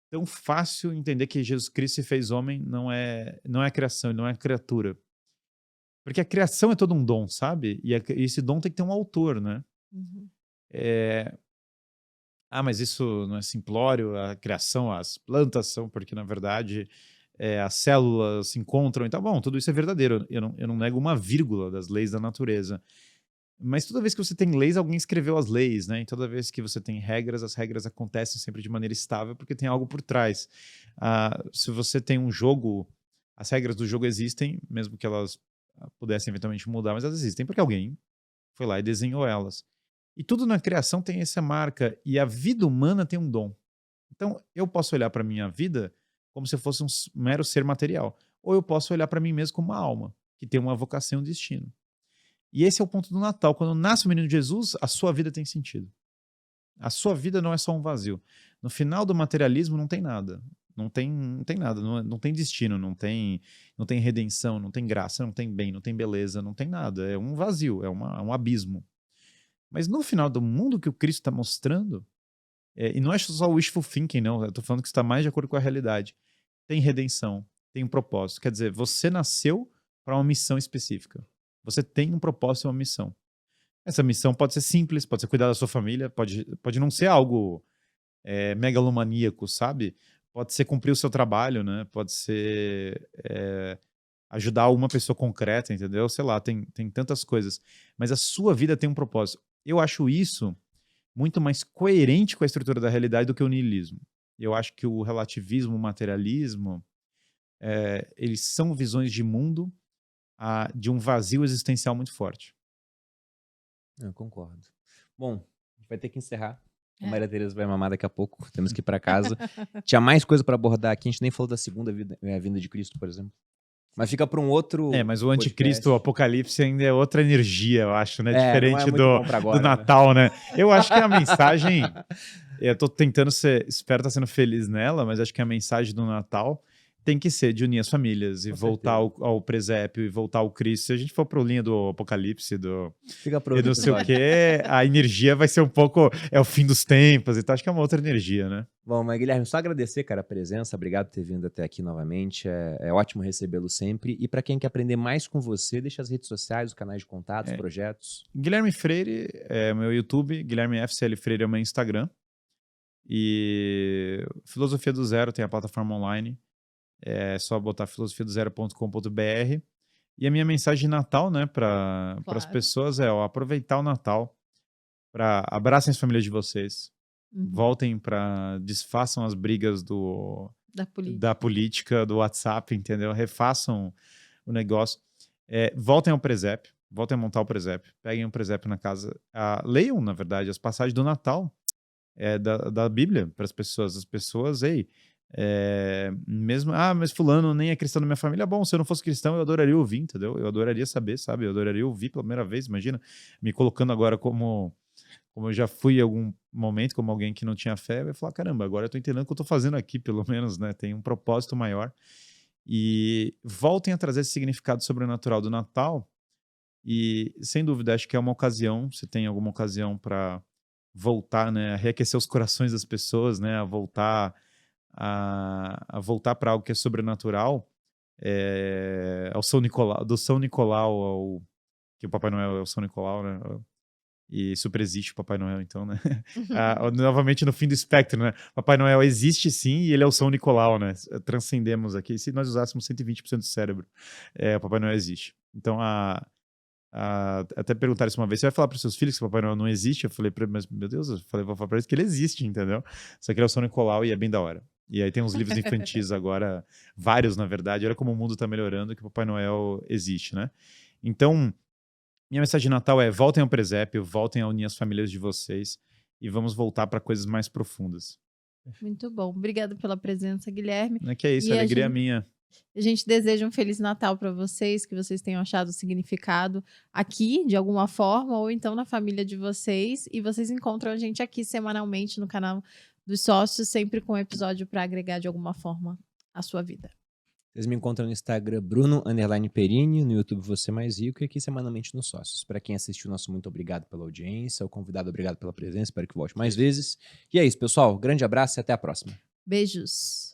tão fácil entender que Jesus Cristo se fez homem, não é a criação, ele não é a criatura. Porque a criação é todo um dom, sabe? E esse dom tem que ter um autor, né? Uhum. Mas isso não é simplório, a criação, as plantas são, porque na verdade as células se encontram e tá bom, tudo isso é verdadeiro, eu não nego uma vírgula das leis da natureza. Mas toda vez que você tem leis, alguém escreveu as leis, né? E toda vez que você tem regras, as regras acontecem sempre de maneira estável porque tem algo por trás. Se você tem um jogo, as regras do jogo existem, mesmo que elas pudessem eventualmente mudar, mas elas existem porque alguém foi lá e desenhou elas. E tudo na criação tem essa marca, e a vida humana tem um dom. Então, eu posso olhar para a minha vida como se eu fosse um mero ser material. Ou eu posso olhar para mim mesmo como uma alma, que tem uma vocação e um destino. E esse é o ponto do Natal. Quando nasce o menino Jesus, a sua vida tem sentido. A sua vida não é só um vazio. No final do materialismo não tem nada. Não tem nada. Não tem destino, não tem redenção, não tem graça, não tem bem, não tem beleza, não tem nada. É um vazio, é um abismo. Mas no final do mundo que o Cristo está mostrando, e não é só wishful thinking, não. Eu estou falando que está mais de acordo com a realidade. Tem redenção, tem um propósito. Quer dizer, você nasceu para uma missão específica. Você tem um propósito e uma missão. Essa missão pode ser simples, pode ser cuidar da sua família, pode não ser algo megalomaníaco, sabe? Pode ser cumprir o seu trabalho, né? Pode ser ajudar uma pessoa concreta, entendeu? Sei lá, tem tantas coisas. Mas a sua vida tem um propósito. Eu acho isso muito mais coerente com a estrutura da realidade do que o niilismo. Eu acho que o relativismo, o materialismo, eles são visões de mundo de um vazio existencial muito forte. Eu concordo. Bom, a gente vai ter que encerrar. A É. Maria Tereza vai mamar daqui a pouco. Temos que ir para casa. Tinha mais coisa para abordar aqui. A gente nem falou da segunda vinda de Cristo, por exemplo. Mas fica para um outro. Mas o anticristo, podcast. o apocalipse ainda é outra energia, eu acho, né? Não é Diferente muito bom pra agora, do Natal, né? Eu acho que a mensagem. Eu tô tentando espero estar sendo feliz nela, mas acho que a mensagem do Natal tem que ser de unir as famílias e Com voltar ao presépio e voltar ao Cristo. Se a gente for pro linha do apocalipse, Fica pro e outro não sei o episódio. quê, a energia vai ser um pouco. É o fim dos tempos, então acho que é uma outra energia, né? Bom, mas Guilherme, só agradecer, cara, a presença. Obrigado por ter vindo até aqui novamente. É ótimo recebê-lo sempre. E para quem quer aprender mais com você, deixa as redes sociais, os canais de contatos, projetos. Guilherme Freire é meu YouTube, Guilherme FCL Freire é o meu Instagram. E Filosofia do Zero tem a plataforma online. É só botar filosofiadozero.com.br. E a minha mensagem de Natal, né, para as pessoas aproveitar o Natal, para abracem as famílias de vocês, voltem desfaçam as brigas da política, do WhatsApp, entendeu? Refaçam o negócio. Voltem ao presépio, voltem a montar o presépio, peguem um presépio na casa, leiam, na verdade, as passagens do Natal da Bíblia para as pessoas. As pessoas, mesmo, mas fulano nem é cristão na minha família. Bom, se eu não fosse cristão, eu adoraria ouvir, entendeu? Eu adoraria saber, sabe? Eu adoraria ouvir pela primeira vez, imagina, me colocando agora como eu já fui em algum momento, como alguém que não tinha fé, vai falar, caramba, agora eu tô entendendo o que eu tô fazendo aqui, pelo menos, né? Tem um propósito maior. E voltem a trazer esse significado sobrenatural do Natal. E, sem dúvida, acho que é uma ocasião, se tem alguma ocasião para voltar, né, a reaquecer os corações das pessoas, né, a voltar para algo que é sobrenatural, ao São Nicolau, do São Nicolau que o Papai Noel é o São Nicolau, né? E super existe o Papai Noel, então, né? Novamente no fim do espectro, né? Papai Noel existe sim e ele é o São Nicolau, né? Transcendemos aqui. Se nós usássemos 120% do cérebro, o Papai Noel existe. Então, até perguntaram isso uma vez, você vai falar para os seus filhos que o Papai Noel não existe? Eu falei, mas meu Deus, vou falar para eles que ele existe, entendeu? Só que ele é o São Nicolau e é bem da hora. E aí tem uns livros infantis agora, vários na verdade, olha como o mundo está melhorando, que o Papai Noel existe, né? Então, minha mensagem de Natal voltem ao presépio, voltem a unir as famílias de vocês e vamos voltar para coisas mais profundas. Muito bom. Obrigada pela presença, Guilherme. Não é que é isso, a alegria é minha. A gente deseja um Feliz Natal para vocês, que vocês tenham achado significado aqui, de alguma forma, ou então na família de vocês. E vocês encontram a gente aqui semanalmente no canal dos Sócios, sempre com um episódio para agregar de alguma forma a sua vida. Vocês me encontram no Instagram Bruno_Perini, no YouTube Você Mais Rico e aqui semanalmente nos Sócios. Para quem assistiu, nosso muito obrigado pela audiência. O convidado, obrigado pela presença. Espero que volte mais vezes. E é isso, pessoal. Grande abraço e até a próxima. Beijos.